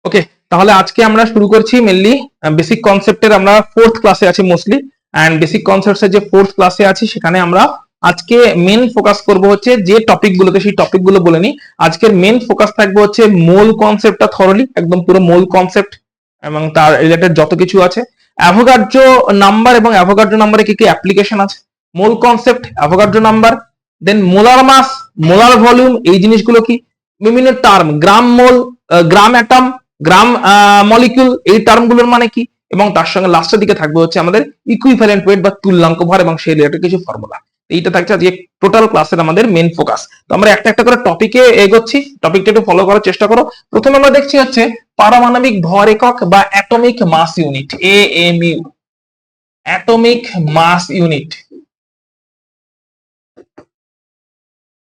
ওকে, তাহলে আজকে আমরা শুরু করছি মেনলি বেসিক কনসেপ্টের। আমরা 4th ক্লাসে আছি মোস্টলি, এন্ড বেসিক কনসেপ্টসের যে 4th ক্লাসে আছি সেখানে আমরা আজকে মেন ফোকাস করব হচ্ছে যে টপিকগুলোতে, সেই টপিকগুলো বলে নি। আজকের মেন ফোকাস থাকবে হচ্ছে মোল কনসেপ্টটা থরলি, একদম পুরো মোল কনসেপ্ট এবং তার রিলেটেড যত কিছু আছে, অ্যাভোগাড্রো নাম্বার এবং অ্যাভোগাড্রো নাম্বারে কি কি অ্যাপ্লিকেশন আছে, মোল কনসেপ্ট, অ্যাভোগাড্রো নাম্বার, দেন মোলার মাস, মোলার ভলিউম, এই জিনিসগুলো কি, বিভিন্ন টার্ম, গ্রাম মোল, গ্রাম অ্যাটম, গ্রাম মলিকিউল, এই টার্মগুলোর মানে কি, এবং তার সঙ্গে লাস্টের দিকে থাকবে হচ্ছে আমাদের ইকুইভ্যালেন্ট ওয়েট বা তুল্যাঙ্ক ভর এবং সেই রিলেটেড কিছু ফর্মুলা। এইটা থাকছে আজকে টোটাল ক্লাসের আমাদের মেন ফোকাস। তো আমরা একটা একটা করে টপিকে এগোচ্ছি, টপিকটা একটু ফলো করার চেষ্টা করো। প্রথমে আমরা দেখছি হচ্ছে পারমাণবিক ভর একক বা atomic mass unit, AMU, atomic mass unit.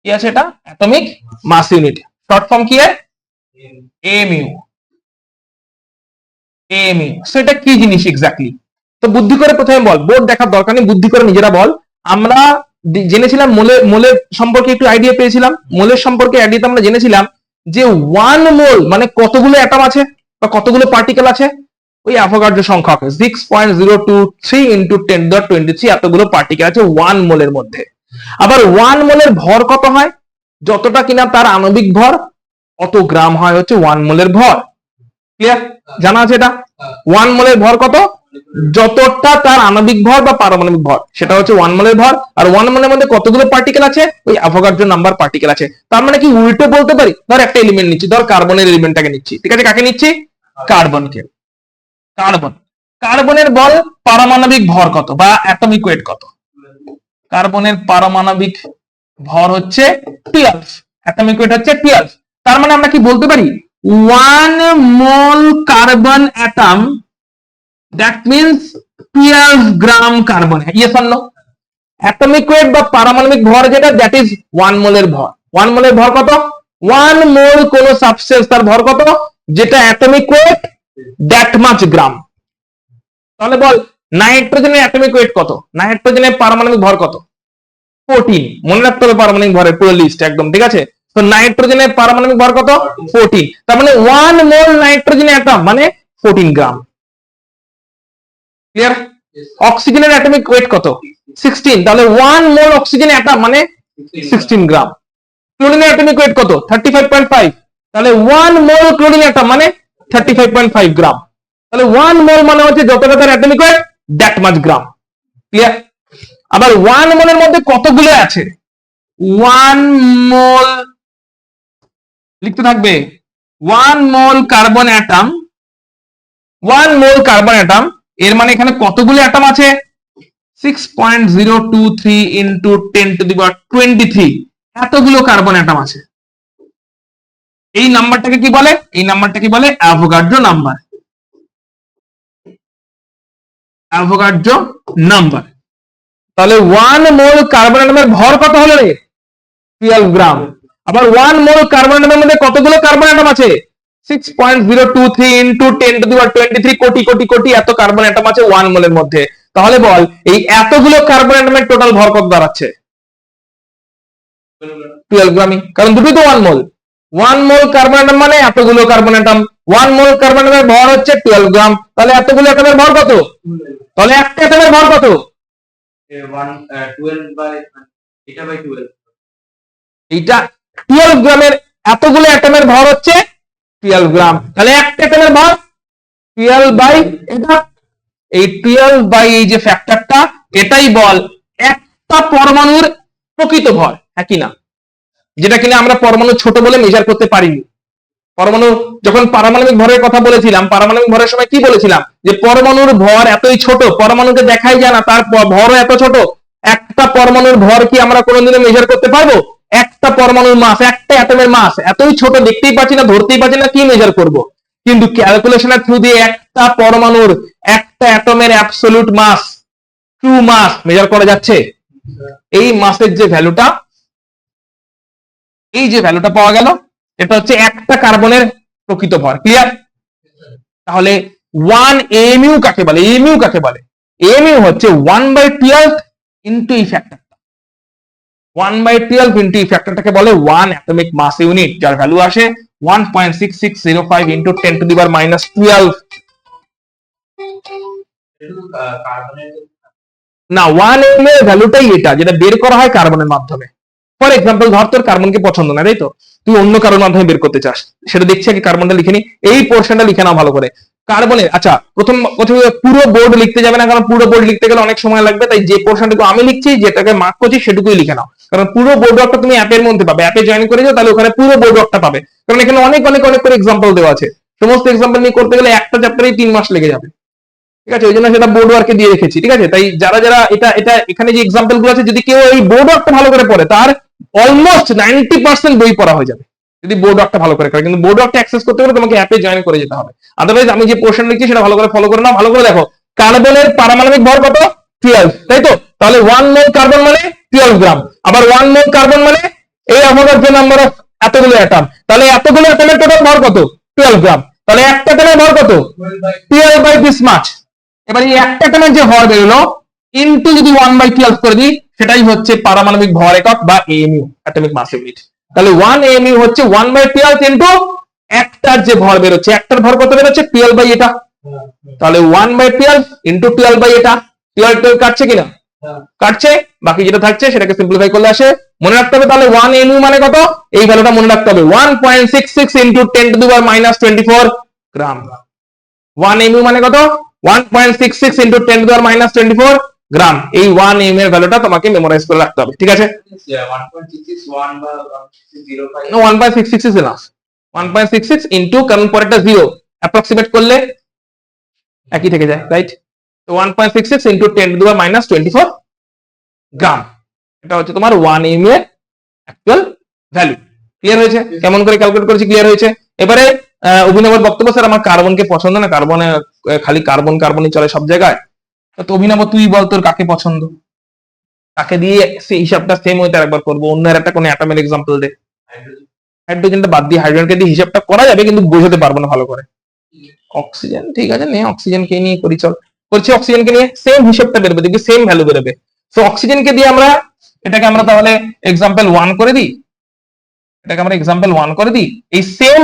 কি আছে এটা? Atomic mass unit, short form কি এর? এএমইউ। এএমইউ সেটা কি জিনিস এক্স্যাক্টলি? তো বুদ্ধি করে প্রথমে বল, বোর্ড দেখার দরকার নেই, বুদ্ধি করে নিজেরা বল। আমরা জেনেছিলাম মোলের সম্পর্কে একটু আইডিয়া পেয়েছিলাম, মোলের সম্পর্কে আইডিয়াতে আমরা জেনেছিলাম যে 1 মোল মানে কতগুলো অ্যাটম আছে বা কতগুলো পার্টিকেল আছে, ওই অ্যাভোগাড্রো সংখ্যক 6.023 ইন্টু 10^23 এতগুলো পার্টিকেল আছে 1 মোলের মধ্যে। আবার 1 মোলের ভর কত হয়? যতটা কিনা তার আণবিক ভর অত গ্রাম হয় হচ্ছে 1 মোলের ভর। ক্লিয়ার? জানা আছে এটা? 1 মোলের ভর কত? যতটা তার আণবিক ভর বা পারমাণবিক ভর সেটা হচ্ছে 1 মোলের ভর। আর 1 মোলের মধ্যে কতগুলো পার্টিকেল আছে? ওই অ্যাভোগাড্রো নাম্বার পার্টিকেল আছে। তার মানে কি উল্টো বলতে পারি, ধর একটা এলিমেন্ট নিচ্ছি, ধর কার্বনের এলিমেন্টটাকে নিচ্ছি, ঠিক আছে? কাকে নিচ্ছি? কার্বনকে। কার্বনের বল পারমাণবিক ভর কত বা অ্যাটমিক ওয়েট কত? কার্বনের পারমাণবিক ভর হচ্ছে 12, অ্যাটমিক ওয়েট হচ্ছে 12। তার মানে আমরা কি বলতে পারি 1 mole carbon atom, that means 12 gram carbon. Yes or no? Atomic weight বা পারমাণবিক ভর যেটা, দ্যাট ইজ 1 মোলের ভর। 1 মোলের ভর কত? 1 মোল কোন সাবস্টেন্স তার ভর কত, যেটা atomic weight that much gram. তাহলে বল নাইট্রোজেনের অ্যাটমিক ওয়েট কত, নাইট্রোজেনের পারমাণবিক ভর কত? 14। মনে রাখতে হবে পারমাণবিক ভরের পুরো লিস্ট একদম, ঠিক আছে? তো নাইট্রোজেনের পারমাণবিক ভর কত? 14। তার মানে 1 মোল নাইট্রোজেনের অ্যাটম মানে 14 গ্রাম। ক্লিয়ার? অক্সিজেনের অ্যাটমিক ওয়েট কত? 16। তাহলে 1 মোল অক্সিজেন অ্যাটম মানে 16 গ্রাম। ক্লোরিনের অ্যাটমিক ওয়েট কত? 35.5। তাহলে 1 মোল ক্লোরিন অ্যাটম মানে 35.5 গ্রাম। তাহলে 1 মোল মানে হচ্ছে যতটা তার atomic weight that much gram. Clear? আবার 1 মোলের মধ্যে কতগুলো আছে? 1 মোল লিখতে থাকবে 1 mole carbon atom, 1 mole carbon atom এর মানে এখানে কতগুলো অ্যাটম আছে? 6.023 ইন্টু 10^23 এতগুলো কার্বন অ্যাটম আছে। এই নাম্বারটাকে কি বলে? এই নাম্বারটাকে বলে অ্যাভোগাড্রো নাম্বার। Avogadro number. তাহলে 1 মোল কার্বন অ্যাটমের ভর কত হলো রে? 12 গ্রাম। আবার 1 মোল কার্বন অ্যাটমের মধ্যে কতগুলো কার্বন অ্যাটম আছে? 6.023 ইন্টু 10^23 কোটি কোটি কোটি এত কার্বন অ্যাটম আছে 1 মোলের মধ্যে। তাহলে বল এই এতগুলো কার্বন অ্যাটমের টোটাল ভর কত দাঁড়াচ্ছে? 12 গ্রামই, কারণ দুটোই তো 1 মোল। 1 মোল কার্বন অ্যাটম মানে এতগুলো কার্বন অ্যাটম, 1 মোল কার্বন অ্যাটমের ভর হচ্ছে 12 গ্রাম। তাহলে এতগুলো অ্যাটমের ভর কত? তাহলে একটা অ্যাটমের ভর কত? 12 গ্রামের, এতগুলো অ্যাটমের ভর হচ্ছে 12 গ্রাম। তাহলে একটা অ্যাটমের ভর 12 বাই এটা, এই 12 বাই এই যে ফ্যাক্টরটা, এটাই বল একটা পরমাণুর প্রকৃত ভর, হ্যাঁ কি না? যেটা কিনা আমরা পরমাণু ছোট বলে মেজার করতে পারিনি। পরমাণু যখন পারমাণবিক ভরের কথা বলেছিলাম, পারমাণবিক ভরের সময় কি বলেছিলাম? যে পরমাণুর ভর এতই ছোট, পরমাণুকে দেখাই যায় না, তার ভরও এত ছোট। একটা পরমাণুর ভর কি আমরা কোনোদিনও মেজার করতে পারবো? একটা পরমাণুর মাস, একটা অ্যাটমের মাস এতই ছোট, দেখতেই পাচ্ছি না, ধরতেই পাচ্ছি না, কি মেজার করব? কিন্তু ক্যালকুলেশনের থ্রু দিয়ে একটা পরমাণুর, একটা অ্যাটমের অ্যাবসলিউট মাস, ট্রু মাস মেজার করা যাচ্ছে। এই মাসের যে ভ্যালুটা, এই যে ভ্যালুটা পাওয়া গেল, এটা হচ্ছে একটা কার্বনের প্রকৃত ভর। ক্লিয়ার? তাহলে 1 এমইউ কাকে বলে? এমইউ কাকে বলে? এমইউ হচ্ছে 1/12 ইন্টু এই ফ্যাক্টরটা। 1/12 ইন্টু এই ফ্যাক্টরটাকে বলে 1 অ্যাটমিক মাস ইউনিট, যার ভ্যালু আসে 1.6605 into 10 to the power minus 12 না 1m এর ভ্যালুটাই এটা যেটা বের করা হয় কার্বনের মাধ্যমে। ফর এক্সাম্পল ধর তোর কার্বনকে পছন্দ না, তাই তো, তুই অন্য কার্বনের মাধ্যমে বের করতে চাস, সেটা দেখছি আগে কার্বনটা লিখে নি, এই পোর্শনটা লিখে নাও ভালো করে। কার্বনের আচ্ছা প্রথম পুরো বোর্ড লিখতে যাবে না, কারণ পুরো বোর্ড লিখতে গেলে অনেক সময় লাগবে, তাই যে পোর্শনটুকু আমি লিখছি যেটাকে মার্ক করছি সেটুকুই লিখে নাও, কারণ পুরো বোর্ড ওয়ার্কটা তুমি অ্যাপের মধ্যে পাবে, অ্যাপে জয়েন করে যাও তাহলে ওখানে পুরো বোর্ড ওয়ার্কটা পাবে, কারণ এখানে অনেক অনেক অনেক করে এক্সাম্পল দেওয়া আছে, সমস্ত এক্সাম্পল নিয়ে করতে গেলে একটা চ্যাপ্টারেই 3 মাস লেগে যাবে, ঠিক আছে, ওই জন্য সেটা বোর্ড ওয়ার্কে দিয়ে রেখেছি, ঠিক আছে। তাই যারা যারা এটা এটা এখানে যে এক্সাম্পল গুলো আছে যদি কেউ এই বোর্ড ওয়ার্কটা ভালো করে পড়ে তার অলমোস্ট 90% বই পড়া হয়ে যাবে যদি বোর্ড ওয়ার্কটা ভালো করে করে, কিন্তু বোর্ড ওয়ার্কটা অ্যাক্সেস করতে গেলে তোমাকে অ্যাপে জয়েন করে যেতে হবে, আদারওয়াইজ আমি যে পোর্শন লিখছি সেটা ভালো করে ফলো করে নাও। ভালো করে দেখো, কার্বনের পারমাণবিক ভর কত 12, তাই তো, তাহলে 1 মোল কার্বন মানে 12 গ্রাম, আবার 1 মোল কার্বন মানে এই অ্যাভোগাড্রো নাম্বার অফ এতগুলো অ্যাটম, তাহলে এতগুলো অ্যাটমের টোটাল ভর কত 12 গ্রাম, তাহলে একটা অ্যাটমের ভর কত 12 বাই দিস মাচ। এবার এই একটা অ্যাটমের যে ভর বেরোলো ইনটু যদি 1/12 করে দিই সেটাই হচ্ছে পারমাণবিক ভর একক বা এএমইউ, অ্যাটমিক মাস ইউনিট। তাহলে 1 এএমইউ হচ্ছে 1/12 ইনটু একটার যে ভর বেরোচ্ছে, একটার ভর কত বেরোচ্ছে 12 বাই এটা, তাহলে 1/12 ইনটু 12 বাই এটা, 12 কাটছে কিনা, কাটছে, বাকি যেটা থাকছে সেটাকে সিম্পলিফাই করলে আসে, মনে রাখতে হবে। তাহলে 1 এএমইউ মানে কত, এই ভ্যালুটা মনে রাখতে হবে 1.66 into 10 to the power minus 24 gram. 1 AMU মানে কত 1.66 into 10 to the power minus 24 গ্রাম। এই 1 এম এর ভ্যালুটা তোমাকে মেমোরাইজ করে রাখতে হবে, ঠিক আছে। 1.66 is enough, 1.66 ইনটু, কারণ পরেরটা 0 অ্যাপ্রক্সিমেট করলে একই থেকে যায়, রাইট। তো 1.66 into 10 to the power minus 24 গ্রাম, এটা হচ্ছে তোমার 1 এম এর অ্যাকচুয়াল ভ্যালু। ক্লিয়ার হয়েছে, কেমন করে ক্যালকুলেট করেছি ক্লিয়ার হয়েছে। এবারে অভিনবর বক্তব্য, স্যার আমার কার্বনকে পছন্দ না, কার্বনে খালি কার্বন কার্বনই চলে সব জায়গায়, তো অভিনব তুই বল তোর কাকে পছন্দ, তাকে দিয়ে সেই হিসাবটা সেম হইতে একবার করবো, অন্য একটা কোন অ্যাটমের এক্সাম্পল দে। হাইড্রোজেনটা বাদ দিয়ে হাইড্রোজেনকে দিয়ে হিসাবটা করা যাবে কিন্তু বোঝাতে পারবো না ভালো করে। অক্সিজেন ঠিক আছে, নে অক্সিজেনকে নিয়ে করি, চল করছি অক্সিজেনকে নিয়ে, সেম হিসাবটা বেরোবে, দেখবি সেম ভ্যালু বেরোবে। তো অক্সিজেনকে দিয়ে আমরা এটাকে আমরা তাহলে এক্সাম্পল 1 করে দিই, এটাকে আমরা এক্সাম্পল 1 করে দিই, এই সেম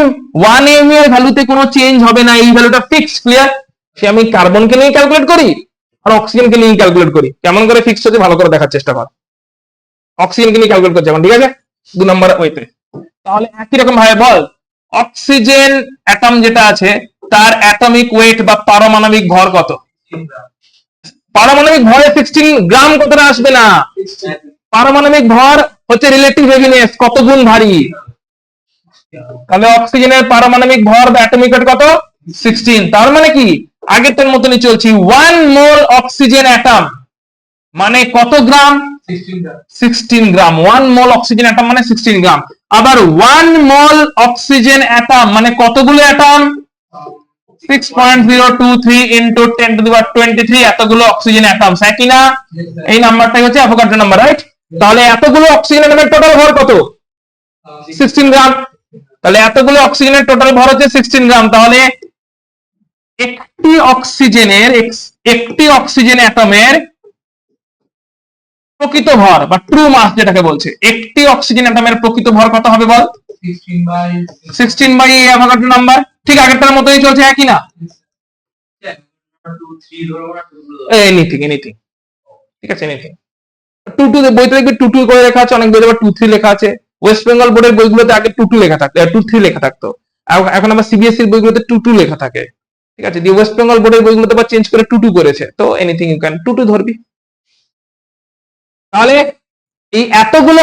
1 এম এর ভ্যালুতে কোনো চেঞ্জ হবে না, এই ভ্যালুটা ফিক্স, ক্লিয়ার। সে আমি কার্বনকে নিয়ে ক্যালকুলেট করি আর অক্সিজেনকে নিয়ে ক্যালকুলেট করি, কেমন করে ফিক্স হচ্ছে ভালো করে দেখার চেষ্টা কর। অক্সিজেনকে নিয়ে ক্যালকুলেট করছে এখন, ঠিক আছে, 2 নম্বর ওয়েতে। তাহলে একই রকম ভাবে বল, অক্সিজেন অ্যাটম যেটা আছে তার অ্যাটমিক ওয়েট বা পারমাণবিক ভর কত? পারমাণবিক ভরে 16 গ্রাম কতটা আসবে না, পারমাণবিক ভর হচ্ছে রিলেটিভ হেভিনেস, কত গুণ ভারী। তাহলে অক্সিজেনের পারমাণবিক ভর বা অ্যাটমিক ওয়েট কত 16, তার মানে কি আগেরটার মতনই চলছি, 1 মোল অক্সিজেন অ্যাটম মানে কত গ্রাম 16 গ্রাম, 1 মোল অক্সিজেন অ্যাটম মানে 16 গ্রাম। আবার 1 মোল অক্সিজেন অ্যাটম মানে কতগুলো অ্যাটম 6.023 ইনটু 10 টু দি পাওয়ার 23 এতগুলো অক্সিজেন অ্যাটম, একই না? এই নাম্বারটাই হচ্ছে অ্যাভোগাড্রো নাম্বার, রাইট। তাহলে এতগুলো অক্সিজেন অ্যাটমের টোটাল ভর কত 16 গ্রাম, তাহলে এতগুলো অক্সিজেনের টোটাল ভর হচ্ছে 16 গ্রাম। তাহলে একটি অক্সিজেন অ্যাটমের প্রকৃত ভর বা ট্রু মাস যেটাকে বলছে, একটি অক্সিজেন অ্যাটমের প্রকৃত ভর কত হবে বল 16 বাই অ্যাভোগাড্রো নাম্বার, ঠিক আগেরটার মতোই চলছে, একই না? এনিথিং ঠিক আছে, এনিথিং 2 বইতে দেখবি 2 করে লেখা আছে, অনেক বইতে আবার 2-3 লেখা আছে। ওয়েস্ট বেঙ্গল বোর্ডের বইগুলোতে আগে 2 লেখা থাকতো, 2-3 লেখা থাকতো, এখন আবার সিবিএসসি এর বইগুলোতে 2 লেখা থাকে, ঠিক আছে। দিয়ে ওয়েস্ট বেঙ্গল বোর্ডের বইগুলোতে আবার চেঞ্জ করে 2 করেছে, তো এনিথিং ইউ ক্যান 2 ধরবি। তাহলে এই এতগুলো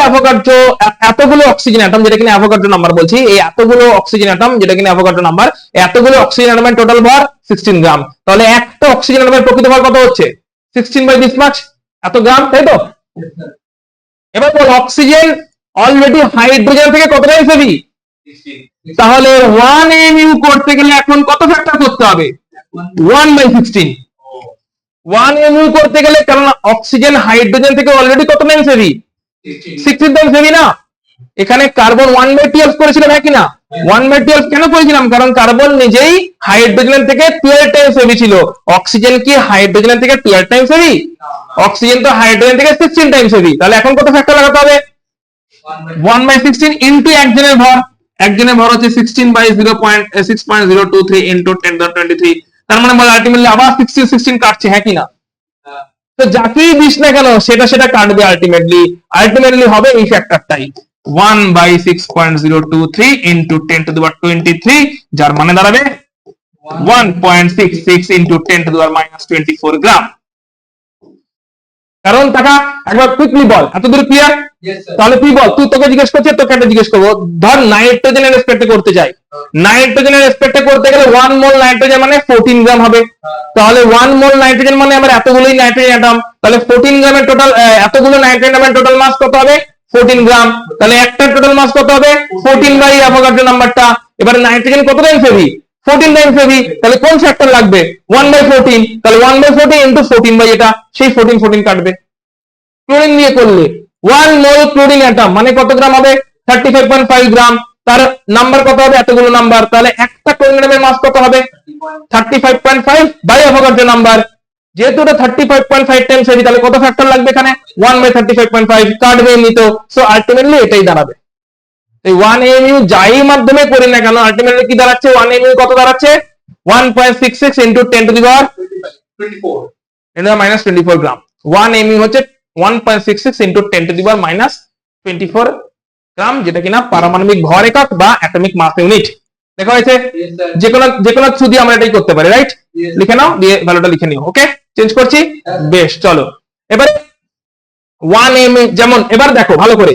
অক্সিজেন অ্যাটম যেটা কিনা অ্যাভোগাড্রো নাম্বার বলছি, এই এতগুলো অক্সিজেন অ্যাটম যেটা কিনা অ্যাভোগাড্রো নাম্বার, এতগুলো অক্সিজেন অ্যাটমের টোটাল ভর 16 গ্রাম। তাহলে একটা অক্সিজেন অ্যাটমের প্রকৃত ভর কত হচ্ছে 16 বাই দিস মাচ, এত গ্রাম, তাই তো? এবার বল অক্সিজেন অলরেডি হাইড্রোজেন থেকে কত টাইমস হেভি, তাহলে 1 এমইউ করতে গেলে এখন কত ফ্যাক্টর করতে হবে 1/16, 1 এমইউ করতে গেলে, কারণ অক্সিজেন হাইড্রোজেন থেকে অলরেডি কত টাইমস হেভি 16 টাইমস হেভি না। এখানে কার্বন 1/12 করেছিলাম, একই না? 1/12 কেন করেছিলাম, কারণ কার্বন নিজেই হাইড্রোজেন থেকে 12 টাইমস হেভি ছিল। অক্সিজেন কি হাইড্রোজেন থেকে 12 টাইমস হেভি? অক্সিজেন তো হাইড্রোজেন থেকে 16 টাইমস হেভি। তাহলে এখন কত ফ্যাক্টর লাগাতে হবে 1/16 ইনটু একজনের ভর, একজনের ভর হচ্ছে 16/6.023 ইনটু 10^23, তার মানে বলে আলটিমেটলি আবার 16 কাটছে, হ্যাঁ কি না? তো যাকেই দিস না কেন সেটা কাটবে আলটিমেটলি হবে এই ফ্যাক্টরটাই 1/6.023 ইনটু 10^23, যার মানে দাঁড়াবে 1.66 ইনটু 10⁻24 গ্রাম। কারণ টাকা একবার কুইকলি বল, এতদূর ক্লিয়ার? তাহলে তুই বল, তুই তোকে জিজ্ঞেস করছিস, তোকে একটা জিজ্ঞেস করবো, ধর নাইট্রোজেনের রেসপেক্টে করতে চাই, নাইট্রোজেনের রেসপেক্টে করতে গেলে 1 মোল নাইট্রোজেন মানে 14 গ্রাম হবে। তাহলে 1 মোল নাইট্রোজেন মানে আমার এতগুলোই নাইট্রোজেন অ্যাটম, তাহলে 14 গ্রামের টোটাল, এতগুলো নাইট্রোজেন অ্যাটমের টোটাল মাস কত হবে? 14 গ্রাম। তাহলে একটা টোটাল মাস কত হবে? 14 বাই অ্যাভোগাড্রো নাম্বারটা। এবারে নাইট্রোজেন কত টাইমস হেভি? 14 Times heavy. তাহলে কোন ফ্যাক্টর লাগবে? 1/14। তাহলে 1/14 ইনটু 14 বাই এটা, সেই 14 কাটবে। ক্লোরিন দিয়ে করলে 1 মোল ক্লোরিন অ্যাটম মানে কত গ্রাম হবে? 35.5 গ্রাম। তার নাম্বার কত হবে? এতগুলো নাম্বার। তাহলে একটা ক্লোরিন অ্যাটমের মাস কত হবে? 35.5 বাই অ্যাভোগাড্রো নাম্বার। যেহেতু এটা 35.5 টাইমস হেভি, তাহলে কত ফ্যাক্টর লাগবে এখানে? 1/35.5 কাটবে নিত। সো আলটিমেটলি এটাই দাঁড়াবে। এই 1 AMU যাই মাধ্যমে করি না কেন আলটিমেটলি কি দাঁড়াচ্ছে? 1 AMU কত দাঁড়াচ্ছে? 1.66 ইনটু 10⁻24 গ্রাম। 1 AMU হচ্ছে 1.66 ইনটু 10⁻24 গ্রাম, যেটা কিনা পারমাণবিক ভর একক বা অ্যাটমিক মাস ইউনিট। দেখা হয়েছে? যে কোনো থ্রু দিয়ে আমরা এটাই করতে পারি, রাইট? লিখে নাও, দিয়ে ভ্যালুটা লিখে নিও। ওকে, চেঞ্জ করছি। বেশ, চলো এবার 1 AMU যেমন, এবার দেখো ভালো করে,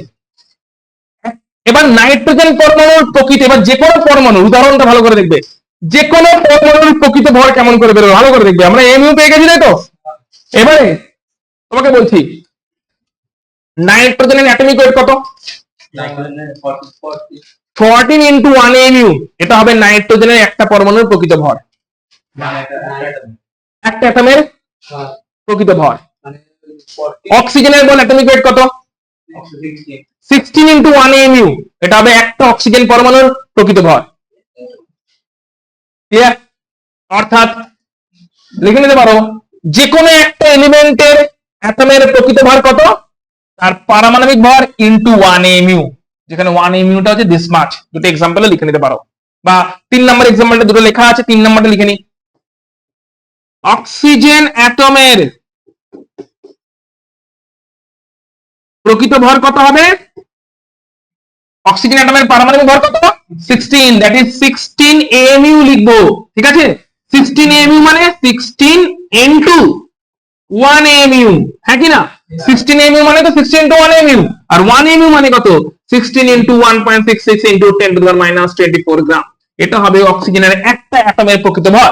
এবার নাইট্রোজেন পরমাণুর প্রকৃতি, এবার যে কোনো পরমাণুর উদাহরণটা ভালো করে দেখবে, যে কোনো পরমাণুর প্রকৃত ভর কেমন করে বেরোবে ভালো করে দেখবে। আমরা এমইউ পেয়ে গেছি, তাই তো? এবারে তোমাকে বলছি নাইট্রোজেনের অ্যাটমিক ওয়েট কত? 14 ইনটু 1 AMU, এটা হবে নাইট্রোজেনের একটা পরমাণুর প্রকৃত ভর, একটা অ্যাটমের প্রকৃত ভর। অক্সিজেনের বল অ্যাটমিক ওয়েট কত? 16 ইনটু 1 AMU, এটা হবে একটা অক্সিজেন পরমাণুর প্রকৃত ভর। ক্লিয়ার? অর্থাৎ লিখে নিতে পারো যে কোনো একটা এলিমেন্টের অ্যাটমের প্রকৃত ভর কত, তার পারমাণবিক ভর ইনটু 1 AMU, যেখানে 1 AMU টা হচ্ছে দিস মাচ। দুটো एग्जांपल লিখে নিতে পারো, বা 3 নম্বর एग्जांपलটা দুটো লেখা আছে, 3 নম্বরটা লিখে নি। অক্সিজেন অ্যাটমের প্রকৃত ভর কত হবে? অক্সিজেন অ্যাটমের পারমাণবিক ভর কত? 16, দ্যাট ইজ 16 AMU লিখবো, ঠিক আছে? 16 AMU মানে 16 ইনটু 1 AMU, হ্যাঁ কি না? 16 AMU মানে তো 16 ইনটু 1 AMU, আর 1 AMU মানে কত? 16 ইনটু 1.66 ইনটু 10⁻24 গ্রাম। এটা হবে অক্সিজেনের একটা অ্যাটমের প্রকৃত ভর।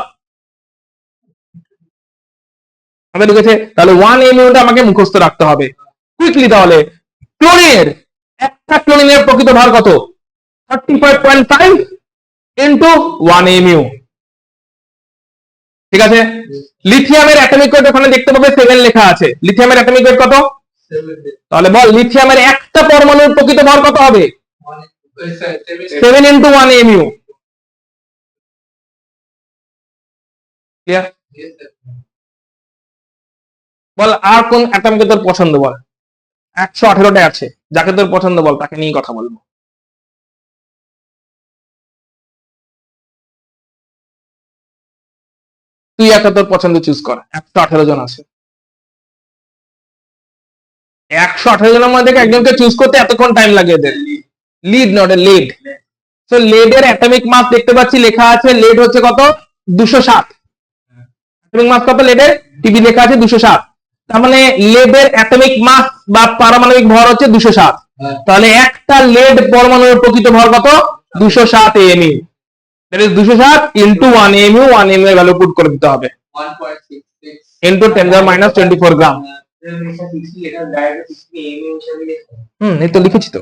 হবে, ঠিক আছে? তাহলে 1 AMU টা আমাকে মুখস্থ রাখতে হবে কুইকলি। তাহলে ক্লোরিনের একটা ক্লোরিনের প্রকৃত ভর কত? 35.5 ইনটু 1 AMU, ঠিক আছে? লিথিয়ামের অ্যাটমিক ওয়েট ওখানে দেখতে পাবে 7 লেখা আছে। লিথিয়ামের অ্যাটমিক ওয়েট কত? তাহলে বল লিথিয়ামের একটা পরমাণুর প্রকৃত ভর কত হবে? 7 ইনটু 1 AMU। ক্লিয়ার? বল আর কোন অ্যাটমকে তোর পছন্দ বল? 118টা আছে, যাকে তোর পছন্দ বল, তাকে নিয়ে কথা বলবো। তুই একটা তোর পছন্দ চুজ কর, 118 জন আছে। 118 জনের মধ্যে থেকে একজনকে চুজ করতে এতক্ষণ টাইম লাগে এদের। Lead not a lead. So লেডের অ্যাটমিক মাস দেখতে পাচ্ছি লেখা আছে, লেড হচ্ছে কত? 207। অ্যাটমিক মাস কত লেডের? টিভি লেখা আছে 207। তার মানে লেডের অ্যাটমিক মাস বা পারমাণবিক ভর হচ্ছে 207। তাহলে একটা লেড পরমাণুর প্রকৃত ভর কত? 207 AMU। That is 207 into 1 AMU। 1 AMU এর ভ্যালু পুট করে দিতে হবে 1.66 ইনটু 10⁻24 গ্রাম। এই তো লিখেছি তো,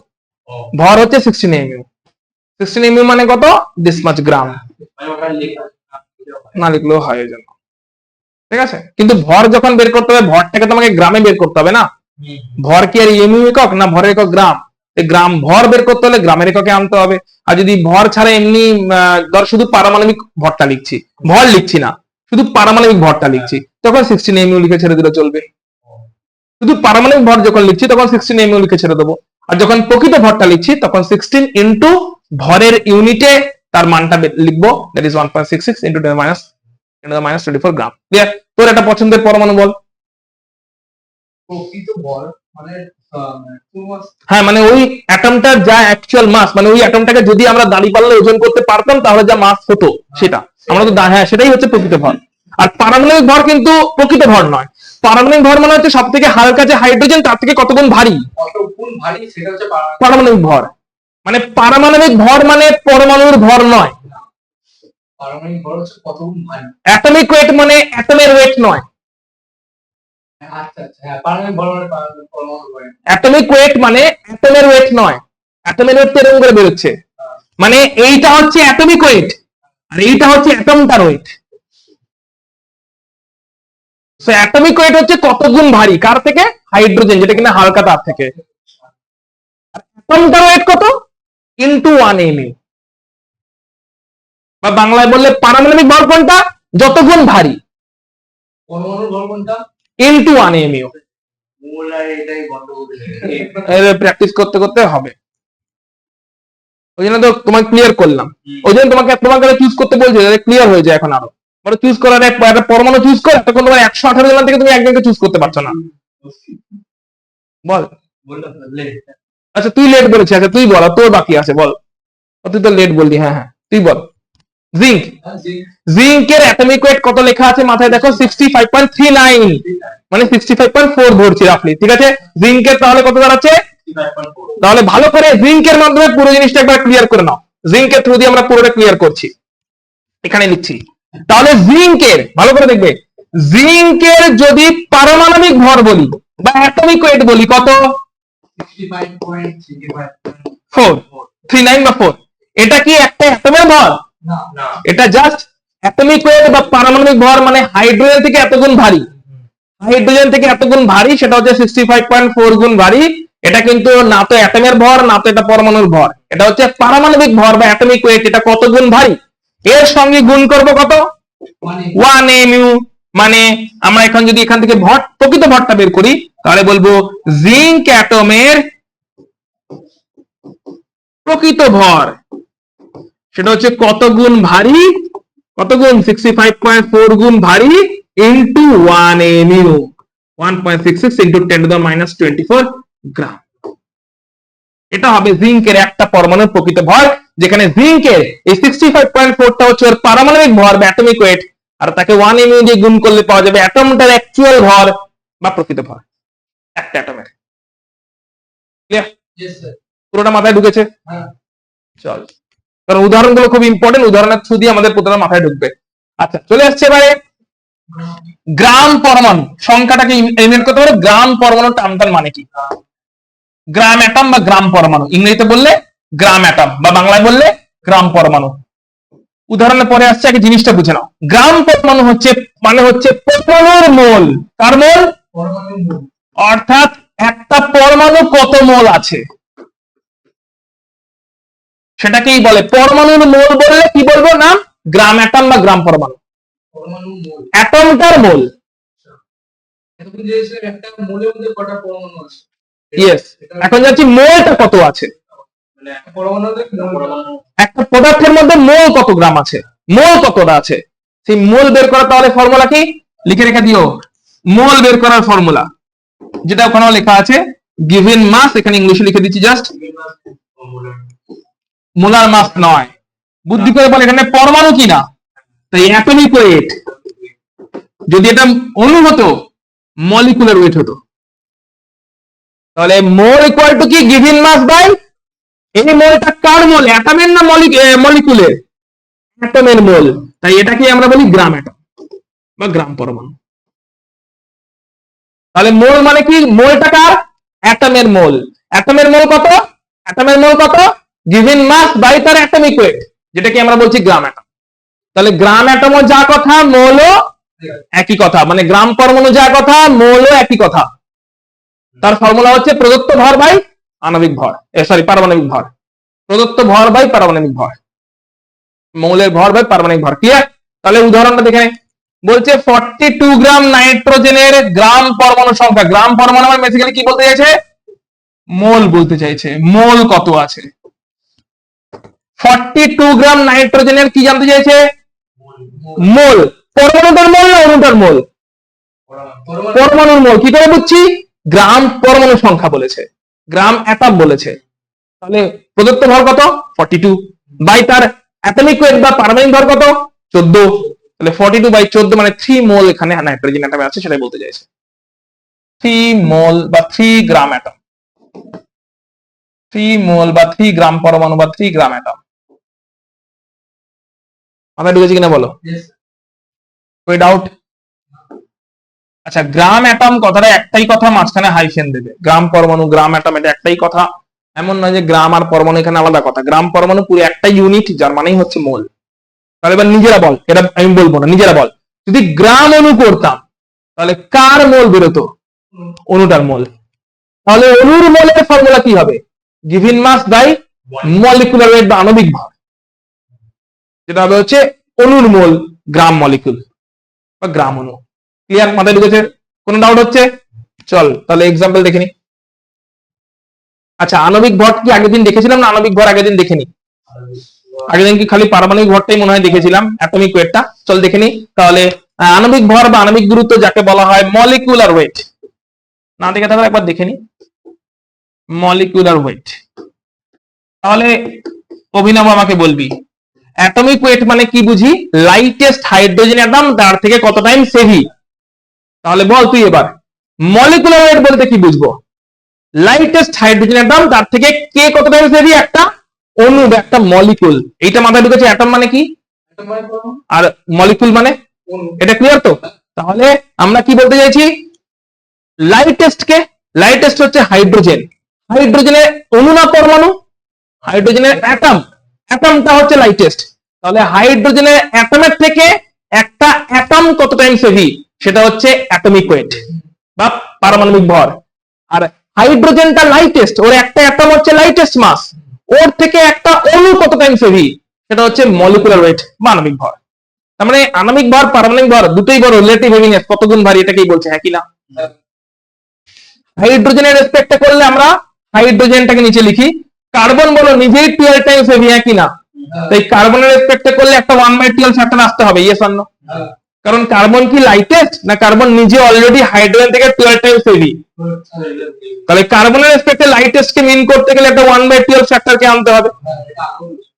ভর হচ্ছে 16 AMU। 16 AMU মানে কত? দিস মাচ গ্রাম। না লিখলেও হয় এই জন্য, ঠিক আছে? কিন্তু ভর যখন বের করতে হবে, ভরটাকে তোমাকে গ্রামে বের করতে হবে না। ভর কি আর এমইউ একক না, ভরের একক গ্রাম। গ্রাম ভর বের করতে হলে গ্রামের এককে আনতে হবে। আর যদি ভর ছাড়া এমনি ধর শুধু পারমাণবিক ভরটা লিখছি, ভর লিখছি না, শুধু পারমাণবিক ভরটা লিখছি, তখন 16 AMU লিখে ছেড়ে দিলে চলবে। শুধু পারমাণবিক ভর যখন লিখছি তখন 16 AMU লিখে ছেড়ে দেবো। আর যখন প্রকৃত ভরটা লিখছি তখন 16 ইন্টু ভরের ইউনিটে তার মানটা লিখবো, that is 1.66 into 10⁻24 gram. Clear? তোর একটা পছন্দের পরমাণু বল। প্রকৃত ভর মানে হ্যাঁ, মানে ওই অ্যাটমটার যা অ্যাকচুয়াল মাস, মানে ওই অ্যাটমটাকে যদি আমরা দাঁড়িপাল্লা ওজন করতে পারতাম তাহলে যা মাস হতো সেটা আমরা তো হ্যাঁ সেটাই হচ্ছে প্রকৃত ভর। আর পারমাণবিক ভর কিন্তু প্রকৃত ভর নয়। পারমাণবিক ভর মানে হচ্ছে সব থেকে হালকা যে হাইড্রোজেন তার থেকে কত গুণ ভারী, সেটা হচ্ছে পারমাণবিক ভর। মানে পারমাণবিক ভর মানে পরমাণুর ভর নয়। পারমাণবিক ভর হচ্ছে কত গুণ ভারী। অ্যাটমিক ওয়েট মানে অ্যাটমের ওয়েট নয়। আচ্ছা আচ্ছা, হ্যাঁ পারমাণবিক ভর মানে পরমাণুর ভর। অ্যাটমিক ওয়েট মানে অ্যাটমের ওয়েট নয়। অ্যাটমের ওয়েট তো এরকম করে বেরোচ্ছে, মানে এইটা হচ্ছে অ্যাটমিক ওয়েট আর এইটা হচ্ছে অ্যাটমটার ওয়েট। সো অ্যাটমিক ওয়েট হচ্ছে কত গুণ ভারী, কার থেকে? হাইড্রোজেন, যেটা কিনা হালকা তার থেকে। অ্যাটমটার ওয়েট কত? ইনটু 1 mu, বা বাংলায় বললে পারমাণবিক ভর কোনটা? যত গুণ ভারী। পরমাণুর ভর কোনটা? Into 1 mu। এটাই গন্ডগোল। প্র্যাকটিস করতে করতে হবে, ওই জন্য তো তোমাকে ক্লিয়ার করলাম। ওই জন্য তোমাকে চুজ করতে বলছে যাতে ক্লিয়ার হয়ে যায়। এখন আরো বড় চুজ করার একটা পরমাণু চুজ করে তখন তোমার 118 জন থেকে তুমি একজনকে চুজ করতে পারছো না। বল। আচ্ছা তুই লেট বলেছিস, আচ্ছা তুই বল, তুই বাকি আছে বল। তুই তো লেট বললি, হ্যাঁ হ্যাঁ তুই বল। জিঙ্ক, জিঙ্কের অ্যাটমিক ওয়েট কত লেখা আছে মাথায় দেখো? 65.39, মানে 65.4 ধরছি রাফলি, ঠিক আছে? জিঙ্কের তাহলে কত দাঁড়াচ্ছে? তাহলে ভালো করে জিঙ্কের মাধ্যমে পুরো জিনিসটা একবার ক্লিয়ার করে নাও। জিঙ্কের থ্রু দিয়ে আমরা পুরোটা ক্লিয়ার করছি, এখানে লিখছি। তাহলে জিঙ্কের ভালো করে দেখবে, জিঙ্কের যদি পারমাণবিক ভর বলি বা অ্যাটমিক ওয়েট বলি কত? 439 বা 4। এটা কি একটা অ্যাটমের ভর? না, এটা জাস্ট অ্যাটমিক ওয়েট বা পারমাণবিক ভর, মানে হাইড্রোজেন থেকে এত গুণ ভারী। হাইড্রোজেন থেকে এত গুণ ভারী, সেটা হচ্ছে 65.4 গুণ ভারী। এটা কিন্তু না তো অ্যাটমের ভর না তো এটা পরমাণুর ভর, এটা হচ্ছে পারমাণবিক ভর বা অ্যাটমিক ওয়েট। এটা কত গুণ ভারী? এর সঙ্গে গুণ করব কত? 1 mu। মানে আমরা এখন যদি এখান থেকে ভর, প্রকৃত ভরটা বের করি তাহলে বলবো জিঙ্ক অ্যাটমের প্রকৃত ভর সেটা হচ্ছে কত গুণ ভারী? কত গুণ? 65.4 গুণ ভারী ইন্টু 1 mu, 1.66 ইন্টু 10⁻24 গ্রাম। এটা হবে জিঙ্কের একটা পরমাণুর প্রকৃত ভর, যেখানে জিঙ্কের এই 65.4টা হচ্ছে ওর পারমাণবিক ভর বা অ্যাটমিক ওয়েট, আর তাকে 1 mu দিয়ে গুণ করলে পাওয়া যাবে অ্যাটমটার অ্যাকচুয়াল ভর বা প্রকৃত ভর একটা অ্যাটমের। ক্লিয়ার? পুরোটা মাথায় ঢুকেছে? চল, কারণ উদাহরণগুলো খুব ইম্পর্টেন্ট, উদাহরণের থ্রু দিয়ে আমাদের প্রথমে মাথায় ঢুকবে। আচ্ছা চলে আসছে এবারে গ্রাম পরমাণু। সংখ্যাটাকে এলিমিনেট করতে পারে। গ্রাম পরমাণু টার্মটার মানে কি? গ্রাম অ্যাটম বা গ্রাম পরমাণু, ইংরেজিতে বললে গ্রাম অ্যাটম বা বাংলায় বললে গ্রাম পরমাণু। উদাহরণের পরে আসছে, আগে জিনিসটা বুঝে নাও। গ্রাম পরমাণু হচ্ছে মানে হচ্ছে পরমাণুর মোল। কার মোল? পরমাণুর মোল। অর্থাৎ একটা পরমাণু কত মোল আছে সেটাকেই বলে পরমাণুর মোল। বললে কি বলবো? নাম গ্রাম অ্যাটম বা গ্রাম পরমাণু। পরমাণুর মোল, অ্যাটমটার মোল। একটা মোলের মধ্যে কটা পরমাণু আছে? ইয়েস, এখন যাচ্ছি মোলটা কত আছে। একটা পদার্থের মধ্যে মোল কত গ্রাম আছে, মোল কতটা আছে, সেই মোল বের করা। তাহলে ফর্মুলা কি লিখে রেখে দিও? মোল বের করার ফর্মুলা যেটা ওখানেও লেখা আছে, গিভেন মাস, এখানে ইংলিশে লিখে দিচ্ছি জাস্ট। মোলার মাস নয়, বুদ্ধি করে বল এখানে পরমাণু কি না, তাই অ্যাটমিক ওয়েট। যদি এটা অণু হতো মলিকুলার ওয়েট হতো। তাহলে মোল ইকুয়াল টু কি? গিভেন মাস বাই, এই মোলটা কার মোল? অ্যাটমের না মলিকুলের? অ্যাটমের মোল। তাই এটাকে আমরা বলি গ্রাম অ্যাটম বা গ্রাম পরমাণু। তাহলে মোল মানে কি? মোলটা কার? অ্যাটমের মোল। অ্যাটমের মোল কত? অ্যাটমের মোল কত? গিভেন মাস বাই তার অ্যাটমিক ওয়েট, যেটাকে আমরা বলছি গ্রাম অ্যাটম। তাহলে গ্রাম অ্যাটমও যা কথা, মোলও একই কথা, মানে গ্রাম পরমাণু যা কথা, মোলও একই কথা। তার ফর্মুলা হচ্ছে প্রদত্ত ভর বাই আণবিক ভর, পারমাণবিক ভর। প্রদত্ত ভর বাই পারমাণবিক ভর, মৌলের ভর বাই পারমাণবিক ভর। ক্লিয়ার? তাহলে উদাহরণটা দেখে বলছে 42 গ্রাম নাইট্রোজেনের গ্রাম পরমাণু সংখ্যা। গ্রাম পরমাণু মানে বেসিক্যালি কি বলতে চাইছে? মোল বলতে চাইছে, মোল কত আছে। 42 গ্রাম নাইট্রোজেনের কি জানতে চাইছে, মোল। পরমাণুটার মোল না অণুটার মোল, পরমাণুর মোল। কি করে বুঝছি, গ্রাম পরমাণু সংখ্যা বলেছে, গ্রাম অ্যাটম বলেছে, তাহলে প্রদত্ত ভর কত 42 বাই তার অ্যাটমিক ওয়েট বা পারমাণবিক ভর কত 14, তাহলে 42 বাই 14 মানে 3 মোল এখানে নাইট্রোজেন অ্যাটমে আছে, সেটাই বলতে চাইছে। 3 মোল বা 3 গ্রাম অ্যাটম, 3 মোল বা 3 গ্রাম পরমাণু বা 3 গ্রাম অ্যাটম। মাথায় ঢুকেছে কিনা বলো, ওই ডাউট? আচ্ছা, গ্রাম অ্যাটম কথাটা একটাই কথা, মাঝখানে হাইফেন দেবে, গ্রাম পরমাণু গ্রাম অ্যাটম এটা একটাই কথা, এমন নয় যে গ্রাম আর পরমাণু এখানে আলাদা কথা। গ্রাম পরমাণু পুরো একটা ইউনিট, যার মানেই হচ্ছে মোল। তাহলে এবার নিজেরা বল, এটা আমি বলবো না, নিজেরা বল, যদি গ্রাম অণু করতাম তাহলে কার মোল বেরোতো, অণুটার মোল। তাহলে অণুর মোলের ফর্মুলা কি হবে, given mass by molecular weight বা আণবিক ভর, যেটা হবে হচ্ছে অণুর মোল গ্রাম মলিকুল বা গ্রাম অণু। ক্লিয়ার, মাথায় ঢুকেছে? কোনো ডাউট হচ্ছে? চল তাহলে এক্সাম্পল দেখে নি। আচ্ছা, আণবিক ভর কি আগের দিন দেখেছিলাম না আণবিক ভর আগের দিন দেখেনি? আগের দিন কি খালি পারমাণবিক ভরটাই মনে হয় দেখেছিলাম, অ্যাটমিক ওয়েটটা। চল দেখে নি তাহলে। আণবিক ভর বা আণবিক গুরুত্ব যাকে বলা হয় মলিকুলার ওয়েট, না দেখে থাকলে একবার দেখে নি, মলিকুলার ওয়েট। তাহলে অভিনব আমাকে বলবি অ্যাটমিক ওয়েট মানে কি বুঝি, লাইটেস্ট হাইড্রোজেন অ্যাটম তার থেকে কত টাইম হেভি। তাহলে বল তুই এবার মলিকুলার ওয়েট বলতে কি বুঝবো, লাইটেস্ট হাইড্রোজেন অ্যাটম তার থেকে কে কত টাইম হেভি, একটা অণু বা একটা মলিকুল। এইটা মাথায় ঢুকেছে, অ্যাটম মানে কি আর মলিকুল মানে, এটা ক্লিয়ার তো? তাহলে আমরা কি বলতে চাইছি, লাইটেস্ট কে, লাইটেস্ট হচ্ছে হাইড্রোজেন, হাইড্রোজেনের অণু না পরমাণু, হাইড্রোজেনের অ্যাটম, অ্যাটমটা হচ্ছে লাইটেস্ট। তাহলে হাইড্রোজেনের অ্যাটমের থেকে একটা অ্যাটম কত টাইমস হেভি, সেটা হচ্ছে অ্যাটমিক ওয়েট বা পারমাণবিক ভর। আর হাইড্রোজেনটা লাইটেস্ট, ওর একটা অ্যাটম হচ্ছে লাইটেস্ট মাস, ওর থেকে একটা অণু কত টাইমস হেভি, সেটা হচ্ছে মলিকুলার ওয়েট বা আণবিক ভর। তার মানে আণবিক ভর পারমাণবিক ভর দুটোই বড়, রিলেটিভ হেভিনেস কত গুণ ভারী এটাকেই বলছে, হ্যাঁ কি না? হাইড্রোজেনের রেসপেক্টে করলে আমরা হাইড্রোজেনটাকে নিচে লিখি, কার্বন বলো নিজেই 12 টাইমস হেভি, হ্যাঁ কি না? তাই কার্বনের রেসপেক্টে করলে একটা 1/12 ফ্যাক্টর আসতে হবে, ইয়েস অর নো? কারণ কার্বন কি লাইটেস্ট না কার্বন নিজে অলরেডি হাইড্রোজেন থেকে 12 টাইমস হেভি। তাহলে কার্বনের রেসপেক্টে লাইটেস্ট কে মিন করতে গেলে একটা 1/12 ফ্যাক্টর কে আনতে হবে,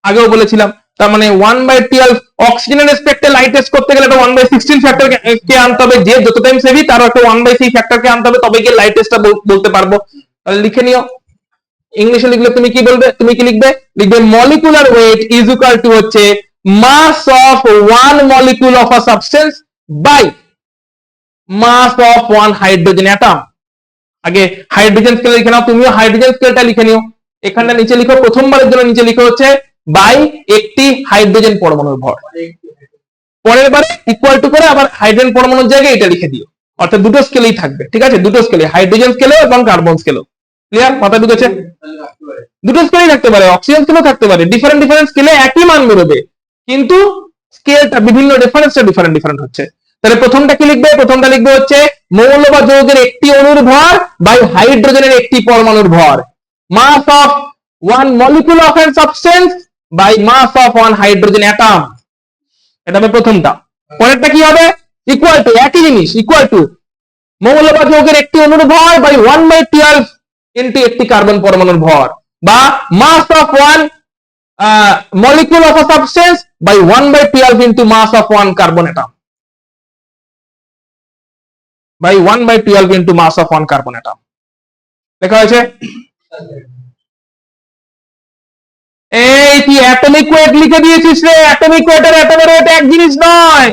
আগেও বলেছিলাম। তার মানে 1/12 অক্সিজেনের রেসপেক্টে লাইটেস্ট করতে গেলে একটা 1/16 ফ্যাক্টর কে আনতে হবে, যে যত টাইম হেভি তার একটা 1/3 ফ্যাক্টর কে আনতে হবে, তবে গিয়ে লাইটেস্টটা বলতে পারবো। তাহলে লিখে নিও, ইংলিশে লিখলে তুমি কি বলবে, তুমি কি লিখবে, লিখবে molecular weight is equal to হচ্ছে mass of one molecule of a substance by mass of one hydrogen atom. আগে হাইড্রোজেন স্কেল লিখে নাও, তুমিও হাইড্রোজেন স্কেলটা লিখে নিও। এখানটা নিচে লিখো, প্রথমবারের জন্য নিচে লিখে হচ্ছে বাই একটি হাইড্রোজেন পরমাণুর ভর, পরের বার ইকুয়াল টু করে আবার হাইড্রোজেন পরমাণুর জায়গায় এটা লিখে দিও, অর্থাৎ দুটো স্কেলেই থাকবে, ঠিক আছে? দুটো স্কেলে, হাইড্রোজেন স্কেলেও এবং কার্বন স্কেলেও। ক্লিয়ার, মাথা ঢুকেছে? দুটো স্কেলেই থাকতে পারে, অক্সিজেন স্কেলেও থাকতে পারে, ডিফারেন্ট ডিফারেন্ট স্কেলে একই মান বেরোবে, কিন্তু স্কেলটা বিভিন্ন, রেফারেন্সটা ডিফারেন্ট ডিফারেন্ট হচ্ছে। তাহলে প্রথমটা কি লিখবে, প্রথমটা লিখবে হচ্ছে মৌল বা যৌগের একটি অণুর ভর বাই হাইড্রোজেনের একটি পরমাণুর ভর, mass of one molecule of an substance by mass of one hydrogen atom. এটা হবে প্রথমটা। পরেরটা কি হবে, ইকুয়াল টু, একই জিনিস, ইকুয়াল টু মৌল বা যৌগের একটি অণুর ভর বাই 1/12 ইনটু একটি কার্বন পরমাণুর ভর, বা mass of one molecule of a substance by 1/12 into mass of one carbon atom, by 1/12 into mass of one carbon atom। লেখা হয়েছে? এই কি অ্যাটমিক ওয়েট লিখে দিয়েছিস রে, অ্যাটমিক ওয়েট আর অ্যাটমের ওয়েট এক জিনিস নয়।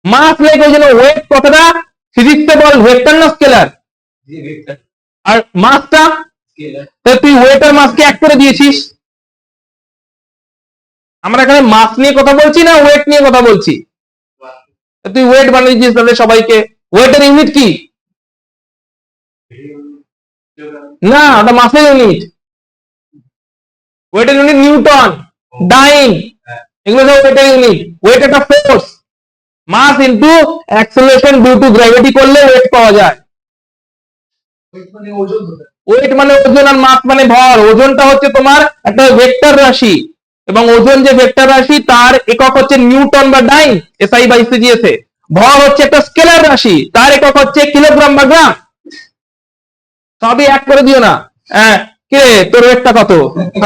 মাস লেখো, যেন ওয়েট কথাটা ফিজিক্সে বল ভেক্টর না স্কেলার, আর মাসটা তুই ওয়েট আর মাসকে এক করে দিয়েছিস। আমরা এখানে মাস নিয়ে কথা বলছি না ওয়েট নিয়ে কথা বলছি, তুই ওয়েট বানিয়ে দিয়েছিস তাহলে সবাইকে। ওয়েটের ইউনিট কি? না, ওটা মাসের ইউনিট। ওয়েটের ইউনিট নিউটন, ডাইন, এগুলো সব ওয়েটের ইউনিট। ওয়েট একটা force, mass into acceleration due to gravity করলে ওয়েট পাওয়া যায়। মানে ওজন হতে ওয়েট মানে ওজন আর মাস মানে ভর। ওজনটা হচ্ছে তোমার একটা ভেক্টর রাশি এবং ওজন যে ভেক্টর রাশি তার একক হচ্ছে নিউটন বা ডাইন এসআই বাই সিজিএস এ। ভর হচ্ছে একটা স্কেলার রাশি, তার একক হচ্ছে কিলোগ্রাম বা গ্রাম। সবই এক করে দিও না। হ্যাঁ, কে তোর ওয়েটটা কত?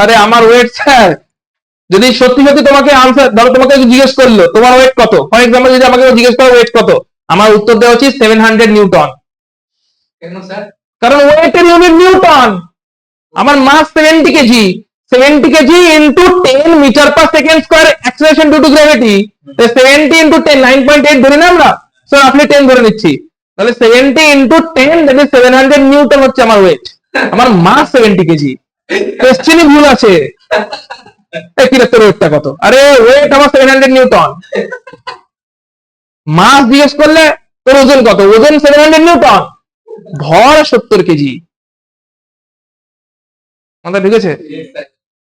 আরে আমার ওয়েট স্যার, যদি সত্যি সত্যি তোমাকে আনসার ধরো তোমাকে জিজ্ঞেস করলো তোমার ওয়েট কত, ফর এক্সাম্পল যদি আমাকে জিজ্ঞেস করো ওয়েট কত, আমার উত্তর দেওয়া উচিত 700 নিউটন। কেন স্যার? কারণ ওয়েটের ইউনিট নিউটন। আমার mass 70 KG, 70 KG into 10 metre per second square acceleration due to gravity. 70 into 10 9.8 ধরি না আমরা, সো আপনি 10 ধরে নিচ্ছি, তাহলে 70 ইন্টু 10 দ্যাট ইজ 700 নিউটন হচ্ছে আমার ওয়েট। আমার মাস 70 কেজি, কোশ্চেনই ভুল আছে। এই কি রে, তোর ওয়েটটা কত? আরে ওয়েট আমার 700 নিউটন। মাস জিজ্ঞেস করলে তোর ওজন কত? ওজন 700 নিউটন, ভর 70 কেজি। মাথা ঢুকেছে?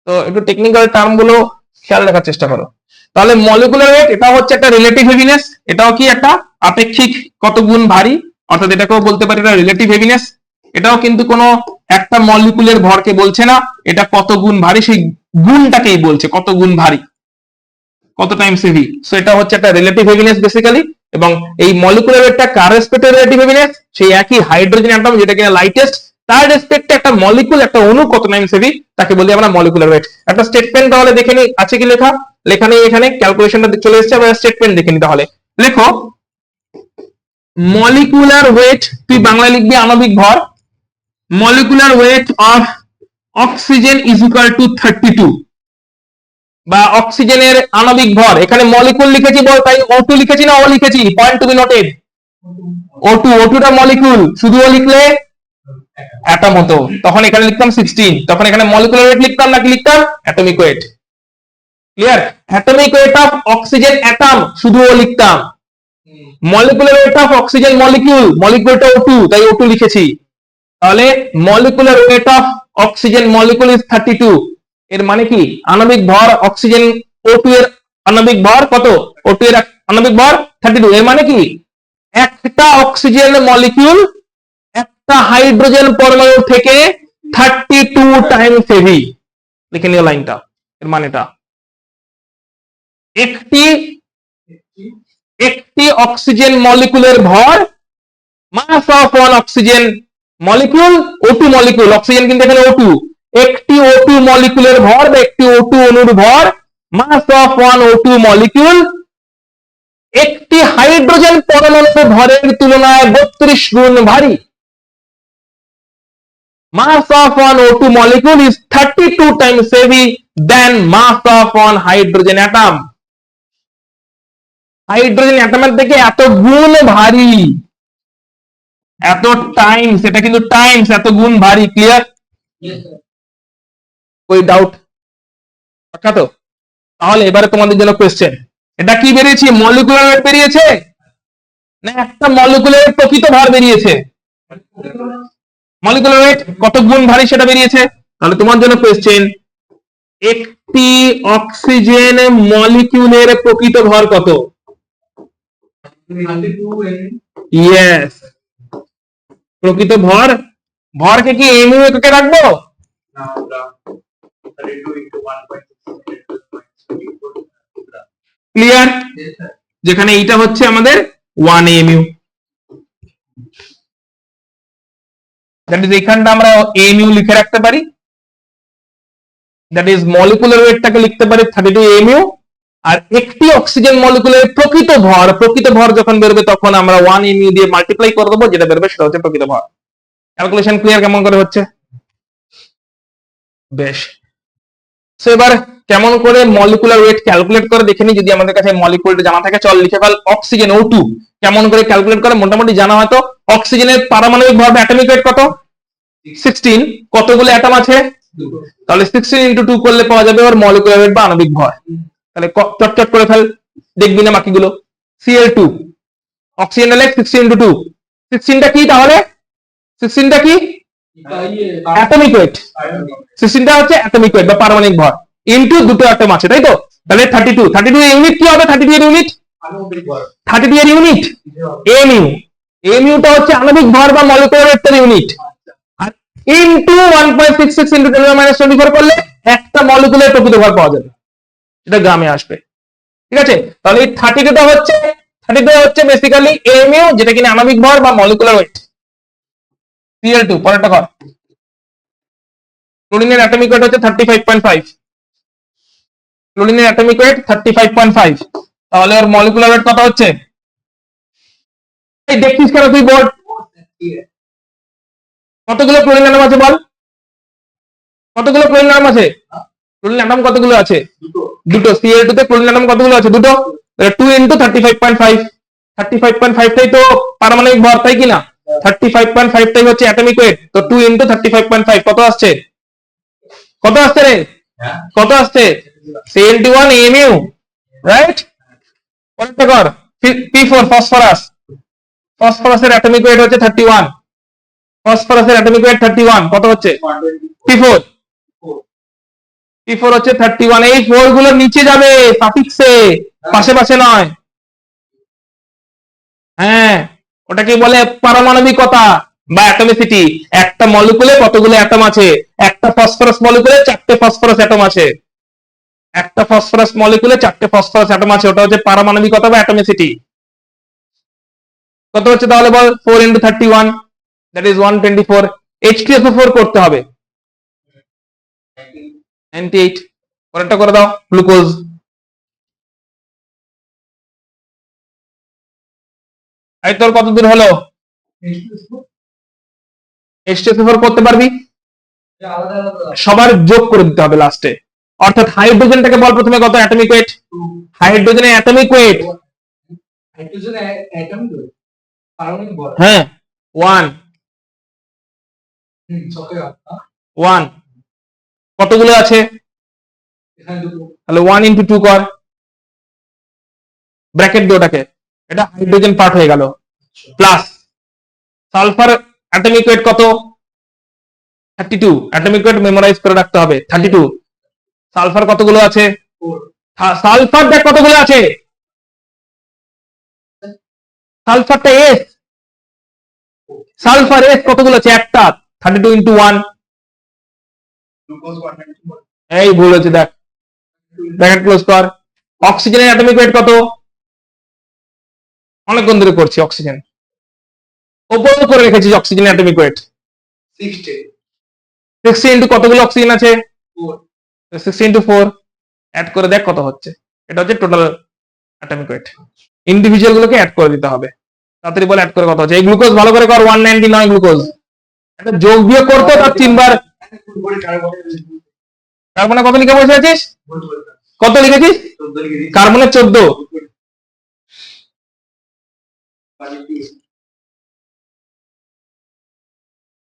তো একটু টেকনিক্যাল টার্ম গুলো খেয়াল রাখার চেষ্টা করো। তাহলে মলিকুলার ওয়েট এটা হচ্ছে একটা রিলেটিভ হেভিনেস, এটাও কি একটা আপেক্ষিক কত গুণ ভারী, অর্থাৎ এটাকেও বলতে পারি এটা রিলেটিভ হেভিনেস। এটাও কিন্তু কোনো একটা মলিকুলের ভরকে বলছে না, এটা কত গুণ ভারী সেই গুণটাকেই বলছে, কত গুণ ভারী, কত টাইমস হেভি। সো এটা হচ্ছে একটা রিলেটিভ হেভিনেস বেসিক্যালি। এবং এই মলিকুলার ওয়েটটা কার রেসপেক্টে রিলেটিভ হেভিনেস? সেই একই হাইড্রোজেন অ্যাটম যেটা কিনা লাইটেস্ট, তার রেসপেক্টে একটা মলিকুল একটা অণু কত টাইমস হেভি তাকে বলি আমরা মলিকুলার ওয়েট। একটা স্টেটমেন্ট তাহলে দেখে নি আছে কি লেখা? লেখা নেই এখানে, ক্যালকুলেশনটা চলে এসেছে, আমরা স্টেটমেন্ট দেখে নি। তাহলে লেখো মলিকুলার ওয়েট, তুই বাংলায় লিখবি আণবিক ভর। Molecular weight of oxygen is equal two 32, বা অক্সিজেনের আণবিক ভর, এখানে মলিকুল লিখেছি বল তাই O2 লিখেছি না ও লিখেছি? পয়েন্ট টু বি নোটেড, O2টা মলিকুল, শুধু ও লিখলে অ্যাটম হতো, তখন এখানে লিখতাম 16, তখন এখানে মলিকুলার ওয়েট লিখতাম নাকি লিখতাম atomic weight. Clear? Atomic weight of oxygen atom শুধু ও লিখতাম, molecular weight of oxygen molecule, মলিকিউলটা O2 তাই O2 লিখেছি। তাহলে molecular weight of oxygen molecule is 32। এর মানে কি আণবিক ভর অক্সিজেন O2 এর আণবিক ভর কত? O2 এর আণবিক ভর 32। এর মানে কি একটা অক্সিজেন মলিকিউল একটা হাইড্রোজেন পরমাণু থেকে 32 টাইমস হেভি। লিখে নিও লাইনটা, এর মানেটা একটি অক্সিজেন মলিকুলের ভর, mass of one oxygen molecule, O2 molecule, oxygen কিন্তু এখানে O2, একটি O2 মলিকুলের ভর বা একটি O2 অণুর ভর, mass of one O2 molecule একটি হাইড্রোজেন পরমাণুর ভরের তুলনায় 32 গুণ ভারী। Mass of one O2 molecule is 32 times heavy than mass of one hydrogen atom. Hydrogen অ্যাটমের থেকে এত গুণ ভারী, এত টাইমস, এটা কিন্তু টাইমস, এত গুণ ভারী। ক্লিয়ার? কোই ডাউট? পাক্কা তো? তাহলে এবারে তোমাদের জন্য কোশ্চেন, এটা কি বেরিয়েছে? মলিকুলার ওয়েট বেরিয়েছে না একটা মলিকুলের প্রকৃত ভর বেরিয়েছে? মলিকুলার ওয়েট কত গুণ ভারী সেটা বেরিয়েছে। তাহলে তোমার জন্য কোশ্চেন, একটি অক্সিজেন মলিকিউলের প্রকৃত ভর কত? ইয়েস, প্রকৃত ভর। ভরকে কি mu এককে রাখবো? ক্লিয়ার? যেখানে এইটা হচ্ছে আমাদের 1 mu, দ্যাট ইজ এখানটা আমরা mu লিখে রাখতে পারি, দ্যাট ইজ মলিকুলার ওয়েটটাকে লিখতে পারি 32 mu। আর একটি অক্সিজেন মলিকুলের প্রকৃত ভর যখন বেরোবে তখন আমরা 1 mu দিয়ে মাল্টিপ্লাই করে দেবো, যেটা বেরোবে সেটা হচ্ছে প্রকৃত ভর। ক্যালকুলেশন ক্লিয়ার কেমন করে হচ্ছে? বেশ। সো এবার কেমন করে মলিকুলার ওয়েট ক্যালকুলেট করে দেখে নি। যদি আমাদের কাছে মলিকুলটা জানা থাকে, চল লিখে ফেল অক্সিজেন O2 কেমন করে ক্যালকুলেট করে মোটামুটি জানা হয়তো। অক্সিজেনের পারমাণবিক ভর অ্যাটমিক ওয়েট কত? 16। কতগুলো অ্যাটম আছে? তাহলে 16 ইনটু 2 করলে পাওয়া যাবে ওর মলিকুলার ওয়েট বা আণবিক ভর। তাহলে চটচট করে ফেল, দেখবি না বাকিগুলো। Cl2 অক্সিজেন হলে 16 ইনটু 2, 16টা কি তাহলে? 16টা কি? Atomic wait. 16টা হচ্ছে অ্যাটমিক ওয়েট বা পারমাণবিক ভর ইনটু দুটো অ্যাটম আছে, তাই তো? তাহলে 32 এর ইউনিট কি হবে? 32 এর ইউনিট 32 এর ইউনিট mu। muটা হচ্ছে আণবিক ভর বা মলিকুলার ওয়েটের ইউনিট। ইনটু 1.66 ইনটু 10⁻⁻24 করলে একটা মলিকুলের প্রকৃত ভর পাওয়া যাবে, এটা গ্রামে আসবে। ঠিক আছে, তাহলে এই 32টা হচ্ছে বেসিক্যালি এমইউ, যেটা কিনা আণবিক ভর বা মলিকুলার ওয়েট। Cl2 পরেরটা কর। ক্লোরিনের অ্যাটমিক ওয়েট হচ্ছে 35.5, ক্লোরিনের অ্যাটমিক ওয়েট 35.5, তাহলে ওর মলিকুলার ওয়েট কত হচ্ছে? এই দেখছিস কেন তুই বল, কতগুলো ক্লোরিন অ্যাটম আছে বল, কতগুলো ক্লোরিন অ্যাটম আছে? ক্লোরিন অ্যাটম কতগুলো আছে? দুটো। Cl2 তে ক্লোরিন অ্যাটম কতগুলো আছে? দুটো। 2 ইনটু 35.5, 35.5 টাই তো পারমাণবিক ভর, তাই কি না? 35.5 টাই হচ্ছে অ্যাটমিক ওয়েট, তো 2 ইনটু 35.5 কত আসছে? কত আসছে রে? কত আসছে? 71 mu, রাইট? পরেরটা কর। P4 ফসফরাস, ফসফরাসের অ্যাটমিক ওয়েট হচ্ছে 31, ফসফরাসের অ্যাটমিক ওয়েট 31 কত হচ্ছে? P4, P4 হচ্ছে 31। এই 4 গুলো নিচে যাবে সাফিক্সে, পাশে পাশে নয়। হ্যাঁ, ওটাকে বলে পারমাণবিকতা বা অ্যাটমিসিটি। একটা মলিকুলে কতগুলো অ্যাটম আছে? একটা ফসফরাস মলিকুলে 4টে ফসফরাস অ্যাটম আছে, একটা ফসফরাস মলিকুলে 4টে ফসফরাস অ্যাটম আছে, ওটা হচ্ছে পারমাণবিকতা বা অ্যাটমিসিটি। কত হচ্ছে তাহলে বল? 4 ইনটু 31, দ্যাট ইজ 124। H2SO4 করতে হবে 98। পরেরটা করে দাও, গ্লুকোজ। এই তোর কত দূর হলো? H2SO4 করতে পারবি? সবার যোগ করে দিতে হবে লাস্টে, অর্থাৎ হাইড্রোজেনটাকে বল প্রথমে কত অ্যাটমিক ওয়েট? হাইড্রোজেনের অ্যাটমিক ওয়েট, হ্যাঁ 1, 1 কতগুলো আছে? তাহলে 1 ইনটু 2 কর, ব্র্যাকেট দিয়ে ওটাকে, এটা হাইড্রোজেন পার্ট হয়ে গেল। প্লাস সালফার অ্যাটমিক ওয়েট কত? 32। অ্যাটমিক ওয়েট মেমোরাইজ করে রাখতে হবে, 32। সালফার কতগুলো আছে? সালফার দেখ কতগুলো আছে, সালফারটা এস, সালফার এস কতগুলো আছে? একটা। 32 ইনটু 1, এই ভুল হচ্ছে দেখ, ব্র্যাকেট ক্লোজ কর। অক্সিজেনের অ্যাটমিক ওয়েট কত? অনেকক্ষণ ধরে করছি অক্সিজেন, ওপরে করে রেখেছিস অক্সিজেনের অ্যাটমিক ওয়েট 60 ইনটু কতগুলো অক্সিজেন আছে? 60 ইনটু 4, অ্যাড করে দেখ কত হচ্ছে। এটা হচ্ছে টোটাল অ্যাটমিক ওয়েট। ইন্ডিভিজুয়াল গুলোকে অ্যাড করে দিতে হবে, তাড়াতাড়ি বলে অ্যাড করে কত হচ্ছে। এই গ্লুকোজ ভালো করে কর, 199 গ্লুকোজ। একটা যোগ বিয়োগ করতে তার 3 বার। কার্বনে কত লিখে বসে আছিস? কত লিখেছিস? কার্বনে 14।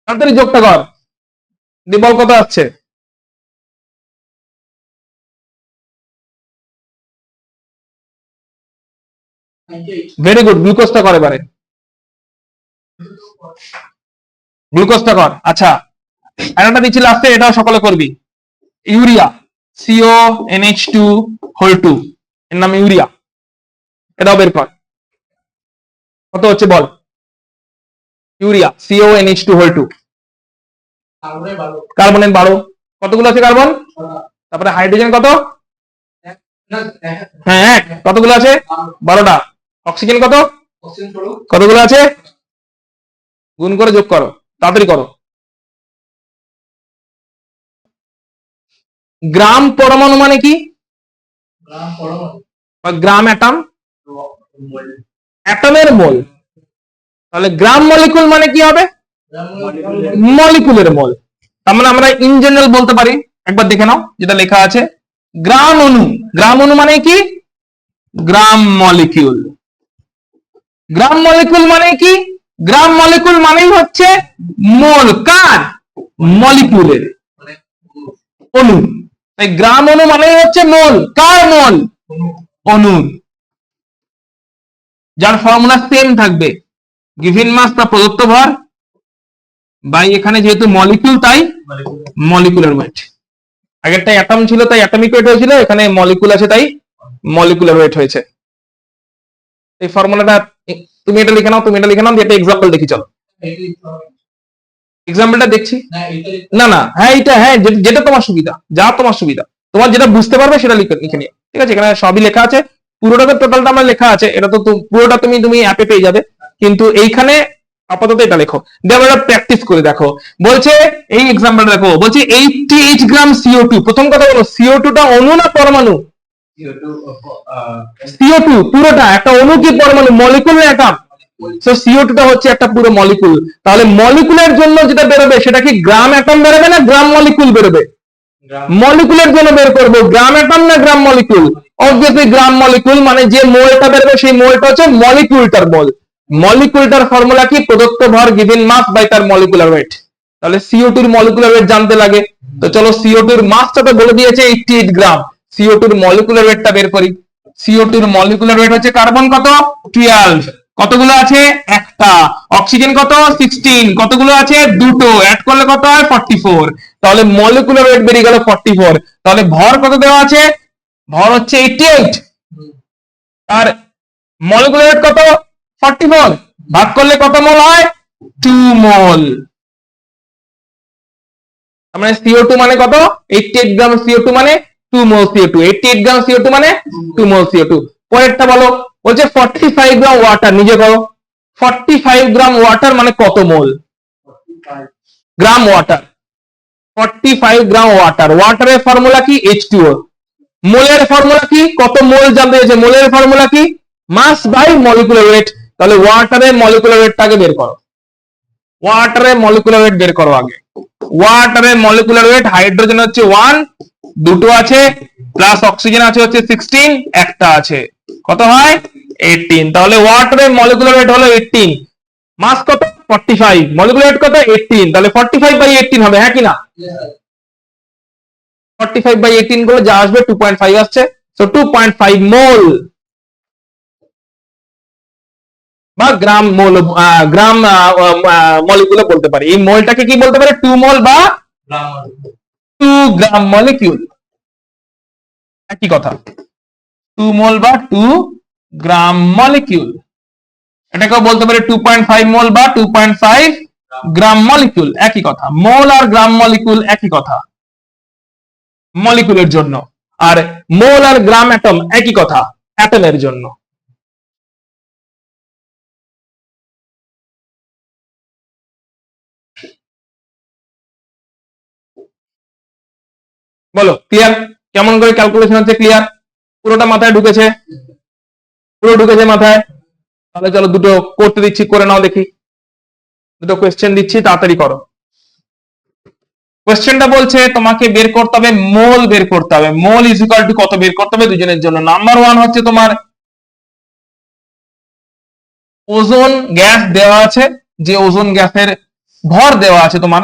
তাড়াতাড়ি যোগটা কর, দিয়ে বল কত আসছে। ভেরি গুড, গ্লুকোজটা কর এবারে, গ্লুকোজটা কর। আচ্ছা, একটা দিচ্ছি লাস্টে, এটাও সকালে করবি। ইউরিয়া, CONH2 এর নাম ইউরিয়া, এটাও বের কর কত হচ্ছে বল। ইউরিয়া CONH2, কার্বনের 12, কতগুলো আছে কার্বন? তারপরে হাইড্রোজেন কত? হ্যাঁ 1, কতগুলো আছে? 12টা। অক্সিজেন কত? কতগুলো আছে? গুণ করে যোগ করো, তাড়াতাড়ি করো। গ্রাম পরমাণু মানে কি? গ্রাম অ্যাটম, অ্যাটমের মোল। তাহলে গ্রাম মলিকুল মানে কি হবে? মলিকুলের মোল। তার মানে আমরা ইন জেনারেল বলতে পারি, একবার দেখে নাও যেটা লেখা আছে, গ্রাম অণু। গ্রাম অণু মানে কি? গ্রাম মলিকিউল। গ্রাম মলিকুল মানে কি? গ্রাম মলিকুল মানেই হচ্ছে মোল। কার? মলিকুলের, অণু। তাই গ্রাম অণু মানেই হচ্ছে মোল। কার মোল? অণুর। যার ফর্মুলা সেম থাকবে, গিভেন মাস বা প্রদত্ত ভর বাই, এখানে যেহেতু মলিকিউল তাই মলিকুলার ওয়েট। আগেরটা অ্যাটম ছিল তাই অ্যাটমিক ওয়েট হয়েছিল, এখানে মলিকুল আছে তাই মলিকুলার ওয়েট হয়েছে। এই ফর্মুলাটা তুমি এটা লিখে নাও, তুমি এটা লিখে নাও, এটা এক্সাম্পল দেখি চলো। এক্সাম্পলটা দেখছি। না এটা না না, হ্যাঁ এটা, হ্যাঁ যেটা তোমার সুবিধা, যা তোমার সুবিধা, তোমার যেটা বুঝতে পারবে সেটা লিখে নিও, ঠিক আছে? এখানে সবই লেখা আছে, পুরোটা তো টোটালটা আমার লেখা আছে, এটা তো পুরোটা তুমি অ্যাপে পেয়ে যাবে, কিন্তু এইখানে আপাতত এটা লেখো। দিয়ে আমরা প্র্যাকটিস করে দেখো। বলছে এই এক্সাম্পল দেখো, বলছে 88 গ্রাম CO2। প্রথম কথা বলো, CO2 টা অণু না পরমাণু? CO2 CO2 পুরোটা একটা অণু কি পরমাণু? মলিকুল না অ্যাটম? সো CO2 টা হচ্ছে একটা পুরো মলিকুল। তাহলে মলিকুলের জন্য যেটা বেরোবে সেটা কি গ্রাম অ্যাটম বেরোবে না গ্রাম মলিকুল বেরোবে? মলিকুলের জন্য বের করবো, গ্রাম অ্যাটম না গ্রাম মলিকুল? অবভিয়াসলি গ্রাম মলিকুল, মানে যে মোলটা বেরোবে সেই মোলটা হচ্ছে মলিকুলটার মোল। মলিকুলটার ফর্মুলা কি? প্রদত্ত ভর গিভেন মাস বাই তার মলিকুলার ওয়েট। তাহলে CO2 এর মলিকুলার ওয়েট জানতে লাগে, তো চলো CO2 এর মাসটা তো বলে দিয়েছে 88 গ্রাম, CO2 এর মলিকুলার ওয়েটটা বের করি। CO2 এর মলিকুলার ওয়েট হচ্ছে কার্বন কত? 12। কতগুলো আছে? একটা। অক্সিজেন কত? 16। কতগুলো আছে? দুটো। অ্যাড করলে কত হয়? 44। তাহলে মলিকুলার ওয়েট বেরিয়ে গেল 44। তাহলে ভর কত দেওয়া আছে? ভর হচ্ছে 88, আর মলিকুলার ওয়েট কত? 44। ভাগ করলে কত মোল হয়? 2 মোল। তার মানে CO2 মানে কত? 88 গ্রাম CO2 মানে 2 মোল CO2। 88 গ্রাম CO2 মানে 2 মোল CO2। পরেরটা বলো, বলছে 45 গ্রাম ওয়াটার। নিজে করো, 45 গ্রাম ওয়াটার মানে কত মোল? 45 গ্রাম ওয়াটার, 45 গ্রাম ওয়াটার। ওয়াটারের ফর্মুলা কি? H2O। মোলের ফর্মুলা কি? কত মোল জানতে চাইছে, মোলের ফর্মুলা কি? মাস বাই মলিকুলার ওয়েট। তাহলে ওয়াটারের মলিকুলার ওয়েটটাকে বের করো, ওয়াটারের মলিকুলার ওয়েট বের করো আগে। ওয়াটারের মলিকুলার ওয়েট, হাইড্রোজেন হচ্ছে 1, দুটো আছে, প্লাস অক্সিজেন আছে হচ্ছে 16, একটা আছে, কত হয়? 18। তাহলে ওয়াটারের মলিকুলার ওয়েট হলো 18, মাস কত? 45, মলিকুলার ওয়েট কত? 18। তাহলে 45/18 হবে, হ্যাঁ কি না? 45/18 গুলো যা আসবে 2.5 আসছে, সো 2.5 মোল বা গ্রাম মোল, গ্রাম মলিকুল বলতে পারি। এই মোলটাকে কি বলতে পারে? 2 মোল বা গ্রাম 2 গ্রাম মলিকিউল, একই কথা। 2 মোল বা 2 গ্রাম মলিকিউল। এটাকেও বলতে পারে 2.5 মোল বা 2.5 গ্রাম মলিকিউল, একই কথা। মোল আর গ্রাম মলিকিউল একই কথা মলিকুলের জন্য, আর মোল আর গ্রাম অ্যাটম একই কথা অ্যাটমের জন্য। বলো ক্লিয়ার? কেমন করে ক্যালকুলেশন হচ্ছে? ক্লিয়ার? পুরোটা মাথায় ঢুকেছে? পুরো ঢুকেছে মাথায়? তাহলে চলো দুটো করতে দিচ্ছি, করে নাও দেখি। দুটো কোয়েশ্চেন দিচ্ছি, তাড়াতাড়ি করো। কোয়েশ্চেনটা বলছে তোমাকে বের করতে হবে মোল, বের করতে হবে মোল ইজ ইকুয়াল টু কত বের করতে হবে দুজনের জন্য। নাম্বার 1 হচ্ছে তোমার ওজোন গ্যাস দেওয়া আছে, যে ওজোন গ্যাসের ভর দেওয়া আছে তোমার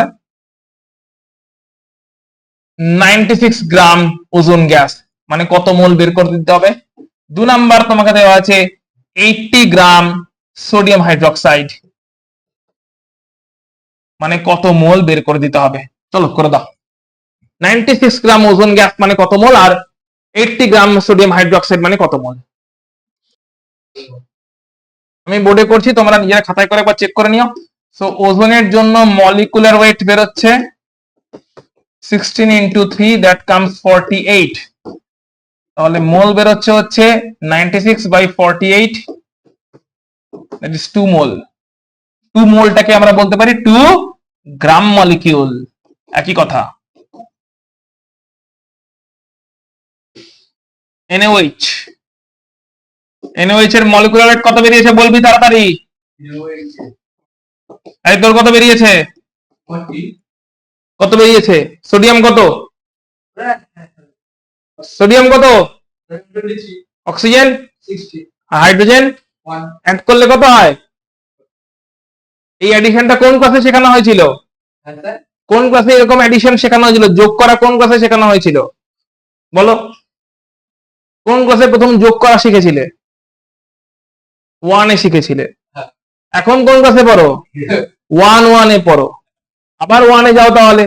96 গ্রাম ওজোন গ্যাস, মানে কত মোল বের করে দিতে হবে। 2 নাম্বার তোমাকে দেওয়া আছে 80 গ্রাম সোডিয়াম হাইড্রোক্সাইড, মানে কত মোল বের করে দিতে হবে। চলো করে দাও। 96 গ্রাম ওজোন গ্যাস মানে কত মোল, আর 80 গ্রাম সোডিয়াম হাইড্রোক্সাইড মানে কত মোল। আমি বোর্ডে করছি, তোমরা নিজেরা খাতায় করে একবার চেক করে নিও। সো ওজোনের জন্য মলিকুলার ওয়েট বেরোচ্ছে 16 into 3, দ্যাট কামস 48। তাহলে মোল বেরোচ্ছে হচ্ছে 96/48, দ্যাট ইজ 2 মোল। 2 মোলটাকে আমরা বলতে পারি 2 গ্রাম মলিকিউল, একই কথা। NaOH, NaOH এর মলিকুলার ওয়েট কত বেরিয়েছে বলবি তাড়াতাড়ি? এই তোর কত বেরিয়েছে? 40 কত বেরিয়েছে? সোডিয়াম কত? সোডিয়াম কত? 23 অক্সিজেন? 60 হাইড্রোজেন? 1 অ্যাড করলে কত হয়? এই অ্যাডিশনটা কোন ক্লাসে শেখানো হয়েছিল? হ্যাঁ কোন ক্লাসে এরকম অ্যাডিশন শেখানো হয়েছিল? যোগ করা কোন ক্লাসে শেখানো হয়েছিল বলো? কোন ক্লাসে প্রথম যোগ করা শিখেছিলে? 1 এ শিখেছিলে। হ্যাঁ। এখন কোন ক্লাসে পড়ো? 1 এ পড়ো। আবার 1 এ যাও, তাহলে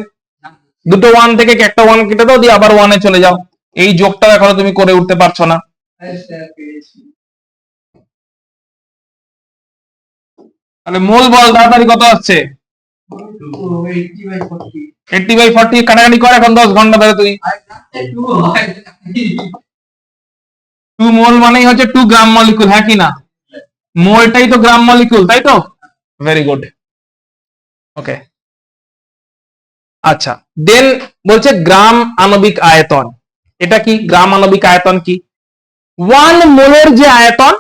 দুটো 1 থেকে একটা 1 কেটে দাও, দিয়ে আবার 1 এ চলে যাও। এই যোগটা এখনো তুমি করে উঠতে পারছো না। তাহলে মোল বল তাড়াতাড়ি, কত আসছে? 80/40 কাটাকাটি কর এখন 10 ঘন্টা ধরে তুই। 2 মোল মানেই হচ্ছে 2 গ্রাম মলিকুল, হ্যাঁ কি না? মোলটাই তো গ্রাম মলিকুল, তাই তো? Very good. ওকে, আচ্ছা, দেন বলছে গ্রাম আণবিক আয়তন। এটা কি গ্রাম আণবিক আয়তন? কি 1 মোলের যে আয়তন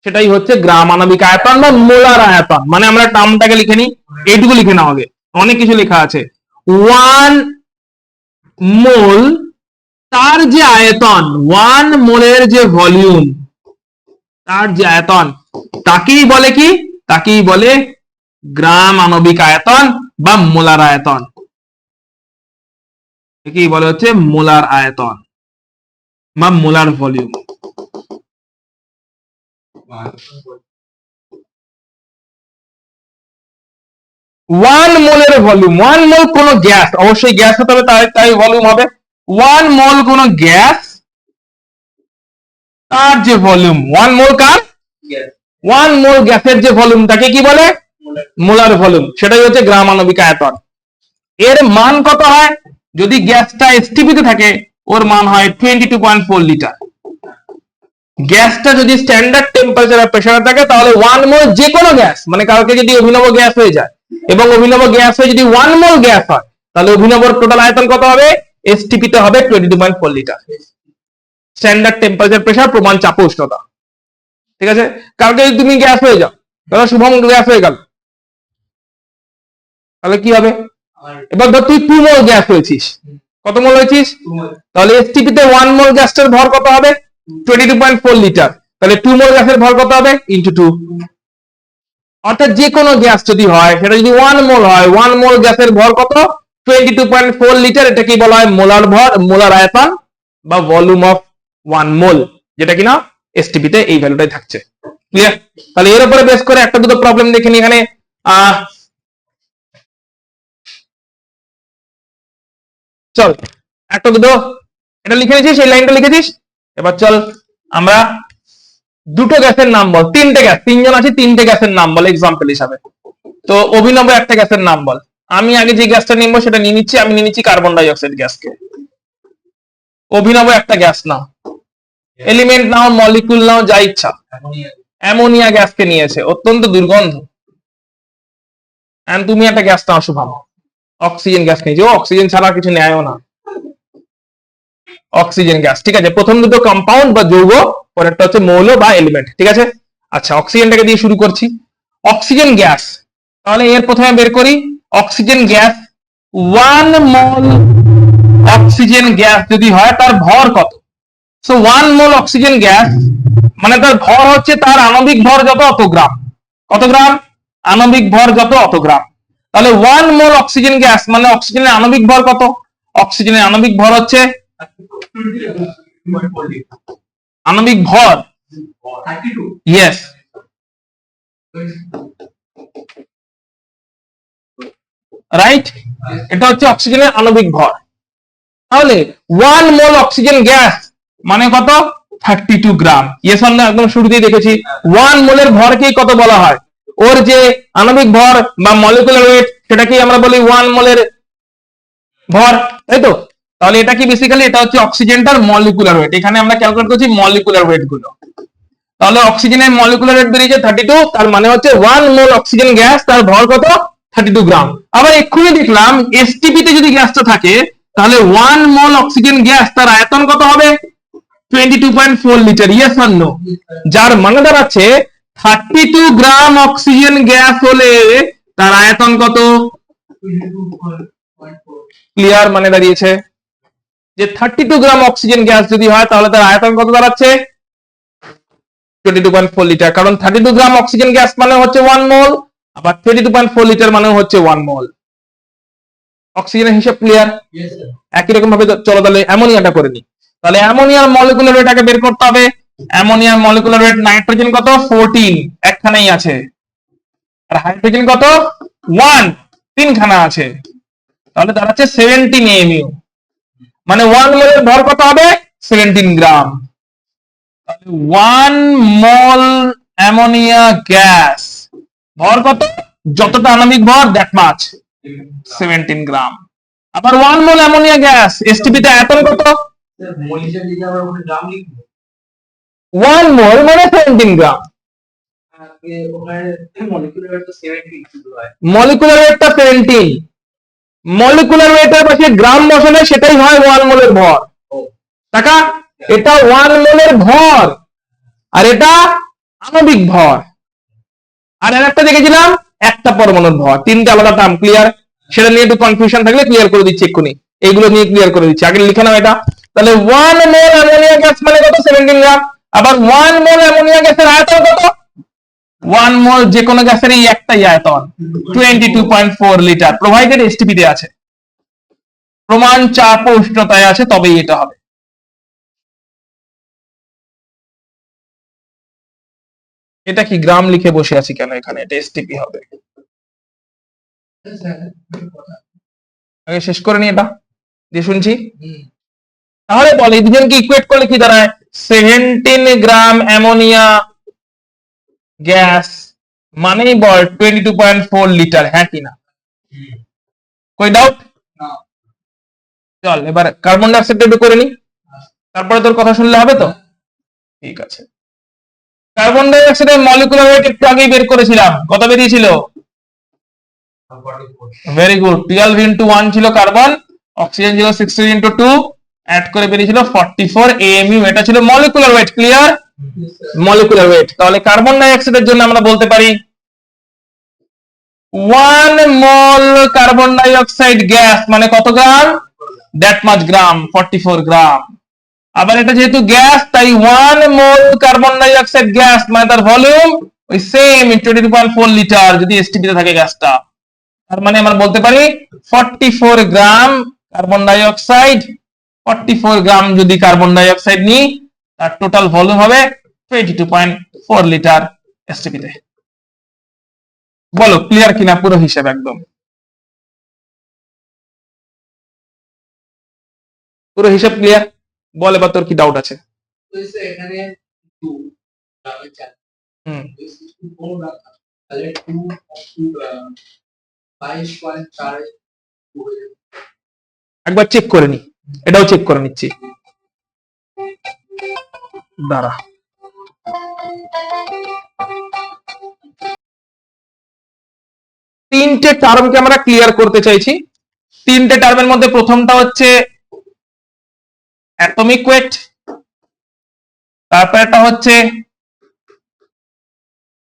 সেটাই হচ্ছে গ্রাম আণবিক আয়তন বা মোলার আয়তন। মানে আমরা টার্মটাকে লিখে নিই, এইটুকু লিখে নাও আগে, অনেক কিছু লেখা আছে। 1 মোল তার যে আয়তন, 1 মোলের যে ভলিউম, তার যে আয়তন, তাকেই বলে কি? তাকেই বলে গ্রাম আণবিক আয়তন বা মোলার আয়তন। একেই বলে হচ্ছে মোলার আয়তন বা মোলার ভলিউম। 1 মোলের ভলিউম, 1 মোল কোন গ্যাস, অবশ্যই গ্যাস হতে হবে, তাই ভলিউম হবে। 1 মোল কোন গ্যাস, তার যে ভলিউম, 1 মোল কার? 1 মোল গ্যাসের যে ভলিউম, তাকে কি বলে? Molar volume. সেটাই হচ্ছে গ্রাম আণবিক আয়তন। এর মান কত হয়? যদি গ্যাসটা এসটিপি তে থাকে, ওর মান হয় 22.4 লিটার। গ্যাসটা যদি স্ট্যান্ডার্ড টেম্পারেচার আর প্রেসারে থাকে, তাহলে 1 মোল যে কোনো গ্যাস, মানে কালকে যদি অভিনব গ্যাস হয়ে যায় এবং অভিনব গ্যাস হয়ে যদি 1 মোল গ্যাস হয়, তাহলে অভিনবর টোটাল আয়তন কত হবে? এসটিপি তে হবে 22.4 লিটার। স্ট্যান্ডার্ড টেম্পারেচার, প্রেসার, প্রমাণ চাপ, উষ্ণতা। ঠিক আছে? কালকে যদি তুমি গ্যাস হয়ে যাও, তাহলে শুভম গ্যাস হয়ে গেল, তাহলে কি হবে? এবার ধর তুই 2 মোল গ্যাস হয়েছিস, কত মোল হয়েছিস? তাহলে এসটিপি তে 1 মোল গ্যাসের ভর কত হবে? 22.4 লিটার। তাহলে 2 মোল গ্যাসের ভর কত হবে? ইনটু 2। অর্থাৎ যে কোনো গ্যাস যদি হয়, সেটা যদি 1 মোল হয়, 1 মোল গ্যাসের ভর কত? 22.4 লিটার। এটাকে বলা হয় মোলার ভর, মোলার আয়তন বা ভলিউম অফ 1 মোল, যেটা কিনা এসটিপি তে এই ভ্যালুটাই থাকছে। ক্লিয়ার? তাহলে এর উপরে বেস করে একটা দুটো প্রবলেম দেখে নি এখানে। চল একটা দুটো, এটা লিখে নিয়েছিস, এই লাইনটা লিখেছিস। এবার চল আমরা দুটো গ্যাসের নাম বল, তিনটে গ্যাস, তিনজন আছে, তিনটে গ্যাসের নাম বল এক্সাম্পল হিসাবে। তো অভিনব একটা গ্যাসের নাম বল। আমি আগে যে গ্যাসটা নিবো সেটা নিয়ে নিচ্ছি, আমি নিয়ে নিচ্ছি কার্বন ডাই অক্সাইড গ্যাসকে। অভিনব একটা গ্যাস নাও, এলিমেন্ট নাও, মলিকুল নাও, যা ইচ্ছা। অ্যামোনিয়া গ্যাসকে নিয়েছে, অত্যন্ত দুর্গন্ধ। এন্ড তুমি একটা গ্যাস নাও শুভাম, অক্সিজেন গ্যাস নিয়েছে। ও অক্সিজেন ছাড়া কিছু নেয়ও না, অক্সিজেন গ্যাস। ঠিক আছে, প্রথম দুটো কম্পাউন্ড বা যৌগ, পরেরটা হচ্ছে মৌল বা এলিমেন্ট। ঠিক আছে, আচ্ছা অক্সিজেনটাকে দিয়ে শুরু করছি। অক্সিজেন গ্যাস, তাহলে এর প্রথমে বের করি অক্সিজেন গ্যাস। 1 মোল অক্সিজেন গ্যাস যদি হয়, তার ভর কত? সো 1 মোল অক্সিজেন গ্যাস মানে তার ভর হচ্ছে তার আণবিক ভর যত, অত গ্রাম। কত গ্রাম? আণবিক ভর যত, অত গ্রাম। তাহলে 1 মোল অক্সিজেন গ্যাস মানে অক্সিজেনের আণবিক ভর কত? অক্সিজেনের আণবিক ভর হচ্ছে, আণবিক ভর, ইয়েস, রাইট, এটা হচ্ছে অক্সিজেনের আণবিক ভর। তাহলে 1 মোল অক্সিজেন গ্যাস মানে কত? 32 গ্রাম। Yes or no? একদম শুরুতেই দেখেছি 1 মোলের ভরকেই কত বলা হয়? ওর যে আণবিক ভর বা মলিকুলার ওয়েট, সেটাকেই আমরা বলি 1 মোলের ভর, তাই তো? তাহলে এটা কি বেসিক্যালি, এটা হচ্ছে অক্সিজেনটার মলিকুলার ওয়েট। এখানে আমরা ক্যালকুলেট করছি মলিকুলার ওয়েট গুলো। তাহলে অক্সিজেনের মলিকুলার ওয়েট বেরিয়েছে 32, তার মানে হচ্ছে 1 মোল অক্সিজেন গ্যাস, তার ভর কত? 32 গ্রাম। আবার এক্ষুনি দেখলাম এসটিপি তে যদি গ্যাসটা থাকে, তাহলে 1 মোল অক্সিজেন গ্যাস, তার আয়তন কত হবে? 22.4 লিটার। Yes or no? যার মানে দাঁড়াচ্ছে 32 গ্রাম অক্সিজেন গ্যাস হলে তার আয়তন কত? ক্লিয়ার? মানে দাঁড়িয়েছে যে 32 গ্রাম অক্সিজেন গ্যাস যদি হয়, তাহলে তার আয়তন কত দাঁড়াচ্ছে? 22.4 লিটার। কারণ 32 গ্রাম অক্সিজেন গ্যাস মানে হচ্ছে 1 মোল, আবার 22.4 লিটার মানে হচ্ছে 1 মোল। অক্সিজেনের হিসাব ক্লিয়ার? একই রকম ভাবে চলো তাহলে অ্যামোনিয়াটা করে নি। তাহলে অ্যামোনিয়ার মলিকুলার ওয়েট আগে বের করতে হবে। অ্যামোনিয়ার মলিকুলার ওয়েট, নাইট্রোজেন কত? 14, একখানেই আছে। আর হাইড্রোজেন কত? 1, তিনখানা আছে। তাহলে দাঁড়াচ্ছে 17 AMU। মানে 1 মোলের ভর কত হবে? 17 গ্রাম। 1 মোল অ্যামোনিয়া গ্যাস ভর কত? যতটা আণবিক ভর দ্যাট মাচ 17 গ্রাম। আবার 1 মোল অ্যামোনিয়া গ্যাস এসটিপি তে আয়তন কত? মলিকুলার লিখে আমরা ওখানে গ্রাম লিখবো। 1 মোল মানে 17 গ্রাম। ওখানে মলিকুলার ওয়েট তো 70 শুধু হয়। মলিকুলার ওয়েটটা 17, মলিকুলার ওয়েটের পাশে গ্রাম বসালে সেটাই হয় 1 মোলের ভর। টাকা এটা 1 মোলের ভর আর এটা আণবিক ভর। আর একটা দেখেছিলাম একটা পরমাণুর ভর, তিনটা আলাদা টার্ম। ক্লিয়ার? সেটা নিয়ে একটু কনফিউশন থাকলে ক্লিয়ার করে দিচ্ছি এক্ষুনি, এইগুলো নিয়ে ক্লিয়ার করে দিচ্ছি, আগে লিখে নাও এটা। তাহলে 1 মোল অ্যামোনিয়া গ্যাস মানে কত? 17 গ্রাম। আবার 1 মোল অ্যামোনিয়া গ্যাসের আয়তন কত? 1 মোল যে কোনো গ্যাসের এই একটাই আয়তন 22.4 লিটার। প্রোভাইডেড এসটিপি তে আছে, প্রমাণ চাপ ও উষ্ণতায় আছে, তবেই এটা হবে। এটা কি গ্রাম লিখে বসে আছি কেন এখানে? এটা এসটিপি হবে। আগে শেষ করে নি এটা দিয়ে শুনছি। তাহলে বল এই দুজনকে ইকুয়েট করলে কি দাঁড়ায়? 17 গ্রাম অ্যামোনিয়া গ্যাস মানেই বল 22.4 লিটার, হ্যাঁ কি না? কই ডাউট? চল এবার কার্বন ডাইঅক্সাইড একটু করে নি, তারপরে তোর কথা শুনলে হবে তো? ঠিক আছে। কার্বন ডাইঅক্সাইডের মলিকুলার ওয়েট একটু আগেই বের করেছিলাম, কত বেরিয়েছিল? ভেরি গুড, 12 ইন্টু 1 ছিল কার্বন, অক্সিজেন ছিল 16 ইন্টু 2, অ্যাড করে বেরিয়েছিল 44 AMU। এটা ছিল molecular weight. Clear? Molecular weight. তাহলে কার্বন ডাইঅক্সাইডের জন্য আমরা বলতে পারি 1 মোল কার্বন ডাইঅক্সাইড গ্যাস মানে কত গ্রাম? দ্যাট মাচ গ্রাম, 44 গ্রাম। আবার এটা যেহেতু গ্যাস তাই 1 মোল কার্বন ডাইঅক্সাইড গ্যাস মানে তার ভলিউম ওই সেম 22.4 লিটার যদি এসটিপি তে থাকে গ্যাসটা। তার মানে আমরা বলতে পারি 44 গ্রাম কার্বন ডাইঅক্সাইড, 44 গ্রাম যদি কার্বন ডাইঅক্সাইড নিই তার টোটাল ভলিউম হবে 22.4 লিটার এসটিপি তে। বলো ক্লিয়ার কিনা পুরো হিসাব একদম? পুরো হিসাব ক্লিয়ার? বল এবার তোর কি ডাউট আছে? এখানে 2 তাহলে 22.4 একবার চেক করে নি, এটাও চেক করে নিচ্ছি, দাঁড়া। তিনটে টার্মকে আমরা ক্লিয়ার করতে চাইছি। তিনটে টার্মের মধ্যে প্রথমটা হচ্ছে অ্যাটমিক ওয়েট, তারপর এটা হচ্ছে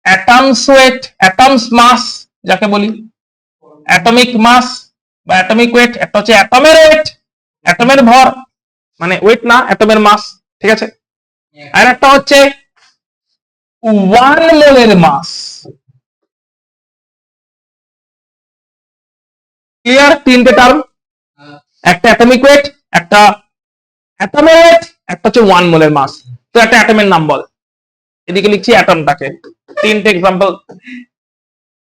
অ্যাটমস ওয়েট, অ্যাটমস মাস যাকে বলি, অ্যাটমিক মাস বা অ্যাটমিক ওয়েট। একটা হচ্ছে অ্যাটমের ওয়েট, অ্যাটমের ভর, মানে ওয়েট না অ্যাটমের মাস, ঠিক আছে? আর একটা হচ্ছে 1 মোলের মাস। ক্লিয়ার? তিনটে টার্ম, একটা অ্যাটমিক ওয়েট, একটা অ্যাটমের ওয়েট, একটা হচ্ছে 1 মোলের মাস। তো একটা অ্যাটমের নাম বল, এদিকে লিখছি অ্যাটমটাকে, তিনটে এক্সাম্পল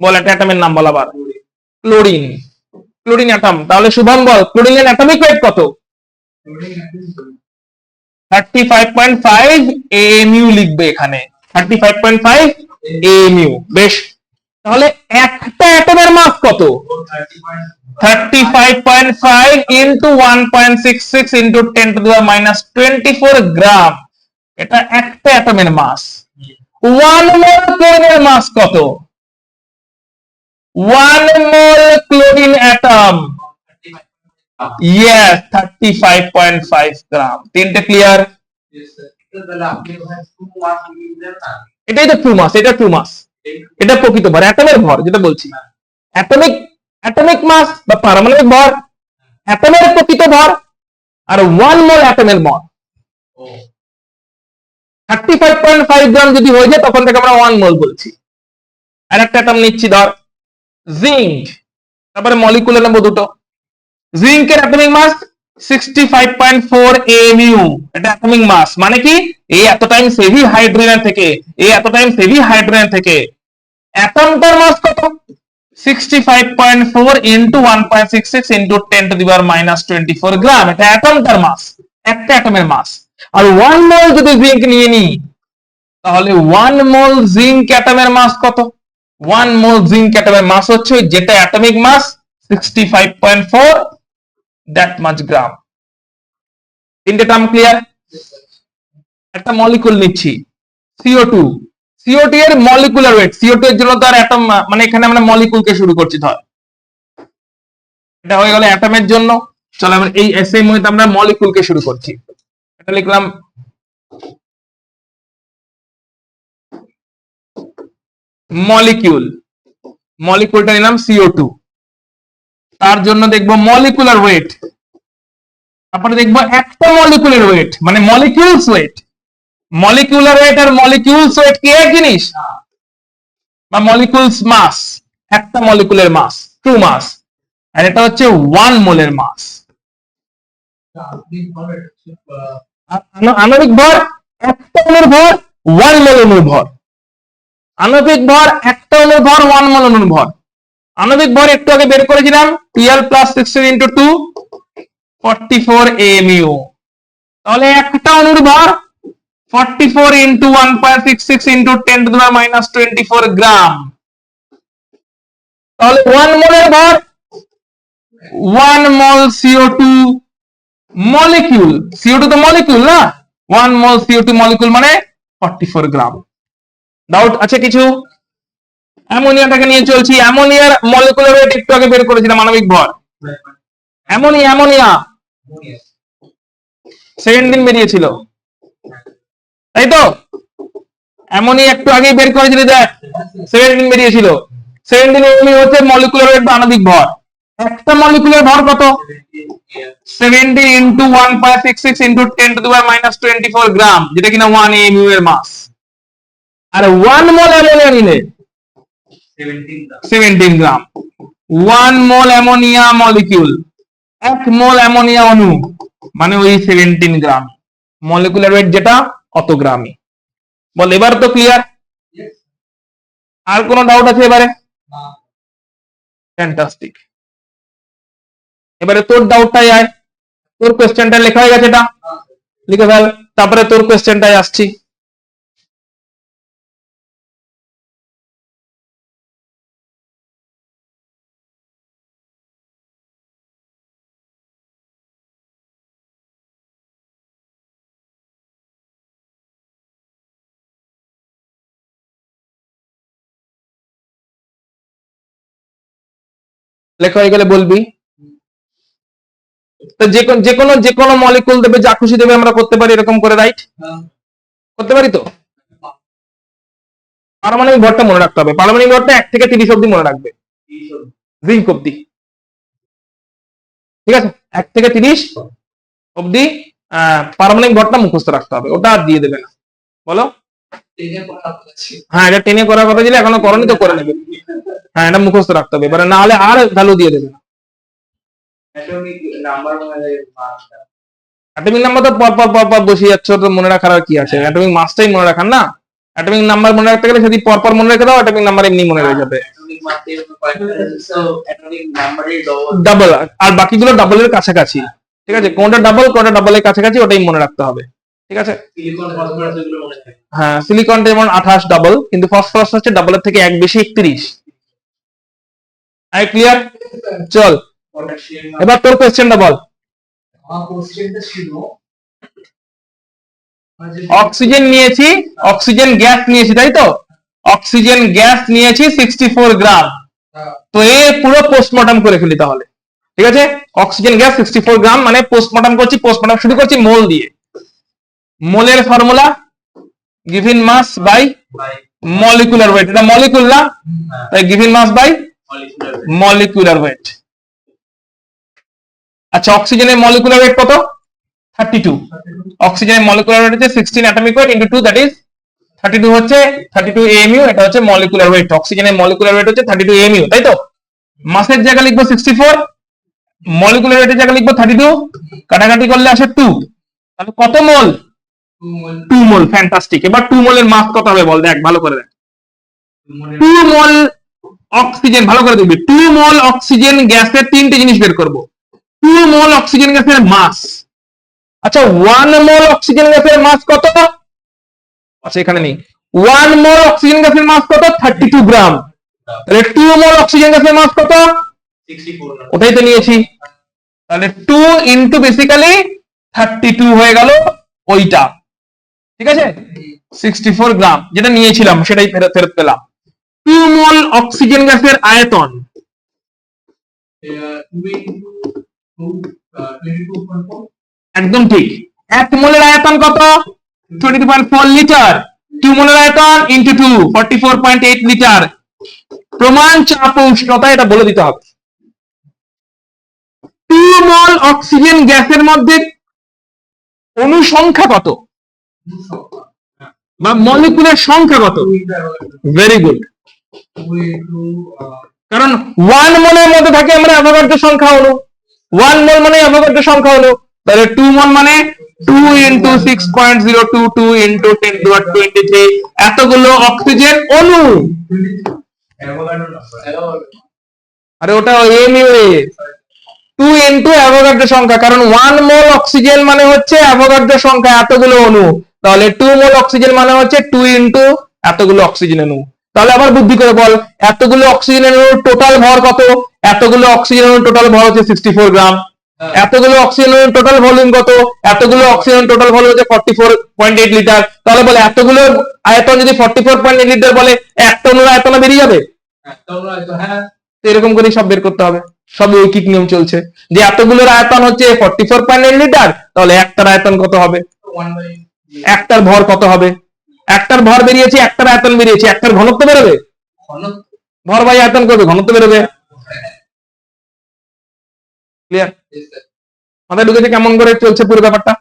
বল। একটা অ্যাটমের নাম বল। আবার ক্লোরিন, ক্লোরিন অ্যাটম। তাহলে শুভম বল ক্লোরিনের অ্যাটমিক ওয়েট কত? 35.5 AMU লিখবে এখানে, 35.5 AMU। বেশ, তাহলে একটা অ্যাটমের মাস কত? 35.5 ইন্টু 1.66 ইন্টু 10⁻⁻24 গ্রাম। এটা একটা অ্যাটমের মাস। 1 মোল ক্লোরিনের মাস কত? 1 মোল ক্লোরিন অ্যাটম, ইয়েস 35.5 গ্রাম। তিনটে ক্লিয়ার? এটাই তো ট্রু মাস, এটা ট্রু মাস, এটা প্রকৃত ভর, অ্যাটমের ভর যেটা বলছি। অ্যাটমিক মাস বা পারমাণবিক ভর, অ্যাটমের প্রকৃত ভর, আর 1 মোল অ্যাটমের ভর। 35.5 গ্রাম যদি হয়ে যায় তখন থেকে আমরা 1 মোল বলছি। আর একটা অ্যাটম নিচ্ছি ধর জিঙ্ক, তারপরে মলিকুলার নেবো দুটো। জিঙ্কের অ্যাটমিক মাস 65.4 AMU, এটা অ্যাটমিক মাস। মানে কি এই এত টাইম হেভি হাইড্রোজেন থেকে, এই এত টাইম হেভি হাইড্রোজেন থেকে অ্যাটমটার মাস কত? 65.4 ইন্টু 1.66 ইন্টু 10⁻⁻24 গ্রাম। এটা অ্যাটমটার মাস, একটা অ্যাটমের মাস। আর 1 মোল যদি জিঙ্ক নিয়ে নি তাহলে 1 মোল জিঙ্ক অ্যাটমের মাস কত? 1 মোল জিঙ্ক অ্যাটমের মাস হচ্ছে যেটা অ্যাটমিক মাস 65.4 দ্যাট মাচ গ্রাম। তিনটে টার্ম ক্লিয়ার? একটা মলিকুল নিচ্ছি CO2, CO2 এর মলিকুলার ওয়েট, CO2 এর জন্য তো আর অ্যাটম, মানে এখানে আমরা মলিকুলকে শুরু করছি, ধর এটা হয়ে গেল অ্যাটমের জন্য। চলো আমরা এই এসএম মধ্যে আমরা মলিকুলকে শুরু করছি। এটা লিখলাম মলিকিউল, মলিকুলটা নিলাম CO2, তার জন্য দেখবো মলিকুলার ওয়েট, তারপরে দেখবো একটা মলিকুলার ওয়েট মানে মলিকিউলস ওয়েট। মলিকুলার ওয়েট আর মলিকিউলস ওয়েট কি এক জিনিস? বা মলিকুলস মাস, একটা মলিকুলের মাস, ট্রু মাস, আর এটা হচ্ছে 1 মোলের মাস। আণবিক ভর একটা অণুর ভর 1 মোল অণুর ভর। আণবিক ভর একটা অণুর ভর 1 মোল অণুর ভর। আণবিক ভর একটু আগে বের করেছিলাম 12 প্লাস 16 ইন্টু 2 44 AMU। তাহলে একটা অণুর ভর 44 into 1.66 into 10 to the minus 24 gram. তাহলে 1 মোলের ভর 1 মোল CO2 মলিকিউল, CO2 তো মলিকিউল না, 1 মোল CO2 মলিকিউল মানে 44 গ্রাম। ডাউট আছে কিছু? অ্যামোনিয়াটাকে নিয়ে চলছি। অ্যামোনিয়ার মলিকুলার ওয়েট একটু আগে বের করেছিলাম, আণবিক ভর। অ্যামোনিয়া 17 বেরিয়েছিল, তাই তো? অ্যামোনিয়া একটু আগেই বের করেছিল, দেখ 17 বেরিয়েছিল। 17 এমনি হচ্ছে মলিকুলার ওয়েট বা আণবিক ভর। একটা মলিকুলার ভর কত? 70 into 1.66 into 10 to the minus 24 gram, যেটা কিনা 1 AMU এর মাস। আর 1 মোল অ্যামোনিয়া নিলে 17 গ্রাম। 1 মোল অ্যামোনিয়া মলিকিউল, 1 মোল অ্যামোনিয়া অণু মানে ওই 17 গ্রাম। মলিকুলার ওয়েট যেটা অত গ্রামই। বল এবার তো ক্লিয়ার? আর কোনো ডাউট আছে এবারে? ফ্যান্টাস্টিক। এবারে তোর ডাউটটাই আয়, তোর কোশ্চেনটা লেখা হয়ে গেছে, এটা লিখে ফেল, তারপরে তোর কোশ্চেনটাই আসছি। লেখা হয়ে গেলে বলবি। তো যে কোনো মলিকুল দেবে, যা খুশি দেবে আমরা করতে পারি এরকম করে, রাইট? করতে পারি তো। পারমাণবিক ভরটা মনে রাখতে হবে, পারমাণবিক ভরটা 1 থেকে 30 অব্দি মনে রাখবে, জিঙ্ক অব্দি, ঠিক আছে? 1 থেকে 30 অব্দি পারমাণবিক ভরটা মুখস্থ রাখতে হবে, ওটা আর দিয়ে দেবে না। বলো। হ্যাঁ, এটা টেনে করার কথা ছিল, এখনো করনি তো করে নেবে। হ্যাঁ, এটা মুখস্থ রাখতে হবে, এবারে না হলে আর ভ্যালু দিয়ে দেবে না। অ্যাটমিক নাম্বার তো পর পর পর পর বসে যাচ্ছে, তো মনে রাখার আর কি আছে? অ্যাটমিক মাসটাই মনে রাখার না। অ্যাটমিক নাম্বার মনে রাখতে গেলে যদি পর পর মনে রেখে দাও, অ্যাটমিক নাম্বার এমনি মনে রয়ে যাবে। ডাবল, আর বাকিগুলো ডাবলের কাছাকাছি, ঠিক আছে? কোনটা ডাবল কোনটা ডাবলের কাছাকাছি ওটাই মনে রাখতে হবে, ঠিক আছে? হ্যাঁ, সিলিকনটা যেমন 28 ডাবল, কিন্তু ফসফরাস হচ্ছে ডাবলের থেকে 1 বেশি 31। I clear? চল এবার তোর কোশ্চেনটা বল। অক্সিজেন নিয়েছি, অক্সিজেন গ্যাস নিয়েছি, তাই তো? অক্সিজেন গ্যাস নিয়েছি 64 গ্রাম। তো এ পুরো পোস্টমর্টম করে ফেলি তাহলে, ঠিক আছে? অক্সিজেন গ্যাস 64 গ্রাম মানে পোস্টমর্টম করছি। পোস্টমর্টম শুরু করছি মোল দিয়ে। মোলের formula given mass by molecular weight, এটা মলিকুল না, তাই given mass by molecular weight. আচ্ছা, অক্সিজেনের মলিকুলার ওয়েট কত? 32। অক্সিজেনের মলিকুলার ওয়েট হচ্ছে 16 atomic weight into 2, that is 32 হচ্ছে 32 AMU। এটা হচ্ছে মলিকুলার ওয়েট। অক্সিজেনের মলিকুলার ওয়েট হচ্ছে 32 AMU, তাই তো? মাসের জায়গা লিখবো 64, মলিকুলার ওয়েটের জায়গা লিখবো 32, কাটাকাটি করলে আসে 2। তাহলে কত মোল? 2 মোল। ফ্যান্টাস্টিক। এবার 2 মোলের মাস কত হবে বল, দেখ ভালো করে দেখ। 2 মোল অক্সিজেন, ভালো করে দেখবি, 2 মোল অক্সিজেন গ্যাসের তিনটে জিনিস বের করব। 2 মোল অক্সিজেন গ্যাসের মাস। আচ্ছা, 1 মোল অক্সিজেন গ্যাসের মাস কত? আচ্ছা, এখানে নেই। 1 মোল অক্সিজেন গ্যাসের মাস কত? 32 গ্রাম। তাহলে 2 মোল অক্সিজেন গ্যাসের মাস কত? 64 না। ওটাই তো নিয়েছি। তাহলে 2 ইনটু বেসিক্যালি 32 হয়ে গেল ওইটা, ঠিক আছে? 64 গ্রাম যেটা নিয়েছিলাম সেটাই ফেরত পেলাম। 2 মোল অক্সিজেন গ্যাসের আয়তন 2 into 2 22.4 একদম ঠিক। 1 মোলের আয়তন কত? 22.4 লিটার। 2 মোলের আয়তন ইনটু 2 44.8 লিটার। প্রমাণ চাপ ও উষ্ণতা এটা বলে দিতে হবে। 2 মোল অক্সিজেন গ্যাসের মধ্যে অণু সংখ্যা কত বা মলিকুলের সংখ্যা কত? Very good. 2 into কারণ 1 মোলের মধ্যে থাকে আমরা অ্যাভোগাড্রো সংখ্যা অণু, 1 মোল মানে অ্যাভোগাড্রো সংখ্যা অণু। তাহলে 2 মোল মানে 2 into 6.022 into 10 to the 23 এতগুলো অক্সিজেন অণু। আরে ওটা এমইউ, 2 into অ্যাভোগাড্রো সংখ্যা, কারণ 1 মোল অক্সিজেন মানে হচ্ছে অ্যাভোগাড্রো সংখ্যা এতগুলো অণু। তাহলে 2 মোল অক্সিজেন মানে হচ্ছে 2 into এতগুলো অক্সিজেন অণু। তাহলে আবার বুদ্ধি করে বল, এতগুলো অক্সিজেন অণুর টোটাল ভর কত? এতগুলো অক্সিজেন অণুর টোটাল ভর হচ্ছে 64 গ্রাম। এতগুলো অক্সিজেন অণুর টোটাল ভলিউম কত? এতগুলো অক্সিজেন টোটাল ভলিউম হচ্ছে 44.8 লিটার। তাহলে বলে এতগুলো আয়তন যদি 44.8 লিটার বলে, একটা অণুর আয়তন বেরিয়ে যাবে। হ্যাঁ তো এরকম করে সব বের করতে হবে, সব ঐকিক নিয়ম চলছে যে এতগুলোর আয়তন হচ্ছে 44.8 লিটার, তাহলে একটার আয়তন কত হবে? 1 by একটার ভর কত হবে? একটার ভর বেরিয়েছে, একটার আয়তন বেরিয়েছে, একটার ঘনত্ব বেরোবে। ঘনত্ব। ভর বাই আয়তন করবে, ঘনত্ব বেরোবে। ক্লিয়ার? Yes, sir. মাথায় ঢুকেছে কেমন করে চলছে পুরো ব্যাপারটা?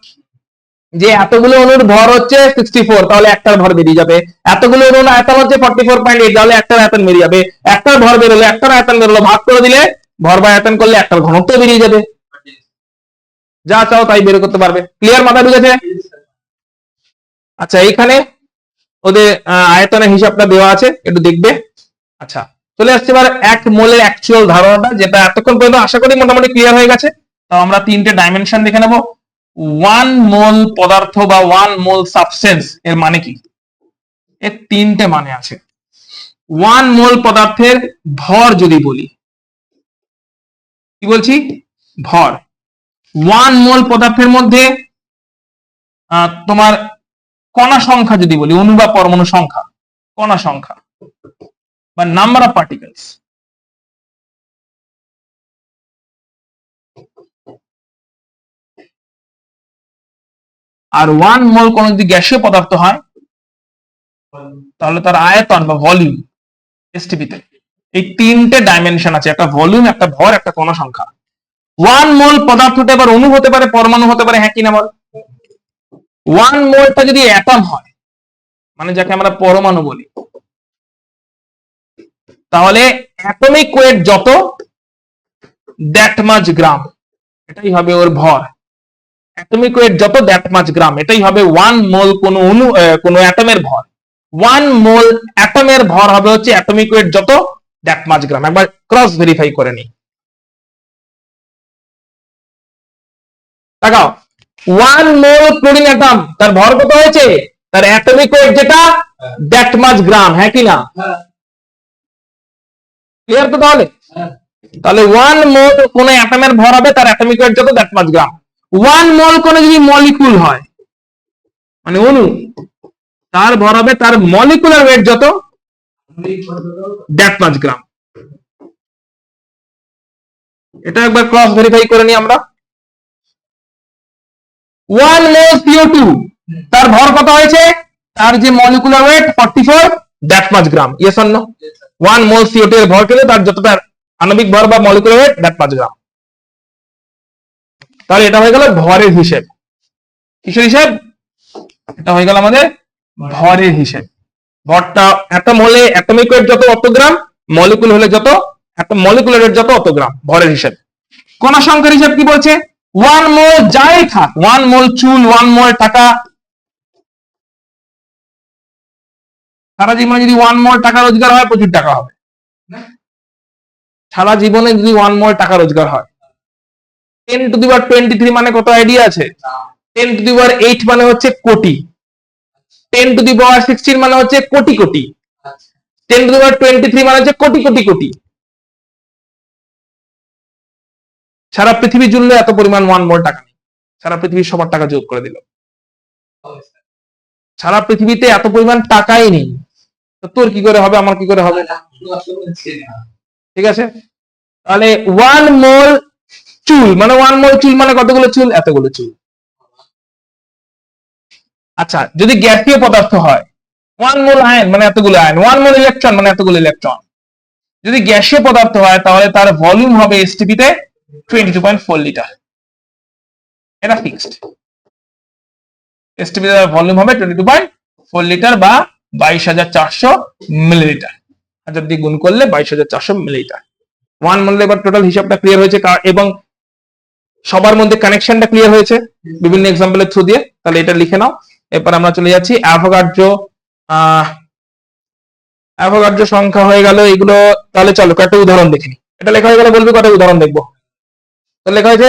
যে এতগুলো অণুর ভর হচ্ছে 64, তাহলে একটার ভর বেরিয়ে যাবে। এতগুলো অণুর আয়তন হচ্ছে 44.8, তাহলে একটার আয়তন বেরিয়ে যাবে। একটার ভর বেরোলো, একটার আয়তন বেরোলো, ভাগ করে দিলে ভর বা আয়তন করলে একটার ঘনত্ব বেরিয়ে যাবে। যা চাও তাই বের করতে পারবে। ক্লিয়ার? মাথায় ঢুকেছে? Yes, sir. আচ্ছা, এইখানে ওদের আয়তনের হিসাবটা দেওয়া আছে, একটু দেখবে। আচ্ছা, চলে আসছে এবার 1 মোলের অ্যাকচুয়াল ধারণাটা, যেটা এতক্ষণ পর্যন্ত আশা করি মোটামুটি ক্লিয়ার হয়ে গেছে। তো আমরা তিনটে ডাইমেনশন দেখে নেব। 1 মোল পদার্থ বা 1 মোল সাবস্টেন্স এর মানে কি? এর তিনটে মানে আছে। 1 মোল পদার্থের ভর যদি বলি, কি বলছি? ভর। 1 মোল পদার্থের মধ্যে তোমার কণা সংখ্যা যদি বলি, অণু বা পরমাণু সংখ্যা, কণা সংখ্যা বা নাম্বার অফ পার্টিকেলস। আর 1 মোল কোন যদি গ্যাসীয় পদার্থ হয়, তাহলে তার আয়তন বা ভলিউম, এসটিপিতে। এই তিনটে ডাইমেনশন আছে, একটা ভলিউম, একটা ভর, একটা কণা সংখ্যা। 1 মোল পদার্থটা এবার অণু হতে পারে, পরমাণু হতে পারে, হ্যাঁ কি না বল? 1 মোলটা যদি অ্যাটম হয়, মানে যাকে আমরা পরমাণু বলি, তাহলে অ্যাটমিক ওয়েট যত, দ্যাট মাচ গ্রাম, এটাই হবে ওর ভর। অ্যাটমিক ওয়েট যত, দ্যাট মাচ গ্রাম, এটাই হবে 1 মোল কোন অণু, কোন অ্যাটমের ভর। 1 মোল অ্যাটমের ভর হবে হচ্ছে অ্যাটমিক ওয়েট যত, দ্যাট মাচ গ্রাম। একবার ক্রস ভেরিফাই করে নি। তাকাও, 1 মোল ক্লোরিন অ্যাটম, তার ভর কত হয়েছে? তার অ্যাটমিক ওয়েট যেটা, দ্যাট মাচ গ্রাম, হ্যাঁ কি না? হ্যাঁ ক্লিয়ার তো তাহলে? হ্যাঁ তাহলে 1 মোল কোন অ্যাটমের ভর হবে তার অ্যাটমিক ওয়েট যত, দ্যাট মাচ গ্রাম। 1 মোল কোন যদি মলিকুল হয়, মানে অণু, তার ভর হবে তার মলিকুলার ওয়েট যত, দ্যাট মাচ গ্রাম। এটা একবার ক্রস ভেরিফাই করে নি আমরা। 1 মোল CO2, তার ভর কত হয়েছে? তার যে molecular weight 44, that much gram. Yes or no? 1 mole CO2 এর ভর পেলে তার যতটা আণবিক ভর বা molecular weight, that much gram. তাহলে এটা হয়ে গেল ভরের হিসেব। কিসের হিসেব? এটা হয়ে গেল আমাদের ভরের হিসেব। ভরটা অ্যাটম হলে অ্যাটমিক ওয়েট যত, অত গ্রাম, মলিকুল হলে যত, মলিকুলার ওয়েট যত, অত গ্রাম, ভরের হিসেব। কণা সংখ্যার হিসেব কি বলছে? 1 মোল যাই থাক, 1 মোল চুল, 1 মোল টাকা, সারা জীবনে যদি 1 মোল টাকা রোজগার হয়, প্রচুর টাকা হবে। সারা জীবনে যদি 1 মোল টাকা রোজগার হয়, 10 টু দি পাওয়ার 23 মানে কত আইডিয়া আছে? 10 টু দি পাওয়ার 8 মানে হচ্ছে কোটি, 10 টু দি পাওয়ার 16 মানে হচ্ছে কোটি কোটি, 10⁻23 মানে হচ্ছে কোটি কোটি কোটি। সারা পৃথিবী জুড়লে এত পরিমাণ 1 মোল টাকা নেই, সারা পৃথিবীর সবার টাকা যোগ করে দিল, সারা পৃথিবীতে এত পরিমাণ টাকাই নেই। তো তোর কি করে হবে, আমার কি করে হবে? ঠিক আছে, তাহলে 1 মোল চুল মানে 1 মোল চুল মানে কতগুলো চুল? এতগুলো চুল। আচ্ছা, যদি গ্যাসীয় পদার্থ হয় 1 মোল আয়ন মানে এতগুলো আয়ন, 1 মোল ইলেকট্রন মানে এতগুলো ইলেকট্রন। যদি গ্যাসীয় পদার্থ হয় তাহলে তার ভলিউম হবে এসটিপি তে 22.4 লিটার। এটা ফিক্সড। এসটিপি এর ভলিউম হবে 22.4 লিটার বা 22,400 মিলিলিটার। 1000 দিয়ে গুণ করলে 22,400 মিলিলিটার। 1 মোল। এবার টোটাল হিসাবটা ক্লিয়ার হয়েছে এবং সবার মধ্যে কানেকশনটা ক্লিয়ার হয়েছে বিভিন্ন এক্সাম্পলের থ্রু দিয়ে। তাহলে এটা লিখে নাও। এরপর আমরা চলে যাচ্ছি অ্যাভোগাড্রো সংখ্যা হয়ে গেল এগুলো। তাহলে চলো কয়েকটা উদাহরণ দেখে নি। এটা লেখা হয়ে গেলে বলবি কটা উদাহরণ দেখবো। তো লেখা হয়েছে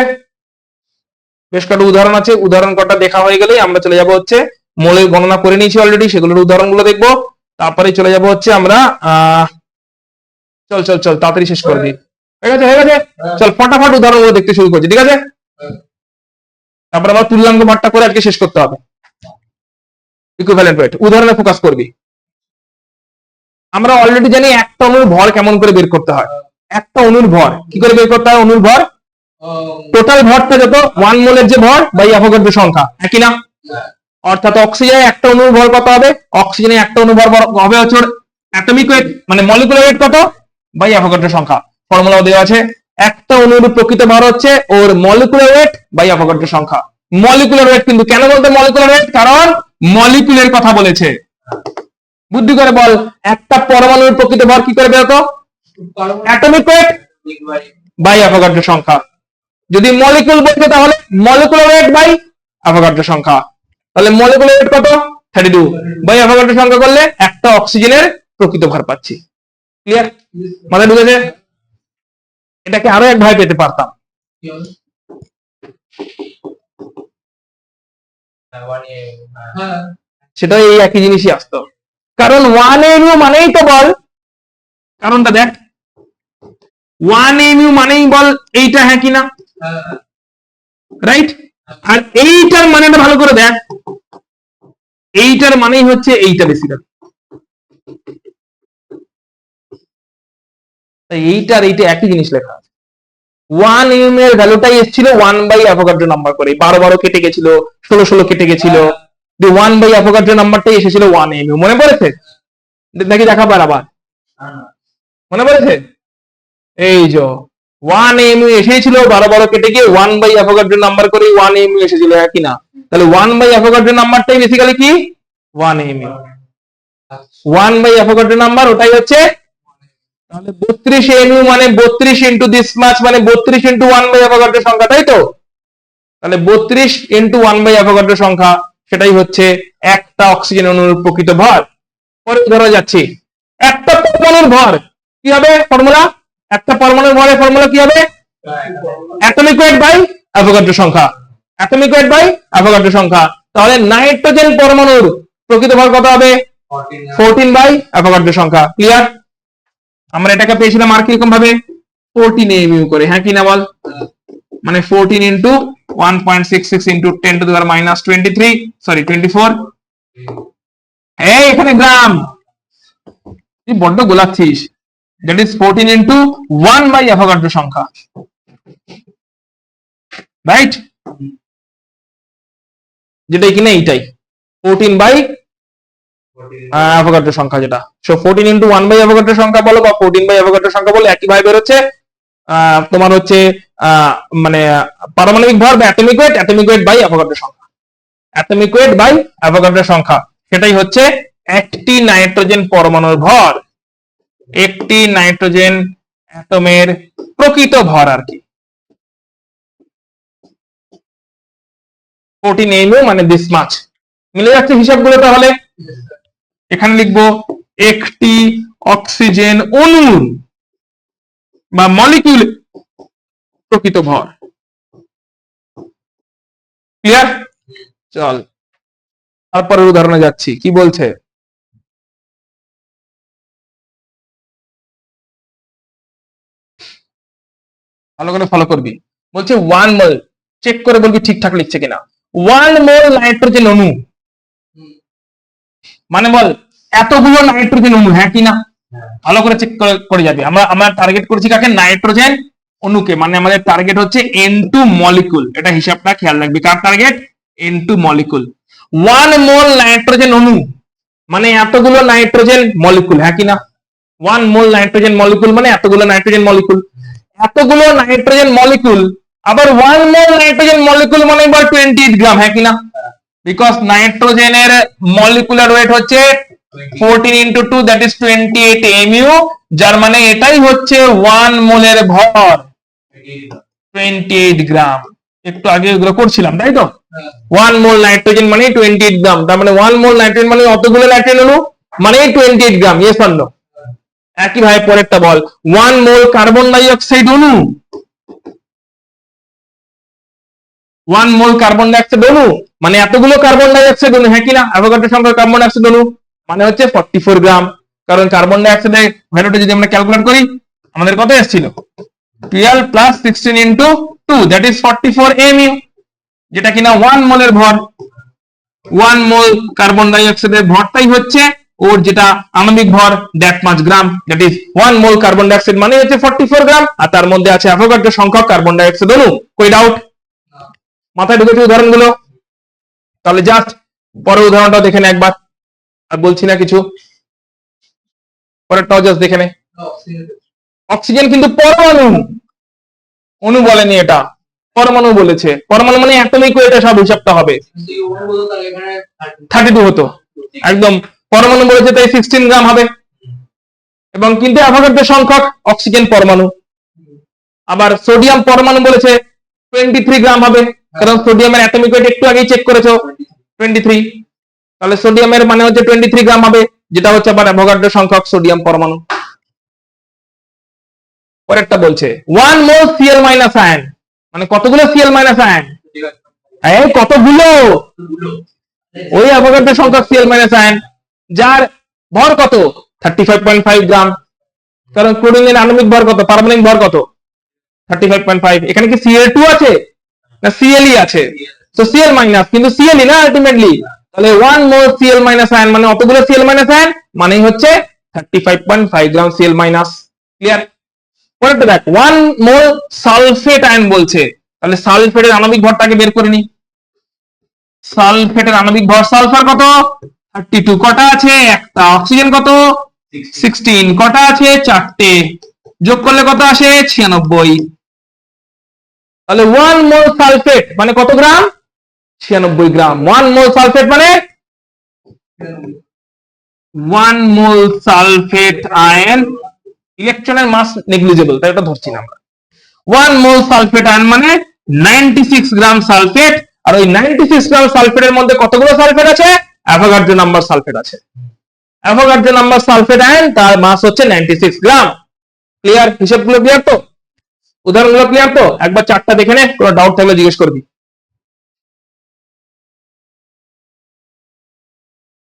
বেশ কটা উদাহরণ আছে। উদাহরণ কটা দেখা হয়ে গেলেই আমরা চলে যাব হচ্ছে মোলের গণনা করে নিয়েছি অলরেডি, সেগুলোর উদাহরণগুলো দেখবো। তারপরে চলে যাব হচ্ছে আমরা চল চল চল তাড়াতাড়ি শেষ করে দিই। হয়ে গেছে হয়ে গেছে, চল ফটাফট উদাহরণগুলো দেখতে শুরু করছি, ঠিক আছে? তারপর আবার তুল্যাঙ্ক ভাগটা করে আজকে শেষ করতে হবে। ইকুইভ্যালেন্ট ওয়েট উদাহরণে ফোকাস করবি। আমরা অলরেডি জানি একটা অণুর ভর কেমন করে বের করতে হয়। একটা অণুর ভর কি করে বের করতে হয়? অণুর ভর টোটাল ভরটা যত 1 মোলের যে ভর বাই অ্যাভোগাড্রো সংখ্যা, একই না? অর্থাৎ অক্সিজেনে একটা অণুর ভর কত হবে? অক্সিজেনে একটা অণুর ভর হবে হচ্ছে অ্যাটমিক ওয়েট মানে মলিকুলার ওয়েট কত বাই অ্যাভোগাড্রো সংখ্যা। ফর্মুলাও দেওয়া আছে। একটা অণুর প্রকৃত ভর হচ্ছে ওর মলিকুলার ওয়েট বাই অ্যাভোগাড্রো সংখ্যা। মলিকুলার ওয়েট কিন্তু কেন বলতে মলিকুলার ওয়েট? কারণ মলিকুলের কথা বলেছে। বুদ্ধি করে বল, একটা পরমাণুর প্রকৃত ভর কি করে বেরোতো? অ্যাটমিক ওয়েট বাই অ্যাভোগাড্রো সংখ্যা। যদি মলিকুল বলতে তাহলে মলিকুলার ওয়েট বাই অ্যাভোগাড্রো সংখ্যা। তাহলে মলিকুলার ওয়েট কত? 32 বাই অ্যাভোগাড্রো সংখ্যা করলে একটা অক্সিজেনের প্রকৃত ভর পাচ্ছি। ক্লিয়ার? মাথায় ঢুকেছে? এটাকে আরো এক ভাবে পেতে পারতাম। সেটা এই একই জিনিসই আসতো, কারণ 1 mu মানেই তো বল। কারণটা দেখ, 1 mu মানেই বল, এইটা হ্যাঁ কিনা? রাইট। আর এইটার মানেটা ভালো করে দেখ, এইটার মানেই হচ্ছে এইটা বেসিক্যালি। এইটা আর এইটা একই জিনিস লেখা আছে। 1 mu এর ভ্যালুটাই এসেছিল 1 বাই অ্যাভোগাড্রো নাম্বার করে, 12 কেটে গেছিল, 16 কেটে গেছিল, 1 বাই অ্যাভোগাড্রো নাম্বারটাই এসেছিল 1 mu। মনে পড়েছে নাকি? দেখা পার আবার মনে পড়েছে? এই যে 1 mu এসেছিল, 12 কেটে গিয়ে 1 বাই অ্যাভোগাড্রো নাম্বার করে 1 mu এসেছিল, হ্যাঁ কিনা? তাহলে 1 বাই অ্যাভোগাড্রো নাম্বারটাই বেসিক্যালি কি? 1 mu। 1 বাই অ্যাভোগাড্রো নাম্বার ওটাই হচ্ছে। তাহলে 32 mu মানে 32 ইনটু দিস মাচ মানে 32 ইনটু 1 বাই অ্যাভোগাড্রো সংখ্যা, তাই তো? তাহলে 32 ইনটু 1 বাই অ্যাভোগাড্রো সংখ্যা, সেটাই হচ্ছে একটা অক্সিজেন অণুর প্রকৃত ভর। পরে ধরা যাচ্ছে একটা পরমাণুর ভর কি হবে? ফর্মুলা একটা পরমাণুর ভরের ফর্মুলা কি হবে? অ্যাটমিক ওয়েট বাই অ্যাভোগাড্রো সংখ্যা। অ্যাটমিক ওয়েট বাই অ্যাভোগাড্রো সংখ্যা। তাহলে নাইট্রোজেন পরমাণুর প্রকৃত ভর কত হবে? 14 বাই অ্যাভোগাড্রো সংখ্যা। ক্লিয়ার? আমরা এটাকে পেয়েছিলাম আর কিরকম ভাবে? 14 mu করে, হ্যাঁ কি না বল? মানে 14 into 1.66 into 10 to the power minus 23 sorry 24। এই এখানে গ্রাম, তুই বড্ড গোলাচ্ছিস। That is 14 into 1 by Avogadro সংখ্যা, রাইট? যেটাই কিনা এইটাই 14 বাই অ্যাভোগাড্রো সংখ্যা যেটা। সো 14 ইন্টু 1 বাই অ্যাভোগাড্রো সংখ্যা বলো বা 14 বাই অ্যাভোগাড্রো সংখ্যা বলো, একই ভাবে বেরোচ্ছে। তোমার হচ্ছে মানে পারমাণবিক ভর বা অ্যাটমিক ওয়েট বাই অ্যাভোগাড্রো সংখ্যা। অ্যাটমিক ওয়েট বাই অ্যাভোগাড্রো সংখ্যা, সেটাই হচ্ছে একটি নাইট্রোজেন পরমাণুর ভর, একটি নাইট্রোজেন অ্যাটমের প্রকৃত ভর আর কি। 14 mu মানে দিস মাচ। মিলে যাচ্ছে হিসাবগুলো? তাহলে এখানে লিখবো একটি অক্সিজেন অণুর বা মলিকিউল প্রকৃত ভর। ক্লিয়ার? চল তারপরের উদাহরণে যাচ্ছি। কি বলছে? ভালো করে ফলো করবি। বলছে 1 মোল, চেক করে বলবি ঠিকঠাক লিখছে কিনা। 1 মোল নাইট্রোজেন অণু মানে বল এতগুলো নাইট্রোজেন অণু, হ্যাঁ কি না? ভালো করে চেক করে যাবি। আমরা টার্গেট করছি কাকে? নাইট্রোজেন অণুকে, মানে আমাদের টার্গেট হচ্ছে N2 মলিকুল। এটা হিসাবটা খেয়াল রাখবি, কার target? N2 molecule. 1 mole nitrogen অণু মানে এতগুলো নাইট্রোজেন মলিকুল, হ্যাঁ কি না? 1 মোল নাইট্রোজেন মলিকুল মানে এতগুলো নাইট্রোজেন মলিকুল। এতগুলো নাইট্রোজেন মলিকুল, আবার 1 মোল নাইট্রোজেন মলিকুল মানে 28 গ্রাম, হ্যাঁ কি না? বিকজ নাইট্রোজেনের মলিকুলার ওয়েট হচ্ছে 14 into 2 that is 28 mu, যার মানে এটাই হচ্ছে 1 মোলের ভর 28 গ্রাম। একটু আগে এগুলো করছিলাম তাই তো। 1 মোল নাইট্রোজেন মানে 28 গ্রাম, তার মানে 1 মোল নাইট্রোজেন মানে অতগুলো নাইট্রোজেন অণু মানে 28 গ্রাম। Yes or no? একই ভাবে পরেরটা বল, 1 মোল কার্বন ডাই অক্সাইড অণু, 1 মোল কার্বন ডাই অক্সাইড অণু মানে এতগুলো কার্বন ডাই অক্সাইড অণু, হ্যাঁ কিনা? অ্যাভোগাড্রো সংখ্যক কার্বন ডাই অক্সাইড অণু মানে হচ্ছে 44 গ্রাম। কারণ কার্বন ডাই অক্সাইডের ভ্যালুটা যদি আমরা ক্যালকুলেট করি, আমাদের কত এসেছিল? 12 plus 16 into 2 that is 44 mu, যেটা কিনা 1 মোলের ভর। 1 মোল কার্বন ডাই অক্সাইডের ভরটাই হচ্ছে ওর যেটা আণবিক ভর, that much gram, that is 1 mole carbon dioxide মানে হচ্ছে 44 গ্রাম, আর তার মধ্যে আছে অ্যাভোগাড্রো সংখ্যক কার্বন ডাই অক্সাইড অণু। কই ডাউট? মাথায় ঢুকেছে উদাহরণগুলো? তাহলে জাস্ট পরের উদাহরণটা দেখে নে একবার, আর বলছি না কিছু। পরেরটাও জাস্ট দেখে নে। অক্সিজেন কিন্তু পরমাণু, অণু বলেনি, এটা পরমাণু বলেছে। পরমাণু মানে অ্যাটমিক ওয়েট, সব হিসাবটা হবে 32 হতো একদম। পরমাণু বলেছে তাই 16 গ্রাম হবে, এবং কিন্তু অ্যাভোগাড্রো সংখ্যক অক্সিজেন পরমাণু। আবার সোডিয়াম পরমাণু বলেছে 23 গ্রাম হবে, কারণ সোডিয়ামের অ্যাটমিক ওয়েট একটু আগেই চেক করেছো 23। তাহলে সোডিয়ামের মানে হচ্ছে 23 গ্রাম হবে, যেটা হচ্ছে আবার অ্যাভোগাড্রো সংখ্যক সোডিয়াম পরমাণু। পরেরটা বলছে 1 মোল Cl মাইনাস আয়ন মানে কতগুলো Cl মাইনাস আয়ন? এই কতগুলো? ওই অ্যাভোগাড্রো সংখ্যক Cl মাইনাস আয়ন, যার ভর কত? 35.5 গ্রাম। কারণ ক্লোরিনের আণবিক ভর কত? পারমাণবিক ভর কত? 35.5। এখানে কি Cl2 আছে না Cl আছে? তো Cl মাইনাস, কিন্তু Cl না আলটিমেটলি। তাহলে 1 মোল Cl মাইনাস আয়ন মানে অতগুলো Cl মাইনাস আয়ন মানেই হচ্ছে 35.5 গ্রাম Cl মাইনাস। ক্লিয়ার? পরেরটা দেখ, 1 মোল সালফেট আয়ন বলছে, তাহলে সালফেটের আণবিক ভরটাকে বের করে নি। সালফেটের আণবিক ভর, সালফার কত? 32। কটা আছে? একটা। অক্সিজেন কত? 16। কটা আছে? 4টে। যোগ করলে কত আসে? 96। তাহলে 1 মোল সালফেট মানে কত গ্রাম? 96 গ্রাম। 1 মোল সালফেট মানে 1 মোল সালফেট আয়ন, ইলেকট্রনের মাস নেগলিজেবল, তাই এটা ধরছি না আমরা। 1 মোল সালফেট আয়ন মানে 96 গ্রাম সালফেট। আর ওই 96 গ্রাম সালফেটের মধ্যে কতগুলো সালফেট আছে? অ্যাভোগাড্রো নাম্বার সালফেট আছে। অ্যাভোগাড্রো নাম্বার সালফেট আয়ন, তার মাস হচ্ছে 96 গ্রাম। ক্লিয়ার? হিসাবগুলো ক্লিয়ার তো? উদাহরণগুলো ক্লিয়ার তো? একবার চারটা দেখে নে, কোনো ডাউট থাকলে জিজ্ঞেস করবি।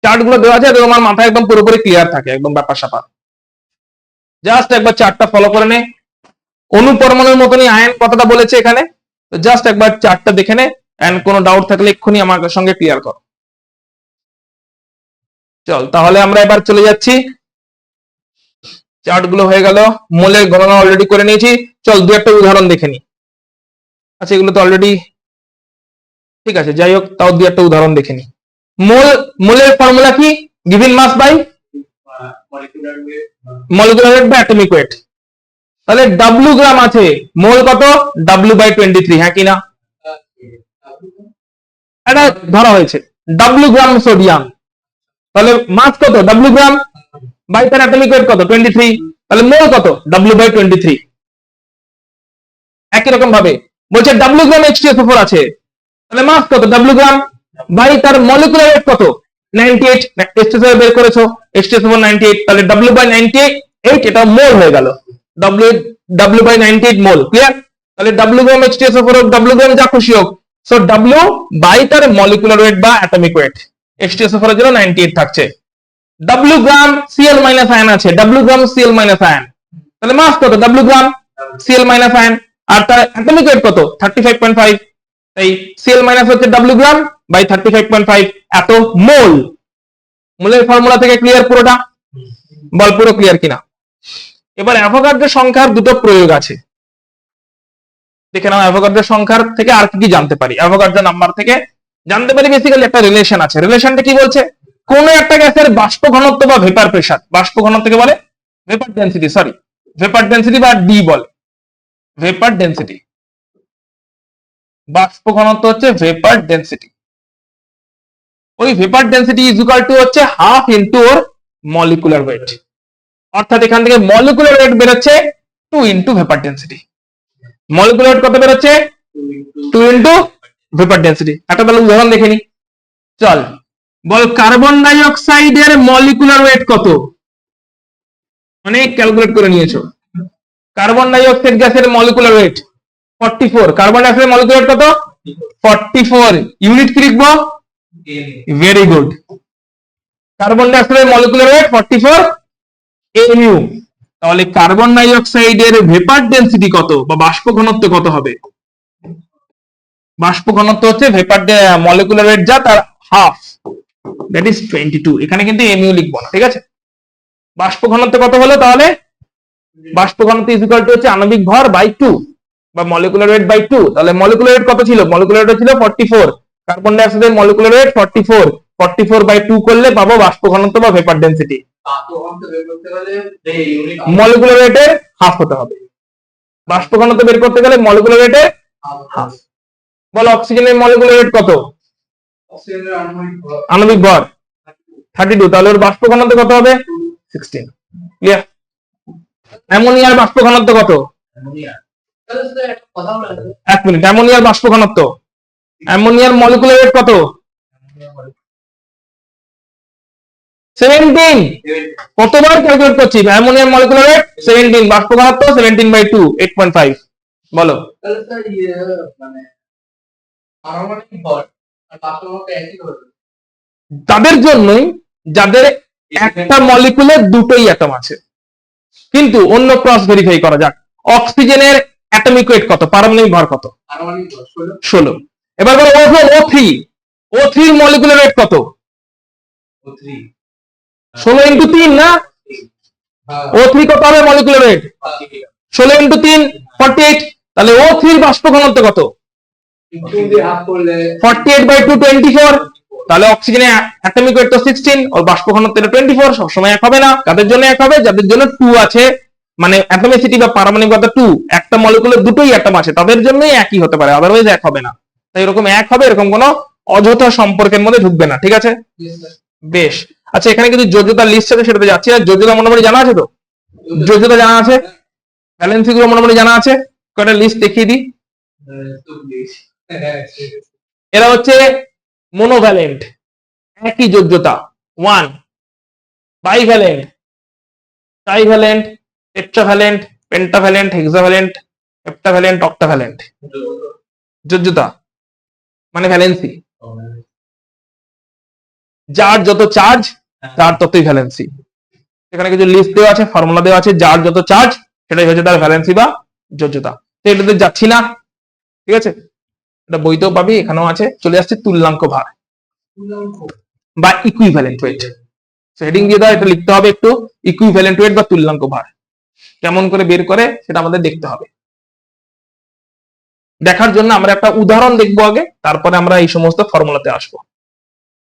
চার্টগুলো দেওয়া আছে, তোমার মাথায় একদম পুরোপুরি ক্লিয়ার থাকে, একদম ব্যাপার স্যাপার। জাস্ট একবার চার্টটা ফলো করে নে। অণু পরমাণুর মতনই আয়ন কথাটা বলেছে এখানে, তো জাস্ট একবার চার্টটা দেখে নে, এন্ড কোনো ডাউট থাকলে এক্ষুনি আমার সঙ্গে ক্লিয়ার কর। চল তাহলে আমরা এবার চলে যাচ্ছি। চার্টগুলো হয়ে গেল, মোলের গণনা অলরেডি করে নিয়েছি। চল দু একটা উদাহরণ দেখে নি। আচ্ছা এগুলো তো অলরেডি ঠিক আছে, যাই হোক তাও দু একটা উদাহরণ দেখে নি। মোলের ফর্মুলা কি? Given mass by molecular weight বা অ্যাটমিক ওয়েট। তাহলে W গ্রাম আছে, মোল কত? W/23, হ্যাঁ কিনা? এটা ধরা হয়েছে W গ্রাম সোডিয়াম, তাহলে মাস কত? W গ্রাম বাই তার অ্যাটমিক ওয়েট কত? 23। তাহলে মোল কত? W/23। একই রকম ভাবে বলছে W গ্রাম H2SO4 আছে, তাহলে মাস কত? W গ্রাম বাই তার মলিকুলার ওয়েট কত? 98। H2SO4 বের করেছো, H2SO4 98, তাহলে W/98 এটা মোল হয়ে গেল। W/98 মোল। ক্লিয়ার? তাহলে W গ্রাম H2SO4 হোক, W গ্রাম যা খুশি হোক, সো W বাই তার মলিকুলার ওয়েট বা অ্যাটমিক ওয়েট, H2SO4 এর জন্য 98 থাকছে। W গ্রাম Cl মাইনাস আয়ন আছে, W গ্রাম Cl মাইনাস আয়ন, তাহলে মাস কত? W গ্রাম Cl মাইনাস আয়ন। আর তার অ্যাটমিক ওয়েট কত 35.5, তাই Cl মাইনাস হচ্ছে W গ্রাম বাই 35.5 এত মোল। মোলের ফর্মুলা থেকে ক্লিয়ার পুরোটা? বল পুরো ক্লিয়ার কিনা? এবার অ্যাভোগাড্রো সংখ্যার দুটো প্রয়োগ আছে, দেখে নাও অ্যাভোগাড্রো সংখ্যার থেকে আর কি কি জানতে পারি। অ্যাভোগাড্রো নাম্বার থেকে জানতে পারি বেসিক্যালি একটা রিলেশন আছে। রিলেশনটা কি বলছে? কোন একটা গ্যাসের বাষ্প ঘনত্ব বা ভেপার প্রেসার, বাষ্প ঘনত্বকে বলে vapour density, sorry vapour density বা ডি বলে, ভেপার ডেনসিটি। বাষ্প ঘনত্ব হচ্ছে ভেপার ডেনসিটি। ওই vapour density is equal to হচ্ছে হাফ ইনটু ওর মলিকুলার ওয়েট। অর্থাৎ এখান থেকে মলিকুলার ওয়েট বেরোচ্ছে 2 into vapour density. Molecular weight কত বেরোচ্ছে? 2 ইনটু ভেপার ডেনসিটি। একটা তাহলে উদাহরণ দেখে নি, চল বল কার্বন ডাই অক্সাইডের মলিকুলার ওয়েট কত? অনেক ক্যালকুলেট করে নিয়েছো। কার্বন ডাই অক্সাইড গ্যাসের মলিকুলার ওয়েট 44। কার্বন ডাই অক্সাইডের মলিকুলার ওয়েট কত? 44। ইউনিট কি লিখবো? Very good. কার্বন ডাই অক্সাইডের মলিকুলার ওয়েট 44 mu। তাহলে কার্বন ডাই অক্সাইডের ভেপার ডেনসিটি কত বা বাষ্প ঘনত্ব কত হবে? বাষ্প ঘনত্ব হচ্ছে ভেপার মলিকুলার ওয়েট যা তার হাফ, দ্যাট ইজ 22। এখানে কিন্তু mu লিখবো না, ঠিক আছে? বাষ্প ঘনত্ব কত হলো তাহলে? বাষ্প ঘনত্ব ইজ ইকুয়াল টু হচ্ছে আণবিক ভর বাই 2 বা মলিকুলার ওয়েট বাই 2। তাহলে মলিকুলার ওয়েট কত ছিল? মলিকুলার ওয়েট ছিল 44। কার্বন ডাই অক্সাইডের মলিকুলার ওয়েট 44, 44 বাই 2 করলে পাবো বাষ্প ঘনত্ব বা ভেপার ডেনসিটি। মলিকুলার ওয়েটের হাফ হতে হবে। বাষ্প ঘনত্ব বের করতে গেলে মলিকুলার ওয়েটের হাফ। বলো অক্সিজেনের মলিকুলার ওয়েট কত? আণবিক ভর 32, তাহলে ওর বাষ্প ঘনত্ব কত হবে? 16। ক্লিয়ার? অ্যামোনিয়ার বাষ্প ঘনত্ব কত? এক মিনিট, অ্যামোনিয়ার বাষ্প ঘনত্ব, অ্যামোনিয়ার মলিকুলার ওয়েট কত? 17। কতবার ক্যালকুলেট করছি? অ্যামোনিয়ার মলিকুলার ওয়েট 17, বাষ্প ঘনত্ব 17/2 8.5। বলো তাদের জন্যই যাদের একটা মলিকুলে দুটোই অ্যাটম আছে। কিন্তু অন্য ক্রস ভেরিফাই করা যাক। অক্সিজেনের অ্যাটমিক ওয়েট কত? পারমাণবিক ভর কত? 16। এবার বলো O3, O3 এর মলিকুলার ওয়েট কত? 16 ইনটু 3 না? O3 কত হবে মলিকুলার ওয়েট? 16 ইনটু 3 48। তাহলে O3 এর বাষ্প ঘনত্ব কত? 48/2 24। তাহলে অক্সিজেনের অ্যাটমিক ওয়েট তো 16, ওর বাষ্প ঘনত্ব 24। সবসময় এক হবে না। কাদের জন্য এক হবে? যাদের জন্য 2 আছে, মানে অ্যাটমিসিটি বা পারমাণবিকতা 2, একটা মলিকুলে দুটোই অ্যাটম আছে, তাদের জন্যই একই হতে পারে, আদারওয়াইজ এক হবে না। তাই এরকম এক হবে, এরকম কোনো অযথা সম্পর্কের মধ্যে ঢুকবে না, ঠিক আছে? বেশ। আচ্ছা, এখানে কিন্তু যোগ্যতার লিস্ট আছে, সেটাতে যাচ্ছি না। যোগ্যতা মোটামুটি জানা আছে তো? যোগ্যতা জানা আছে, ভ্যালেন্সি গুলো মোটামুটি জানা আছে। কয়টা লিস্ট দেখিয়ে দিই। এরা হচ্ছে মোনোভ্যালেন্ট, একই যোগ্যতা 1, বাইভ্যালেন্ট, ট্রাইভ্যালেন্ট, টেট্রাভ্যালেন্ট, পেন্টাভ্যালেন্ট, হেক্সাভ্যালেন্ট, হেপ্টাভ্যালেন্ট, অক্টাভ্যালেন্ট। যোগ্যতা মানে ভ্যালেন্সি, যার যত চার্জ তার ততই ভ্যালেন্সি। এখানে কিছু লিস্ট দেওয়া আছে, ফর্মুলা দেওয়া আছে, যার যত চার্জ সেটাই হচ্ছে তার ভ্যালেন্সি বা যোগ্যতা। তো এটাতে যাচ্ছি না, ঠিক আছে? এটা বইতেও পাবি, এখানেও আছে। চলে আসছে তুল্যাঙ্ক ভার বা ইকুইভ্যালেন্ট ওয়েট। হেডিং দিয়ে দাও, এটা লিখতে হবে একটু, ইকুইভ্যালেন্ট ওয়েট বা তুল্যাঙ্ক ভার। কেমন করে বের করে সেটা আমাদের দেখতে হবে। দেখার জন্য আমরা একটা উদাহরণ দেখবো আগে, তারপরে আমরা এই সমস্ত ফর্মুলাতে আসবো।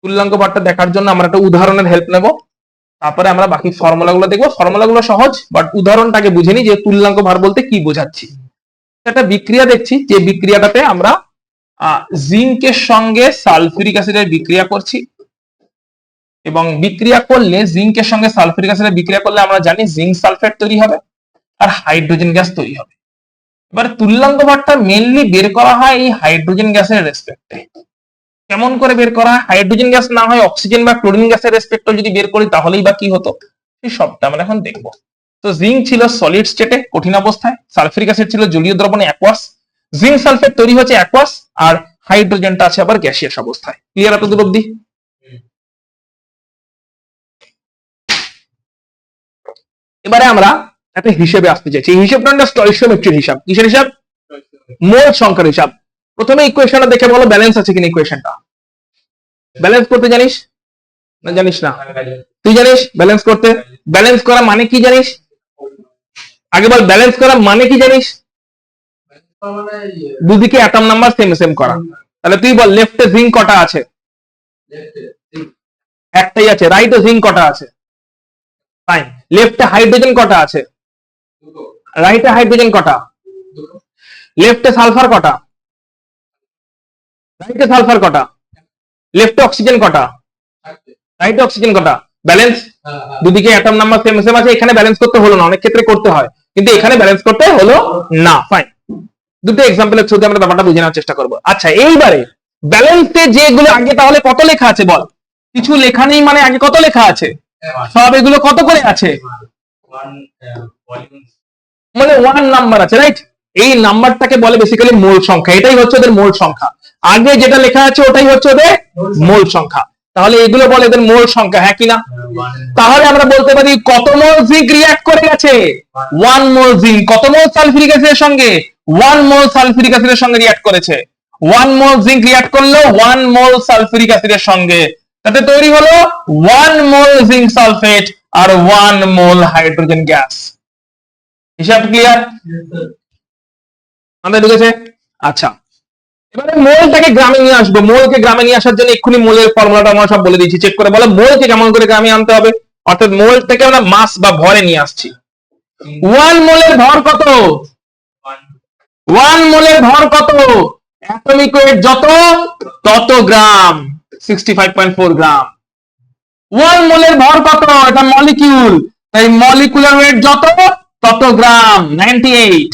তুল্যাঙ্ক ভারটা দেখার জন্য আমরা একটা উদাহরণের হেল্প নেব, তারপরে আমরা বাকি ফর্মুলাগুলো দেখবো। ফর্মুলাগুলো সহজ, বাট উদাহরণটাকে বুঝে নি যে তুল্যাঙ্ক ভার বলতে কি বোঝাচ্ছি। একটা বিক্রিয়া দেখছি, যে বিক্রিয়াটাতে আমরা জিঙ্কের সঙ্গে সালফিউরিক অ্যাসিডের বিক্রিয়া করছি, এবং বিক্রিয়া করলে জিঙ্কের সঙ্গে সালফিউরিক অ্যাসিডের বিক্রিয়া করলে আমরা জানি জিঙ্ক সালফেট তৈরি হবে আর হাইড্রোজেন গ্যাস তৈরি হবে। এবার তুল্যাঙ্ক ভারটা মেইনলি বের করা হয় এই হাইড্রোজেন গ্যাসের রেসপেক্টে। কেমন করে বের করা হয়? হাইড্রোজেন গ্যাস না হয় অক্সিজেন বা ক্লোরিন গ্যাসের রেসপেক্টে যদি বের করি তাহলেই বা কি হতো, এই সবটা আমরা এখন দেখবো। তো জিঙ্ক ছিল সলিড স্টেটে, কঠিন অবস্থায়, সালফিউরিক অ্যাসিড ছিল জলীয় দ্রবণে, অ্যাকুয়াস। জিঙ্ক সালফেট তৈরি হচ্ছে অ্যাকুয়াস, আর হাইড্রোজেনটা আছে আবার গ্যাসিয়াস অবস্থায়। ক্লিয়ার এতদূর অব্দি? এবারে আমরা একটা হিসেবে আসতে চাইছি। এই হিসেবটা স্টয়কিওমেট্রির হিসাব। কিসের হিসাব? মোল সংখ্যার হিসাব। প্রথমে ইকুয়েশনটা দেখে বলো ব্যালেন্স আছে কিনা ইকুয়েশনটা। ব্যালেন্স করতে জানিস না? জানিস না? তুই জানিস ব্যালেন্স করতে? ব্যালেন্স করা মানে কি জানিস? আগে বল ব্যালেন্স করা মানে কি জানিস? দুদিকে অ্যাটম নাম্বার সেম সেম করা। তাহলে তুই বল লেফটে জিঙ্ক কটা আছে? একটাই আছে। রাইটে জিঙ্ক কটা আছে? ফাইন। লেফটে হাইড্রোজেন কটা আছে? রাইটে হাইড্রোজেন কটা? লেফটে সালফার কটা? রাইটে সালফার কটা? লেফটে অক্সিজেন কটা? রাইটে অক্সিজেন কটা? ব্যালেন্স? দুদিকে অ্যাটম নাম্বার সেম সেম আছে, এখানে ব্যালেন্স করতে হলো না, অনেক ক্ষেত্রে করতে হয়, কিন্তু এখানে ব্যালেন্স করতে হলো না। ফাইন। দুটো এক্সাম্পলের থ্রুতে আমরা ব্যাপারটা বুঝে নেওয়ার চেষ্টা করব। আচ্ছা, এইবারে ব্যালেন্সে যেগুলো আগে তাহলে কত লেখা আছে বল? কিছু লেখা নেই মানে আগে কত লেখা আছে? সব এগুলো কত করে আছে? মানে 1 নাম্বার আছে, রাইট? এই নাম্বারটাকে বলে বেসিক্যালি মোল সংখ্যা। এটাই হচ্ছে ওদের মোল সংখ্যা। আগে যেটা লেখা আছে ওটাই হচ্ছে ওদের মোল সংখ্যা। তাহলে এগুলো বলে এদের মোল সংখ্যা, হ্যাঁ কিনা? তাহলে আমরা বলতে পারি কত মোল জিঙ্ক রিঅ্যাক্ট করে গেছে? 1 মোল জিঙ্ক। কত মোল সালফিউরিক অ্যাসিডের সঙ্গে? 1 মোল সালফিউরিক অ্যাসিডের সঙ্গে রিঅ্যাক্ট করেছে। 1 মোল জিঙ্ক রিঅ্যাক্ট করলো 1 মোল সালফিউরিক অ্যাসিডের সঙ্গে, তাতে তৈরি হলো 1 মোল জিঙ্ক সালফেট আর 1 মোল হাইড্রোজেন গ্যাস। হিসাব ক্লিয়ার? আমাদের ঢুকেছে? আচ্ছা, এবারে মোলটাকে গ্রামে নিয়ে আসবো। মোলকে গ্রামে নিয়ে আসার জন্য এক্ষুনি মোলের ফর্মুলাটা আমরা সব বলে দিচ্ছি, চেক করে বলো মোলকে কেমন করে গ্রামে আনতে হবে। অর্থাৎ মোলটাকে আমরা মাস বা ভরে নিয়ে আসছি। 1 মোলের ভর কত? 1 মোলের ভর কত? অ্যাটমিক ওয়েট যত তত গ্রাম, 65.4 গ্রাম। 1 মোলের ভর কত? এটা মলিকিউল, তাই মলিকুলার ওয়েট যত তত গ্রাম, 98।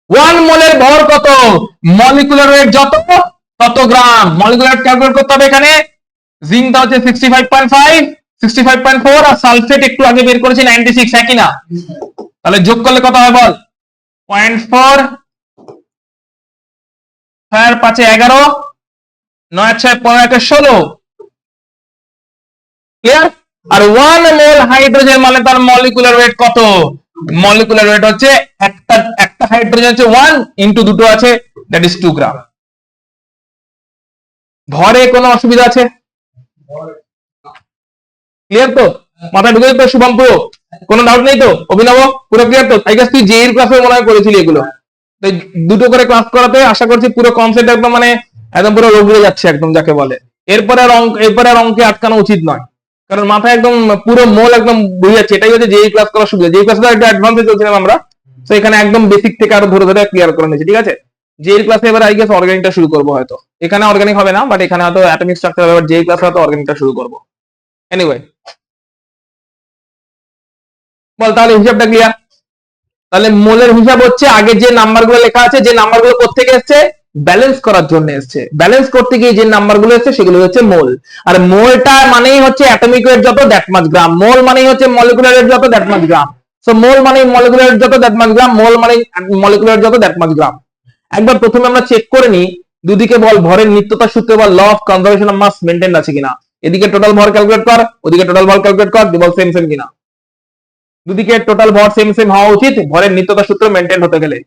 1 মোলের ভর কত? মলিকুলার ওয়েট যত তত গ্রাম। মলিকুলার ক্যালকুলেট করতে হবে। এখানে জিঙ্কটা হচ্ছে 65.5, 65.4 আর সালফেট একটু আগে বের করেছি 96, একই না? তাহলে যোগ করলে কত হয় বল? 0.4 6 5 11 9 6 15 16। ক্লিয়ার? আর 1 মোল হাইড্রোজেন মানে তার মলিকুলার ওয়েট কত? মলিকুলার ওয়েট হচ্ছে একটা হাইড্রোজেন হচ্ছে 1 ইনটু দুটো আছে, দ্যাট ইজ 2 গ্রাম। ভরে কোনো অসুবিধা আছে? ক্লিয়ার তো? মাথায় ঢুকে তো শুভম? পুরো কোনো ডাউট নেই তো? অভিনব পুরো ক্লিয়ার তো? আই গেস তুই জেইর ক্লাসে মনে হয় করেছিলি এগুলো। তাই দুটো করে ক্লাস করাতে আশা করছি পুরো কনসেপ্ট একদম মানে একদম পুরো রোগড়ে যাচ্ছে একদম, যাকে বলে। এরপরে আর অঙ্কে আটকানো উচিত নয়, কারণ মাথায় একদম পুরো মোল একদম বুঝে যাচ্ছে। এটাই হচ্ছে জেই ক্লাস করার সুবিধা। জেই ক্লাসে একটু অ্যাডভান্সে চলছিলাম আমরা, তো এখানে একদম বেসিক থেকে আরো ধরে ধরে ক্লিয়ার করে নিয়েছি, ঠিক আছে? জেইর ক্লাসে এবার আই গেস অর্গানিকটা শুরু করবো হয়তো। এখানে অর্গানিক হবে না, বাট এখানে হয়তো অ্যাটমিক স্ট্রাকচার হবে। জেই ক্লাসে হয়তো অর্গানিকটা শুরু করবো। এনিওয়ে, বল তাহলে হিসাবটা ক্লিয়ার? তাহলে মোলের হিসাব হচ্ছে আগে যে নাম্বারগুলো লেখা আছে, যে নাম্বারগুলো কোত্থেকে এসছে? ব্যালেন্স করার জন্য এসছে। ব্যালেন্স করতে গিয়ে যে নাম্বারগুলো এসছে সেগুলো হচ্ছে মোল। আর মোলটা মানেই হচ্ছে অ্যাটমিক ওয়েট যত দ্যাট মাচ গ্রাম। মোল মানেই হচ্ছে মলিকুলার ওয়েট যত দ্যাট মাচ গ্রাম। সো মোল মানেই মলিকুলার ওয়েট যত দ্যাট মাচ গ্রাম, মোল মানেই মলিকুলার যত দ্যাট মাচ গ্রাম। একবার প্রথমে আমরা চেক করে নিই দুদিকে বল ভরের নিত্যতা সূত্রে বা law of conservation of mass maintain আছে কিনা। এদিকে টোটাল ভর ক্যালকুলেট কর, ওদিকে টোটাল ভর ক্যালকুলেট কর, বল সেম সেম কিনা। দুদিকে টোটাল ভর সেম সেম হওয়া উচিত ভরের নিত্যতা সূত্র মেইনটেইন হতে গেলে।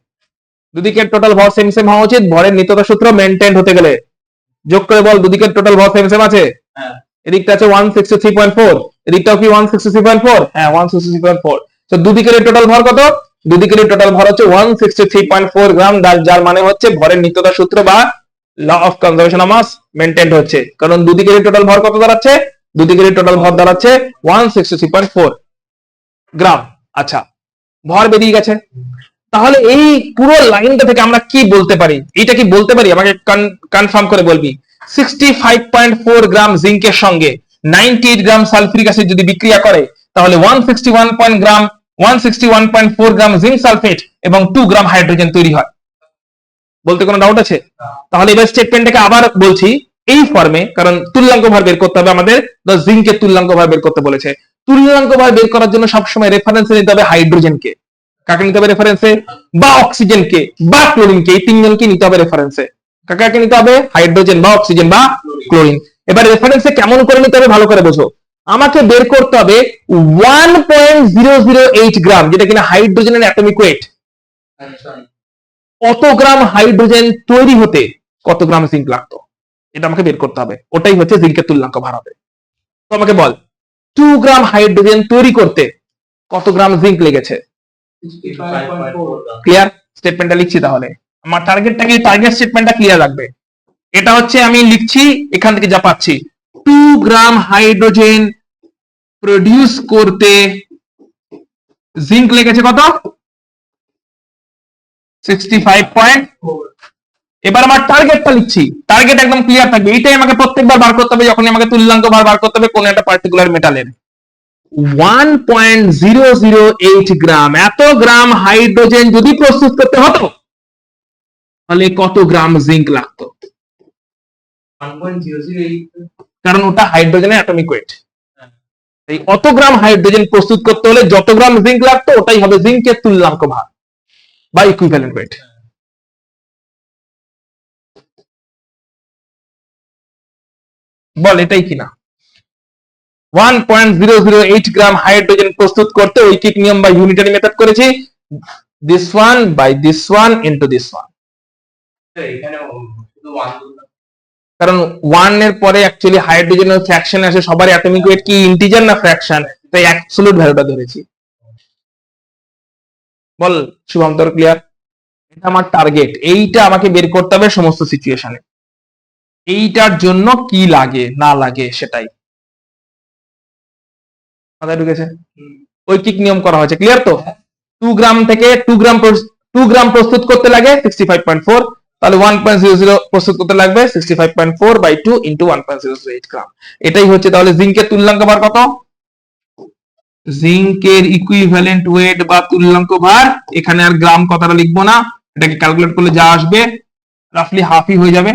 দুদিকে টোটাল ভর সেম সেম হওয়া উচিত ভরের নিত্যতা সূত্র মেইনটেইন হতে গেলে। যোগ করে বল দুদিকে টোটাল ভর সেম সেম আছে? এদিকটা আছে 163.4, এদিকটাও কি 163.4? হ্যাঁ 163.4। তো দুদিকের টোটাল ভর কত? দুদিকের টোটাল ভর হচ্ছে 163.4 গ্রাম, যার মানে হচ্ছে ভরের নিত্যতা সূত্র বা law of conservation of mass maintain হচ্ছে। কারণ দুদিকের টোটাল ভর কত দাঁড়াচ্ছে? দুদিকের টোটাল ভর দাঁড়াচ্ছে 163.4 গ্রাম। আচ্ছা, ভর বেরিয়ে গেছে। তাহলে এই পুরো লাইনটা থেকে আমরা কি বলতে পারি? এটা কি বলতে পারি? আমাকে কনফার্ম করে বলবি। 65.4 গ্রাম জিঙ্কের সঙ্গে 98 গ্রাম সালফিউরিক অ্যাসিড যদি বিক্রিয়া করে, তাহলে 161.4 গ্রাম জিঙ্ক সালফেট এবং 2 গ্রাম হাইড্রোজেন তৈরি হয়। বলতে কোনো ডাউট আছে? তাহলে এবার স্টেটমেন্টটাকে আবার বলছি এই ফর্মে, কারণ তুল্যাঙ্ক ভার বের করতে হবে আমাদের। জিঙ্কের তুল্যাঙ্ক ভার বের করতে বলেছে। তুল্যাঙ্ক ভার বের করার জন্য সবসময় রেফারেন্সে নিতে হবে হাইড্রোজেনকে। কাকে নিতে হবে রেফারেন্সে? বা অক্সিজেনকে বা ক্লোরিনকে। এই তিনজনকে নিতে হবে রেফারেন্সে। কাকে নিতে হবে? হাইড্রোজেন বা অক্সিজেন বা ক্লোরিন। এবার রেফারেন্সে কেমন করে নিতে হবে ভালো করে বোঝো। আমাকে বের করতে হবে 1.008 গ্রাম, যেটা কিনা হাইড্রোজেনের অ্যাটমিক ওয়েট। অত গ্রাম হাইড্রোজেন তৈরি হতে কত গ্রাম জিঙ্ক লাগতো, এটা আমাকে বের করতে হবে। ওটাই হচ্ছে জিঙ্কের তুল্যাঙ্ক ভার হবে। তো আমাকে বল 2 গ্রাম হাইড্রোজেন তৈরি করতে কত গ্রাম জিঙ্ক লেগেছে। 65.4 ক্লিয়ার? স্টেটমেন্টটা লিখছি তাহলে। আমার টার্গেটটা কি, টার্গেট স্টেটমেন্টটা ক্লিয়ার রাখবে। এটা হচ্ছে আমি লিখছি এখান থেকে যা পাচ্ছি, 2 গ্রাম হাইড্রোজেন প্রডিউস করতে জিঙ্ক লেগেছে কত, 65.4। এবার আমার টার্গেটটা লিখছি, টার্গেট একদম ক্লিয়ার থাকবে। এইটাই আমাকে প্রত্যেকবার বার করতে হবে যখন আমাকে তুল্যাঙ্ক ভার বার করতে হবে কোন একটা পার্টিকুলার মেটালের। 1.008 গ্রাম, এত গ্রাম হাইড্রোজেন যদি প্রস্তুত করতে হতো তাহলে কত গ্রাম জিঙ্ক লাগতো। 1.008 কারণ ওটা হাইড্রোজেনের অ্যাটমিক ওয়েট। এই অত গ্রাম হাইড্রোজেন প্রস্তুত করতে হলে যত গ্রাম জিঙ্ক লাগতো ওটাই হবে জিঙ্কের তুল্যাঙ্ক ভার বা ইকুইভ্যালেন্ট ওয়েট। বল এটাই কিনা। 1.008 গ্রাম হাইড্রোজেন প্রস্তুত করতে ঐকিক নিয়ম বা ইউনিটারি মেথড করেছি, this one by this one into this one। এখানে শুধু 1 কারণ 1 এর পরে অ্যাকচুয়ালি হাইড্রোজেনের ফ্র্যাকশন আসে, সবার অ্যাটমিক ওয়েট কি ইন্টিজার না ফ্র্যাকশন, তাই অ্যাবসলিউট ভ্যালুটা ধরেছি। বল শুভম তোর ক্লিয়ার? এটা আমার টার্গেট, এইটা আমাকে বের করতে হবে সমস্ত সিচুয়েশনে। এইটার জন্য কি লাগে না লাগে সেটাই মাথায় ঢুকেছে। ঐকিক নিয়ম করা হয়েছে, ক্লিয়ার তো? 2 গ্রাম থেকে 2 গ্রাম প্রস্তুত করতে লাগে 65.4, তাহলে 1.00 প্রস্তুত করতে লাগবে 65.4 বাই 2 ইন্টু 1.008 গ্রাম। এটাই হচ্ছে তাহলে জিঙ্কের তুল্যাঙ্ক ভার কত, জিঙ্কের ইকুইভ্যালেন্ট ওয়েট বা তুল্যাঙ্ক ভার। এখানে আর গ্রাম কথাটা লিখবো না, এটাকে ক্যালকুলেট করলে যা আসবে রাফলি হাফই হয়ে যাবে,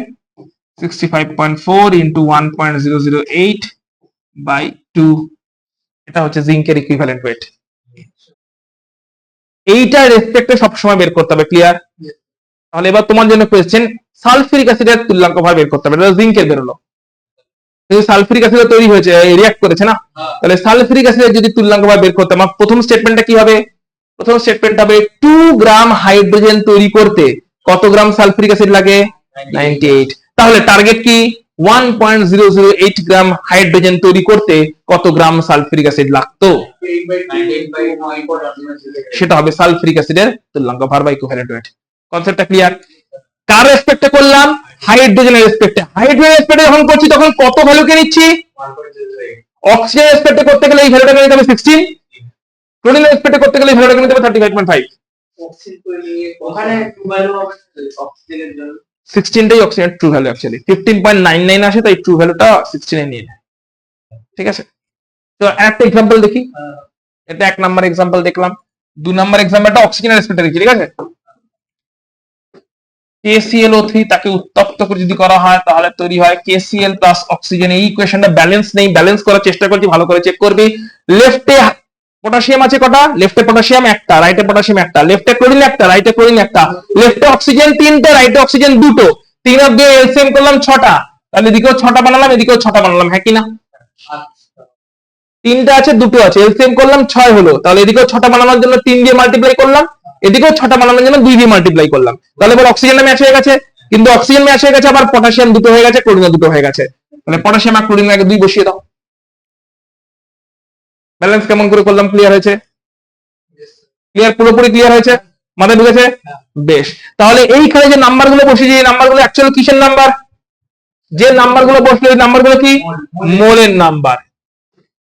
65.4 ইন্টু 1.008 বাই 2। এটা হচ্ছে জিঙ্কের ইকুইভ্যালেন্ট ওয়েট। এইটা রেসপেক্টে সবসময় বের করতে হবে, ক্লিয়ার? তাহলে এবার তোমার জন্য কোয়েশ্চেন, সালফিউরিক অ্যাসিডের তুল্যাঙ্ক ভার বের করতে হবে। এটা জিঙ্কের বেরোলো, কিন্তু সালফিউরিক অ্যাসিড তৈরি হয়েছে, রিঅ্যাক্ট করেছে না, তাহলে সালফিউরিক অ্যাসিডের যদি তুল্যাঙ্ক ভার বের করতে, আমার প্রথম স্টেটমেন্টটা কি হবে, প্রথম স্টেটমেন্ট হবে 2 গ্রাম হাইড্রোজেন তৈরি করতে কত গ্রাম সালফিউরিক অ্যাসিড লাগে, 98। তাহলে টার্গেট কি, 1.008 গ্রাম হাইড্রোজেন তৈরি করতে কত গ্রাম সালফিউরিক অ্যাসিড লাগতো, সেটা হবে সালফিউরিক অ্যাসিডের তুল্যাঙ্ক ভার বা ইকুইভ্যালেন্ট ওয়েট। কনসেপ্টটা ক্লিয়ার? কার রেসপেক্টে করলাম, হাইড্রোজেনের রেসপেক্টে। হাইড্রোজেনের রেসপেক্টে যখন করছি তখন কত ভ্যালুকে নিচ্ছি, 1.008 অক্সিজেনের রেসপেক্টে করতে গেলে এই ভ্যালুটাকে নিতে হবে 16, ক্লোরিনের রেসপেক্টে করতে গেলে এই ভ্যালুটাকে নিতে হবে 35.5। ওখানে টু ভ্যালু হবে অক্সিজেনের জন্য 16টাই অক্সিজেনের ট্রু ভ্যালু, অ্যাকচুয়ালি 15.99 আসে, তাই ট্রু ভ্যালুটা 16 এ নিয়ে নেয়। ঠিক আছে, তো একটা এক্সাম্পল দেখি। এটা 1 নাম্বার এক্সাম্পল দেখলাম। 2 নাম্বার এক্সাম্পলটা অক্সিজেনের রেসপেক্টে দেখি, ঠিক আছে। KClO3 তাকে উত্তপ্ত করে যদি করা হয় তাহলে তৈরি হয় KCl প্লাস অক্সিজেন। এই ইকুয়েশনটা ব্যালেন্স নেই, ব্যালেন্স করার চেষ্টা করছি, ভালো করে চেক করবি। লেফটে পটাশিয়াম আছে কটা, লেফটে পটাশিয়াম একটা, রাইটে পটাশিয়াম একটা, লেফটে ক্লোরিন একটা, রাইটে ক্লোরিন একটা, লেফটে অক্সিজেন 3টে, রাইটে অক্সিজেন 2টো, 3 আর 2 এলসিএম করলাম 6টা, তাহলে এদিকেও 6টা বানালাম এদিকেও 6টা বানালাম, হ্যাঁ কিনা? 3টা আছে 2টো আছে, এলসিএম করলাম 6 হলো, তাহলে এদিকেও 6টা বানানোর জন্য 3 দিয়ে মাল্টিপ্লাই করলাম, এদিকেও 6টা বানানোর জন্য 2 দিয়ে মাল্টিপ্লাই করলাম, তাহলে এবার অক্সিজেনটা ম্যাচ হয়ে গেছে। কিন্তু অক্সিজেন ম্যাচ হয়ে গেছে, আবার পটাশিয়াম 2টো হয়ে গেছে, ক্লোরিন 2টো হয়ে গেছে, তাহলে পটাশিয়াম আর ক্লোরিন আগে 2 বসিয়ে দাও। ব্যালেন্স কেমন করে করলাম, ক্লিয়ার হয়েছে? ক্লিয়ার, পুরোপুরি ক্লিয়ার হয়েছে, মাথায় ঢুকেছে? বেশ, তাহলে এইখানে যে নাম্বারগুলো বসিয়েছি এই নাম্বারগুলো অ্যাকচুয়ালি কিসের নাম্বার, যে নাম্বারগুলো বসলো এই নাম্বারগুলো কি মোলের নাম্বার।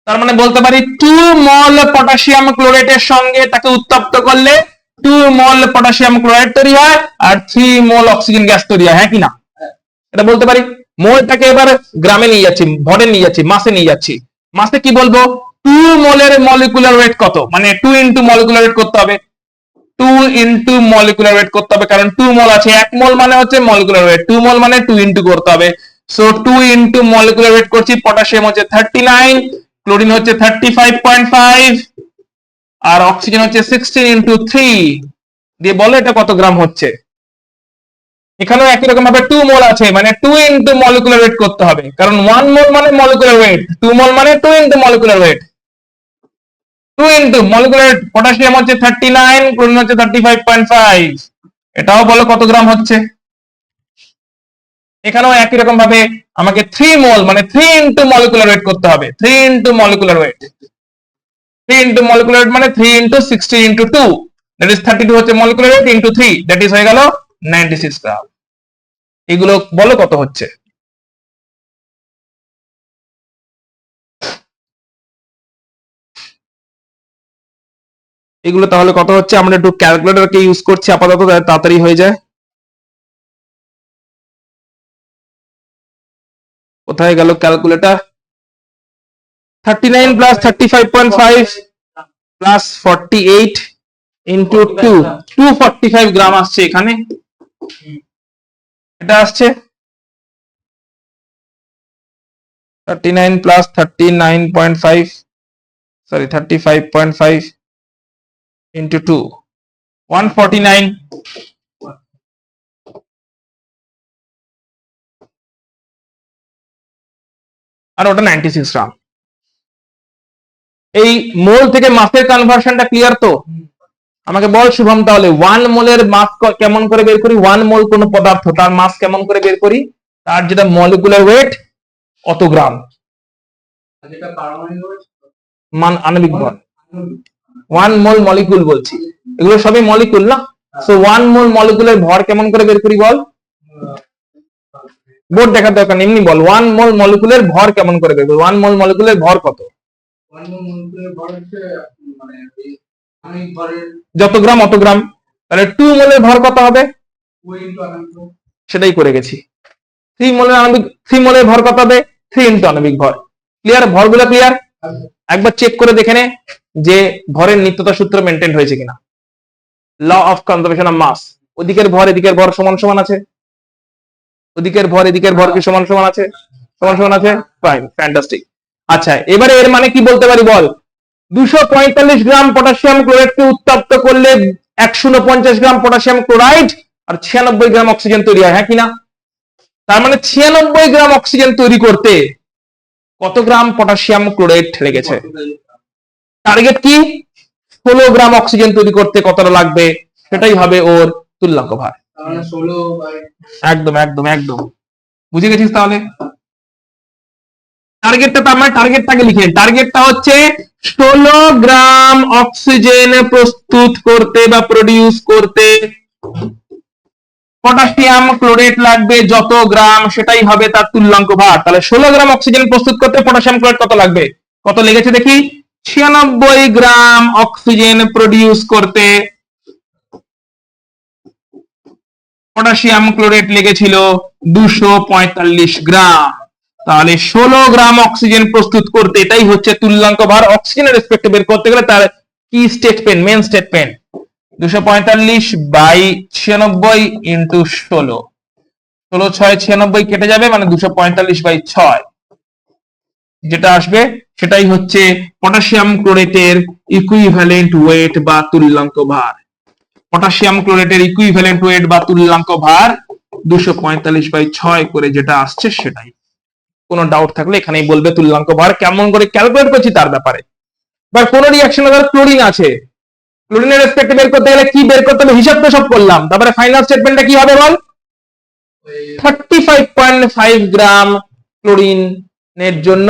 তার মানে বলতে পারি 2 মল পটাশিয়াম ক্লোরাইডের সঙ্গে তাকে উত্তপ্ত করলে 2 মল পটাশিয়াম ক্লোরাইড তৈরি হয় আর 3 মল অক্সিজেন গ্যাস তৈরি হয়, হ্যাঁ কিনা? এটা বলতে পারি। মোলটাকে এবার গ্রামে নিয়ে যাচ্ছি, ভরে নিয়ে যাচ্ছি, মাসে নিয়ে যাচ্ছি। মাসে কি বলবো, 2 মোলের মলিকুলার ওয়েট কত, মানে 2 ইনটু মলিকুলার ওয়েট করতে হবে, 2 ইনটু মলিকুলার ওয়েট করতে হবে, কারণ 2 মোল আছে, 1 মোল মানে হচ্ছে মলিকুলার ওয়েট, 2 মোল মানে 2 ইনটু করতে হবে। সো 2 ইনটু মলিকুলার ওয়েট করছি, পটাশিয়াম হচ্ছে 39, ক্লোরিন হচ্ছে 35.5 আর অক্সিজেন হচ্ছে 16 ইনটু 3 দিয়ে বলো এটা কত গ্রাম হচ্ছে। এখানেও একই রকম ভাবে 2 মোল আছে, মানে 2 ইনটু মলিকুলার ওয়েট করতে হবে, কারণ 1 মোল মানে মলিকুলার ওয়েট, 2 মোল মানে 2 into molecular weight. 2 into molecular weight, potassium হচ্ছে 39, ক্লোরিন হচ্ছে 35.5, এটাও বলো কত গ্রাম হচ্ছে। এখানেও একই রকম ভাবে আমাকে 3 মোল মানে 3 ইন্টু মলিকুলার ওয়েট করতে হবে। 3 into molecular weight, 3 into molecular weight মানে 3 ইন্টু 60 ইন্টু 2, দ্যাট ইজ 32 হচ্ছে molecular wait into 3, that is হয়ে গেল 96 গ্রাম। এগুলো বলো কত হচ্ছে। এগুলো তাহলে কত হচ্ছে, আমরা একটু ক্যালকুলেটরকে ইউজ করছি আপাতত, তাড়াতাড়ি হয়ে যায়। কোথায় গেল ক্যালকুলেটর? 39 প্লাস 35.5 প্লাস 48 ইন্টু 2, 245 গ্রাম আসছে এখানে। এটা আসছে 39 প্লাস 39.5 সরি 35.5 ইন্টু 2, 149। আর ওটা 96 গ্রাম। এই মোল থেকে মাসের কনভার্সনটা ক্লিয়ার তো? আমাকে বল শুভম, তাহলে 1 মোলের মাস কেমন করে বের করি? 1 মোল কোন পদার্থ, তার মাস কেমন করে বের করি? তার যেটা মলিকুলার ওয়েট অত গ্রাম, যেটা পারমাণবিক মান আণবিক ভর। 1 মোল মলিকুল বলছি, এগুলো সবই মলিকুল না? সো 1 মোল মলিকুলের ভর কেমন করে বের করি বল? বোর্ড দেখার দরকার নেই, এমনি বল 1 মোল মলিকুলের ভর কেমন করে বের করি? 1 মোল মলিকুলের ভর কত? মানে আণবিক ভরের যত গ্রাম অত গ্রাম। তাহলে 2 মোলের ভর কত হবে? সেটাই করে গেছি। 3 মোলের ভর কত হবে? 3 ইন্টু আণবিক ভর। ক্লিয়ার? ভরগুলো ক্লিয়ার? একবার চেক করে দেখে নে যে ভরের নিত্যতা সূত্র মেনটেন হয়েছে কিনা। Law of conservation of mass, ওদিকের ভর এদিকের ভর সমান সমান আছে, ওদিকের ভর এদিকের ভর কি সমান সমান আছে? সমান সমান আছে, ফাইন, ফ্যান্টাস্টিক। আচ্ছা, এবারে এর মানে কি বলতে পারি বল? 245 গ্রাম পটাশিয়াম ক্লোরাইডকে উত্তপ্ত করলে 149 গ্রাম পটাশিয়াম ক্লোরাইড আর 96 গ্রাম অক্সিজেন তৈরি হয়, হ্যাঁ কিনা? তার মানে 96 গ্রাম অক্সিজেন তৈরি করতে কত গ্রাম পটাশিয়াম ক্লোরাইড লেগেছে? টার্গেট কি? 16 গ্রাম অক্সিজেন তৈরি করতে কতটা লাগবে সেটাই হবে ওর তুল্যাঙ্ক ভার। একদম একদম একদম, বুঝে গেছিস তাহলে? টার্গেটটা, তার মানে টার্গেটটাকে লিখে, টার্গেটটা হচ্ছে 16 গ্রাম অক্সিজেন প্রস্তুত করতে বা প্রডিউস করতে পটাশিয়াম ক্লোরাইড লাগবে যত গ্রাম, সেটাই হবে তার তুল্যাঙ্ক ভার। তাহলে 16 গ্রাম অক্সিজেন প্রস্তুত করতে পটাশিয়াম ক্লোরাইড কত লাগবে? কত লেগেছে দেখি? 96 গ্রাম অক্সিজেন প্রডিউস করতে পটাশিয়াম ক্লোরাইড লেগেছিল 245 গ্রাম। তাহলে 16 গ্রাম অক্সিজেন প্রস্তুত করতে, এটাই হচ্ছে তুল্যাঙ্ক ভার। অক্সিজেনের রেসপেক্টে বের করতে গেলে তার কি statement, main statement, 245 by 96 into 16, 16 6 96 কেটে যাবে, মানে 245 বাই 6 যেটা আসবে সেটাই হচ্ছে পটাশিয়াম ক্লোরাইডের ইকুইভ্যালেন্ট ওয়েট বা তুল্যাঙ্ক ভার। পটাশিয়াম ক্লোরাইডের ইকুইভ্যালেন্ট ওয়েট বা তুল্যাঙ্ক ভার 245 বাই 6 করে যেটা আসছে সেটাই। কোনো ডাউট থাকলে এখানেই বলবে তুল্যাঙ্ক ভার কেমন করে ক্যালকুলেট করছি তার ব্যাপারে। বা কোনো রিঅ্যাকশনে ধর ক্লোরিন আছে, ক্লোরিনের রেসপেক্টে বের করতে গেলে কি বের করতে হবে? হিসাব তো সব করলাম, তারপরে ফাইনাল স্টেটমেন্টটা কি হবে বল? 35.5 গ্রাম ক্লোরিনের জন্য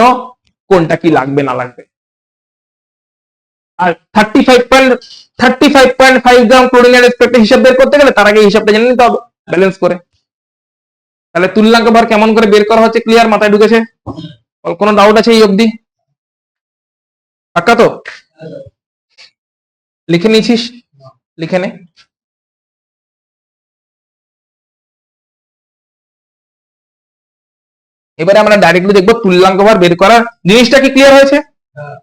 কোনটা কি লাগবে না লাগবে। আর 35.5 গ্রাম ক্লোরিনের রেসপেক্টে হিসাব বের করতে গেলে তার আগে হিসাবটা জেনে নিতে হবে ব্যালেন্স করে। তাহলে তুল্যাঙ্ক ভার কেমন করে বের করা হচ্ছে ক্লিয়ার? মাথায় ঢুকেছে? কোনো ডাউট আছে এই অবধি? পাক্কা তো? লিখে নিয়েছিস? লিখে নে। এবারে আমরা ডাইরেক্টলি দেখবো তুল্যাঙ্ক ভার বের করার জিনিসটা কি ক্লিয়ার হয়েছে?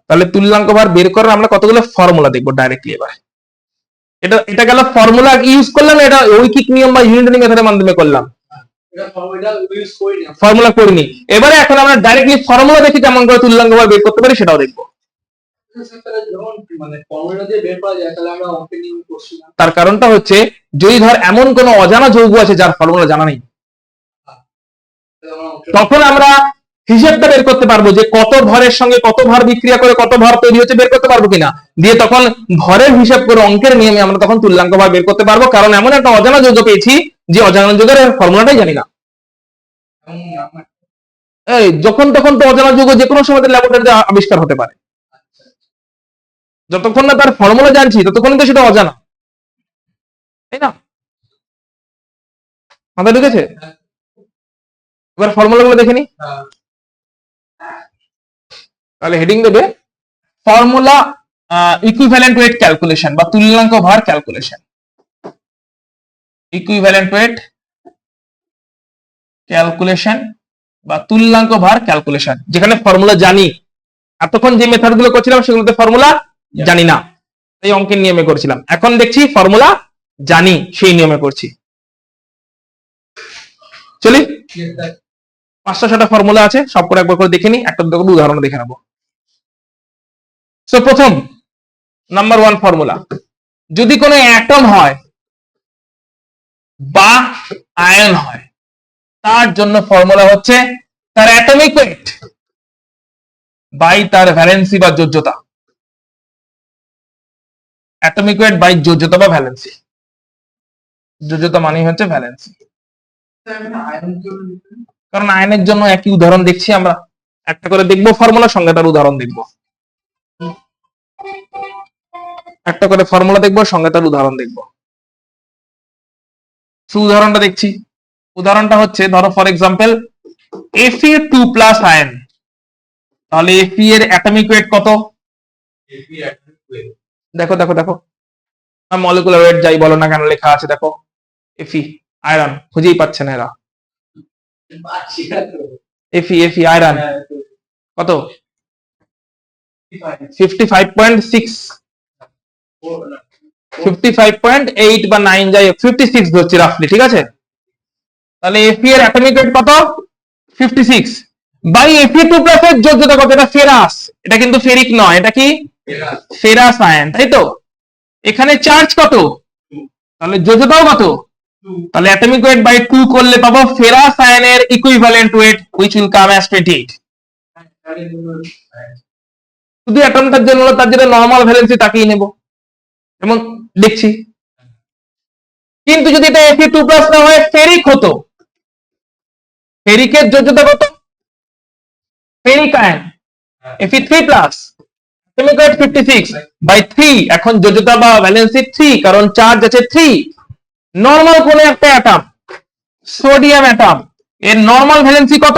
তাহলে তুল্যাঙ্ক ভার বের করার আমরা কতগুলো ফর্মুলা দেখবো ডাইরেক্টলি। এবার এটা গেল ফর্মুলা ইউজ করলাম, এটা ঐকিক নিয়ম বা ইউনিটরি মেথডের মাধ্যমে করলাম, ফর্মুলা করিনি। এবারে এখন আমরা ডাইরেক্টলি ফর্মুলা দেখি কেমন করে তুল্যাঙ্ক ভার বের করতে পারি সেটাও দেখবো। তার কারণটা হচ্ছে যদি ধর এমন কোন অজানা যৌগ আছে যার ফর্মুলা জানা নেই, তখন আমরা হিসেবটা বের করতে পারবো যে কত ভরের সঙ্গে কত ভর বিক্রিয়া করে কত ভর তৈরি হচ্ছে বের করতে পারবো কিনা, দিয়ে তখন ভরের হিসাব করে অঙ্কের নিয়মে আমরা তখন তুল্যাঙ্ক ভর বের করতে পারবো, কারণ এমন একটা অজানা যৌগ পেয়েছি যে অজানা যৌগের ফর্মুলাটাই জানি না। এই যখন তখন তো অজানা যৌগ যে কোনো সময় ল্যাবরেটরিতে আবিষ্কার হতে পারে, যতক্ষণ না তার ফর্মুলা জানছি ততক্ষণ তো সেটা অজানা, তাই না? মাথায় ঢুকেছে? এবার ফর্মুলা গুলো দেখে নি। তাহলে হেডিং দেবে ফর্মুলা ইকুইভ্যালেন্ট ওয়েট ক্যালকুলেশন বা তুল্যাঙ্ক ভার ক্যালকুলেশন। ইকুইভ্যালেন্ট ওয়েট ক্যালকুলেশন বা তুল্যাঙ্ক ভার ক্যালকুলেশন, যেখানে ফর্মুলা জানি, এতক্ষণ যে মেথড গুলো করছিলাম সেগুলোতে ফর্মুলা জানি না, এই অঙ্কের নিয়মে করছিলাম। এখন দেখছি ফর্মুলা জানি, সেই নিয়মে করছি। চলি, 5-6টা ফর্মুলা আছে, সব করে একবার করে দেখে নি, একটা দুটো করে উদাহরণ দেখে নেবো। সো প্রথম নাম্বার 1 ফর্মুলা, যদি কোনো অ্যাটম হয় বা আয়ন হয় তার জন্য ফর্মুলা হচ্ছে তার অ্যাটমিক ওয়েট বাই তার ভ্যালেন্সি বা যোজ্যতা। অ্যাটমিক ওয়েট বাই যোজ্যতা বা ভ্যালেন্সি, যোজ্যতা মানে হচ্ছে ভ্যালেন্সি। কারণ আয়নের জন্য একই উদাহরণ দেখছি আমরা, একটা করে দেখবো ফর্মুলা সঙ্গে তার উদাহরণ দেখবো, একটা করে ফর্মুলা দেখবো সঙ্গে তার উদাহরণ দেখবো। উদাহরণটা দেখছি, উদাহরণটা হচ্ছে ধরো ফর এক্সাম্পল Fe2+ আয়ন, তাহলে Fe এর অ্যাটমিক ওয়েট কত? দেখো দেখো দেখো, মলিকুলার ওয়েট যাই বলো না কেন লেখা আছে দেখো, Fe আয়রন, খুঁজেই পাচ্ছে না এরা। Fe আয়রন কত? 55.6, 55.8 বা 9 যাই 56 ধরছি রাফলি, ঠিক আছে? তাহলে Fe এর অ্যাটমিক ওয়েট কত? 56 বাই Fe2+ এর যোজ্যতা কত? এটা ফেরাস, এটা কিন্তু ফেরিক নয়, এটা কি? ফেরাস আয়ন, তাই তো? এখানে চার্জ কত? তাহলে যোজ্যতাও কত? তাহলে অ্যাটমিক ওয়েট বাই 2 করলে পাবো ফেরাস আয়নের equivalent wait which will come as 28। শুধু অ্যাটমটার জন্য, তার যেটা নরমাল ভ্যালেন্সি তাকেই নেব, যেমন দেখছি। কিন্তু যদি এটা Fe2+ না হয় ফেরিক হতো, ফেরিকের যোজ্যতা কত? Ferric ion Fe3+, atomic weight 56 by 3, এখন যোজ্যতা বা ভ্যালেন্সি 3, কারণ চার্জ আছে 3। নরমাল কোন একটা অ্যাটম, সোডিয়াম অ্যাটম, এর নরমাল ভ্যালেন্সি কত?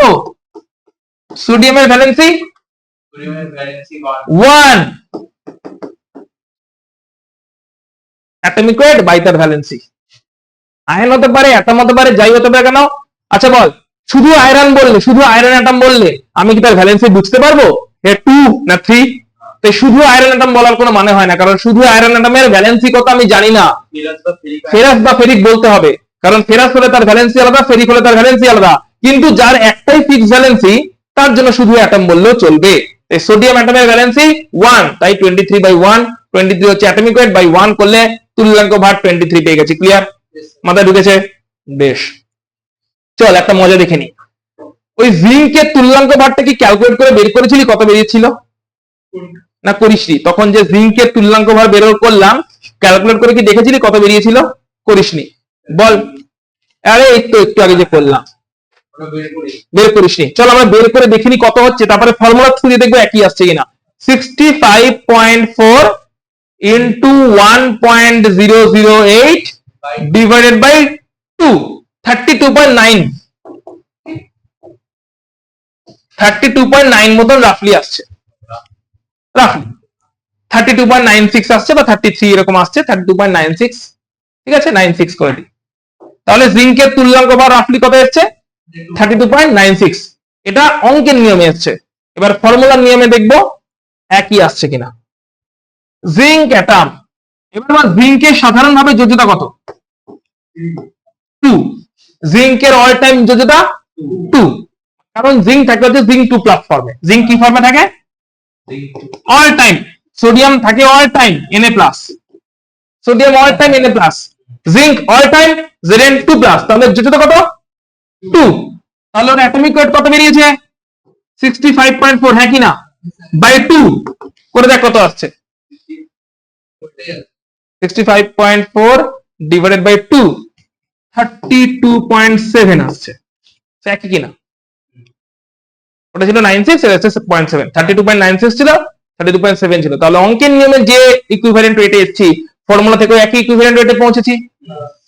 সোডিয়ামের ভ্যালেন্সি 1, অ্যাটমিক ওয়েট বাই তার ভ্যালেন্সি। আয়ন হতে পারে, অ্যাটম হতে পারে, যাই হতে পারে কেন। আচ্ছা বল, শুধু আয়রন বললে, শুধু আয়রন অ্যাটম বললে আমি কি তার ভ্যালেন্সি বুঝতে পারবো 2 না 3? তাই শুধু আয়রন অ্যাটম বলার কোনো মানে হয় না, কারণ শুধু আয়রন অ্যাটমের ভ্যালেন্সি কত আমি জানি না, ফেরাস বা ফেরিক বলতে হবে, কারণ ফেরাস হলে তার ভ্যালেন্সি আলাদা, ফেরিক হলে তার ভ্যালেন্সি আলাদা। কিন্তু যার একটাই ফিক্স ভ্যালেন্সি তার জন্য শুধু অ্যাটম বললেও চলবে। এই সোডিয়াম অ্যাটমের ভ্যালেন্সি 1, তাই 23/1, 23 হচ্ছে অ্যাটমিক ওয়েট, বাই 1 করলে তুল্যাঙ্ক ভার 23 পেয়ে গেছি। ক্লিয়ার? মাথায় ঢুকেছে? বেশ, চল একটা মজা দেখে নি। ওই জিঙ্কের তুল্যাঙ্ক ভারটা কি ক্যালকুলেট করে বের করেছিলি কত বেরিয়েছিল? না করিসনি? তখন যে জিঙ্কের তুল্যাঙ্ক ভার বের করলাম, ক্যালকুলেট করে কি দেখেছিলি কত বেরিয়েছিল? করিসনি? বল। আরে এই তো একটু আগে যে করলাম, বের করিসনি। চল আমরা বের করে দেখিনি কত হচ্ছে, তারপরে ফর্মুলা খুঁজে দেখবো একই আসছে কিনা। 65.4 ইন্টু 1.008 ডিভাইডেড বাই 2, 32.9, 32.9 মতন রাফলি আসছে, রাফলি 32.96 আসছে বা 33 এরকম আসছে, 32.96, ঠিক আছে? 96 করে দিই, তাহলে জিঙ্কের তুল্যাঙ্ক ভার রাফলি কত এসছে? 32.96। এটা অঙ্কের নিয়মে এসছে। এবার ফর্মুলার নিয়মে দেখবো একই আসছে কিনা। জিঙ্ক অ্যাটম, এবার জিঙ্কের সাধারণভাবে যোজ্যতা কত? 2। জিঙ্কের অল টাইম যোজ্যতা 2, কারণ জিঙ্ক থাকে হচ্ছে জিঙ্ক 2+ ফর্মে। জিঙ্ক কি ফর্মে থাকে? All time. সোডিয়াম থাকে all time Na+, sodium all time Na+, zinc all time Zn2+, তাহলে যোজ্যতা কত? 2। তাহলে ওর অ্যাটমিক ওয়েট কত বেরিয়েছে? 65.4 হ্যাঁ কি না বাই 2 করে দেখ কত আসছে 65.4 ডিভাইডেড বাই 2 32.7 আসছে একই কিনা ওটা ছিল 96 এটা হচ্ছে 0.7 32.96 ছিল 32.7 ছিল তাহলে অঙ্কের নিয়মে যে ইকুইভ্যালেন্ট রেটে এসেছি ফর্মুলা থেকে একই ইকুইভ্যালেন্ট রেটে পৌঁছেছি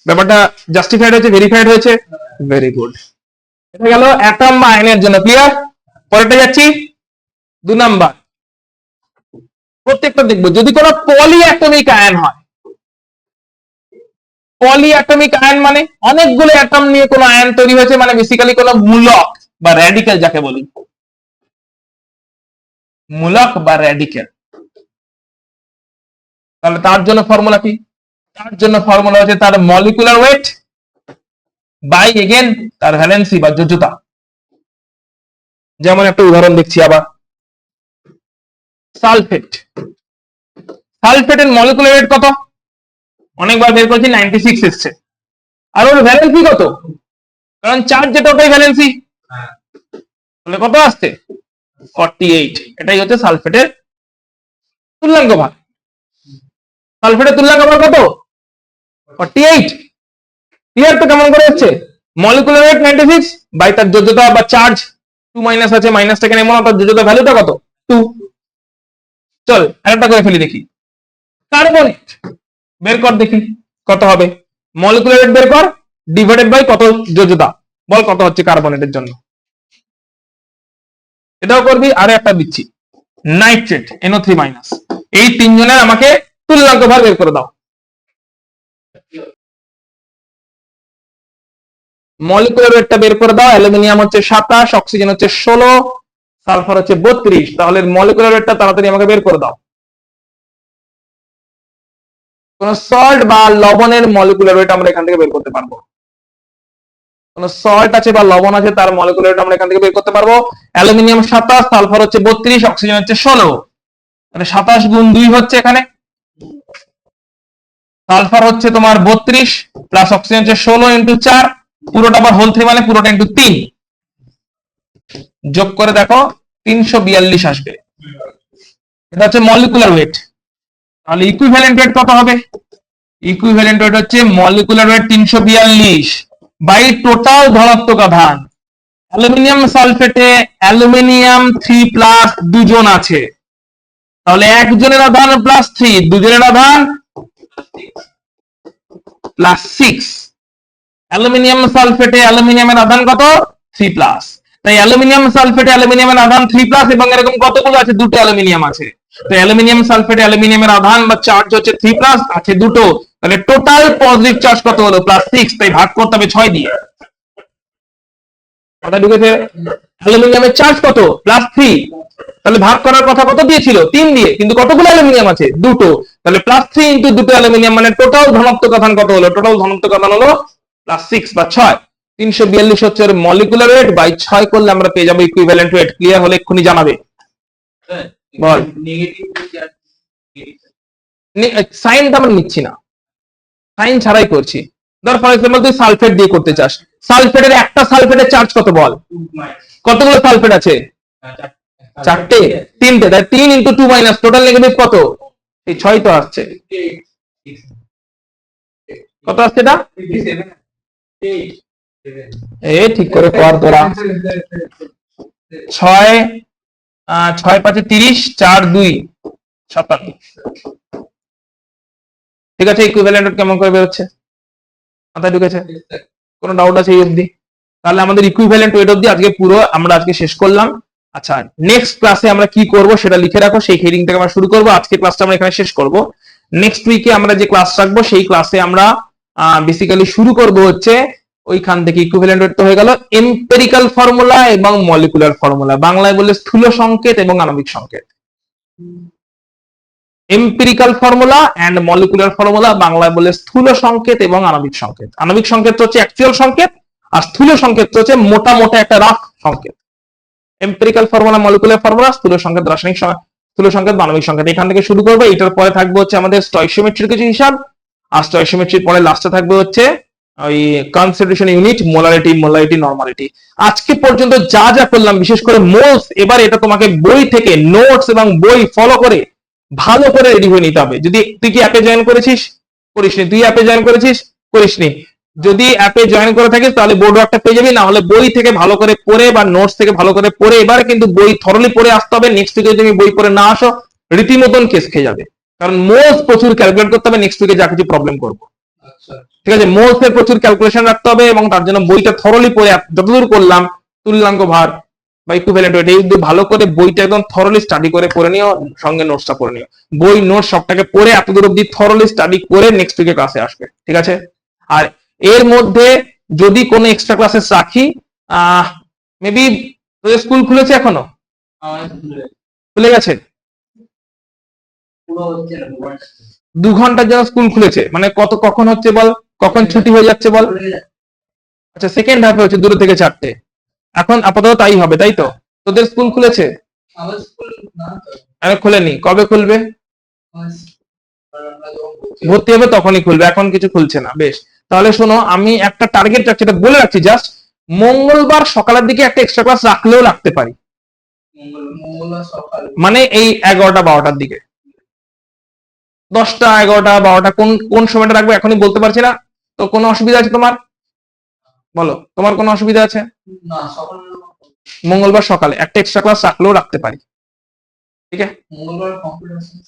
ব্যাপারটা জাস্টিফাইড হয়েছে ভেরিফাইড হয়েছে ভেরি গুড এটা গেল অ্যাটম বা আয়নের জন্য ক্লিয়ার পরেরটা যাচ্ছি 2 নাম্বার প্রত্যেকটা দেখবো যদি কোনো পলিঅ্যাটমিক আয়ন হয় পলিঅ্যাটমিক আয়ন মানে অনেকগুলো অ্যাটম নিয়ে কোনো আয়ন তৈরি হয়েছে মানে বেসিক্যালি কোনো মূলক বা র্যাডিক্যাল যাকে বলি মূলক বা র্যাডিক্যাল তাহলে তার জন্য ফর্মুলা কি তার জন্য ফর্মুলা হচ্ছে তার মলিকুলার ওয়েট বাই এগেন তার ভ্যালেন্সি বা যোজ্যতা যেমন একটা উদাহরণ দেখছি আবার সালফেট সালফেটের মলিকুলার ওয়েট কত অনেকবার বের করেছি 96 এসছে আর ওর ভ্যালেন্সি কত কারণ চার্জ যেটা ওটাই ভ্যালেন্সি তাহলে কত আসছে 48 এটাই হচ্ছে সালফেটের তুল্যাঙ্ক ভার সালফেটের তুল্যাঙ্ক ভার কত 48 ক্লিয়ার তো কেমন করে হচ্ছে মলিকুলার ওয়েট 96 বাই তার যোজ্যতা বা চার্জ 2 মাইনাস আছে মাইনাসটা কেন এমন তার যোজ্যতা ভ্যালুটা কত 2 চল আরেকটা করে ফেলি দেখি কার্বনেট বের কর দেখি কত হবে মলিকুলার ওয়েট বের কর ডিভাইডেড বাই কত যোজ্যতা বল কত হচ্ছে কার্বনেটের জন্য এটাও করবি আরে একটা দিচ্ছি নাইট্রেট NO3 মাইনাস এই তিনজনের আমাকে তুল্যাঙ্ক ভার বের করে দাও মলিকুলার ওয়েটটা বের করে দাও অ্যালুমিনিয়াম হচ্ছে 27 অক্সিজেন হচ্ছে 16 সালফার হচ্ছে 32 তাহলে মলিকুলার ওয়েটটা তাড়াতাড়ি আমাকে বের করে দাও কোন সল্ট বা লবণের মলিকুলার ওয়েট আমরা এখান থেকে বের করতে পারবো কোন সল্ট আছে বা লবণ আছে তার মলিকুলার ওয়েট আমরা এখান থেকে বের করতে পারবো অ্যালুমিনিয়াম 27 সালফার হচ্ছে 32 অক্সিজেন হচ্ছে 16 তাহলে 27 গুণ 2 হচ্ছে এখানে সালফার হচ্ছে তোমার 32 প্লাস অক্সিজেন হচ্ছে 16 ইনটু 4 পুরোটা আবার হোল 3 মানে পুরোটা ইনটু 3 যোগ করে দেখো 342 আসবে এটা হচ্ছে মলিকুলার ওয়েট তাহলে ইকুইভ্যালেন্ট ওয়েট কত হবে ইকুইভ্যালেন্ট ওয়েট হচ্ছে মলিকুলার ওয়েট 342 বাই টোটাল ধনাত্মক আধান অ্যালুমিনিয়াম সালফেটে অ্যালুমিনিয়াম 3 প্লাস দুজন আছে তাহলে একজনের আধান প্লাস 3 দুজনের আধান প্লাস 6 অ্যালুমিনিয়াম সালফেটে অ্যালুমিনিয়ামের আধান কত 3 প্লাস তাই অ্যালুমিনিয়াম সালফেটে অ্যালুমিনিয়ামের আধান 3 প্লাস এবং এরকম কতগুলো আছে দুটো অ্যালুমিনিয়াম আছে তো অ্যালুমিনিয়াম সালফেটে অ্যালুমিনিয়ামের আধান বা চার্জ হচ্ছে 3 প্লাস আছে দুটো তাহলে টোটাল পজিটিভ চার্জ কত হলো প্লাস 6 তাই ভাগ করতে হবে 6 দিয়ে কথা ঢুকেছে অ্যালুমিনিয়ামের চার্জ কত প্লাস 3 তাহলে ভাগ করার কথা কত দিয়েছিল 3 দিয়ে কিন্তু কতগুলো অ্যালুমিনিয়াম আছে দুটো তাহলে প্লাস 3 ইনটু দুটো অ্যালুমিনিয়াম মানে টোটাল ধনাত্মক আধান কত হলো টোটাল ধনাত্মক আধান হলো প্লাস 6 বা 6 342 হচ্ছে মলিকুলার ওয়েট বাই 6 করলে আমরা পেয়ে যাবো ইকুইভ্যালেন্ট ওয়েট ক্লিয়ার হলে এক্ষুনি জানাবে বল সাইনটা আমরা নিচ্ছি না সাইন ছাড়াই করছি ধর ফর এক্সাম্পল তুই সালফেট দিয়ে করতে চাস সালফেটের একটা সালফেটের চার্জ কত বল কতগুলো সালফেট আছে চারটে তিনটে তাই 3 ইনটু 2 মাইনাস টোটাল নেগেটিভ কত এই 6 তো আসছে কত আসছে এটা ঠিক করে কর তোরা 6 5 30 4 2 57 ঠিক আছে ইকুইভ্যালেন্ট কেমন করে বের হচ্ছে মাথায় ঢুকেছে কোনো ডাউট আছে এই অবধি তাহলে আমাদের ইকুইভ্যালেন্ট ওয়েট অবধি আজকে পুরো আমরা আজকে শেষ করলাম আচ্ছা নেক্সট ক্লাসে আমরা কি করব সেটা লিখে রাখো সেই হেডিং থেকে আমরা শুরু করব আজকে ক্লাসটা আমরা এখানে শেষ করব নেক্সট উইকে আমরা যে ক্লাস রাখবো সেই ক্লাসে আমরা বেসিক্যালি শুরু করব হচ্ছে ওইখান থেকে ইকুইভ্যালেন্ট ওয়েট তো হয়ে গেল এম্পিরিক্যাল ফর্মুলা এবং মলিকুলার ফর্মুলা বাংলায় বলে স্থূল সংকেত এবং আণবিক সংকেত empirical formula and molecular formula বাংলায় বলে স্থূল সংকেত এবং আণবিক সংকেত আণবিক সংকেত হচ্ছে অ্যাকচুয়াল সংকেত আর স্থূল সংকেত হচ্ছে মোটা মোটা একটা রাফ সংকেত এম্পিরিক্যাল ফর্মুলা মলিকুলার ফর্মুলা স্থূল সংকেত রাসায়নিক স্থূল সংকেত আণবিক সংকেত এখান থেকে শুরু করবো এটার পরে থাকবে হচ্ছে আমাদের স্টয়কিওমেট্রির কিছু হিসাব আর স্টয়কিওমেট্রির পরে লাস্টে থাকবে হচ্ছে ওই কনসেন্ট্রেশন ইউনিট, মোলারিটি, নর্মালিটি। আজকে পর্যন্ত যা যা করলাম, বিশেষ করে মোলস, এবার এটা তোমাকে বই থেকে নোটস এবং বই ফলো করে ভালো করে রেডি হয়ে নিতে হবে। যদি তুই কি অ্যাপে জয়েন করেছিস? করিসনি। তুই অ্যাপে জয়েন করেছিস? করিসনি। যদি অ্যাপে জয়েন করে থাকিস তাহলে বোর্ড ওয়ার্কটা পেয়ে যাবি, না হলে বই থেকে ভালো করে পড়ে বা নোটস থেকে ভালো করে পড়ে, এবারে কিন্তু বই থরলি পড়ে আসতে হবে। নেক্সট উইকে তুমি বই পড়ে না আসো, রীতিমতন কেস খেয়ে যাবে। কারণ মোলস প্রচুর ক্যালকুলেট করতে হবে, নেক্সট উইকে যা কিছু প্রবলেম করবো। আচ্ছা ঠিক আছে, মোলস এর প্রচুর ক্যালকুলেশন রাখতে হবে, এবং তার জন্য বইটা থরলি পড়ে, যতদূর করলাম তুল্যাঙ্ক ভার বা ইকুইভ্যালেন্ট ওয়েট, এই ভালো করে বইটা একদম থরলি স্টাডি করে পড়ে নিও, সঙ্গে নোটসটা পড়ে নিও। বই নোট সবটাকে পড়ে এতদূর অব্দি থরলি স্টাডি করে নেক্সট উইকে ক্লাসে আসবে। ঠিক আছে? আর এর মধ্যে যদি কোনো এক্সট্রা ক্লাসেস রাখি, মেবি তোদের স্কুল খুলেছে এখনো? আমার খুলে গেছে? পুরো হচ্ছে না 2 ঘন্টার জন্য স্কুল খুলেছে, মানে কখন হচ্ছে বল, কখন ছুটি হয়ে যাচ্ছে বল? আচ্ছা, সেকেন্ড হাফে হচ্ছে 2 থেকে 4টে। এখন আপাতত তাই হবে, তাই তো? তোদের স্কুল খুলেছে? আমার স্কুল না তো আরে খোলেনি, কবে খুলবে? আমরা যখন ভর্তি হবে তখনই খুলবে, এখন কিছু খুলছে না। বেশ, তাহলে শোনো, আমি একটা টার্গেট রাখছি, এটা বলে রাখছি জাস্ট, মঙ্গলবার সকালের দিকে একটা এক্সট্রা ক্লাস রাখলেও রাখতে পারি, মঙ্গলবার সকাল মানে এই 11টা 12টার দিকে। 10টা 11টা 12টা কোন কোন সময়টা রাখবো এখনই বলতে পারছি না। তো কোনো অসুবিধা আছে তোমার? বলো, তোমার কোনো অসুবিধা আছে? না সকাল মঙ্গলবার সকালে একটা এক্সট্রা ক্লাস রাখলেও রাখতে পারি। ঠিক আছে? মঙ্গলবার কম্পিউটার সায়েন্স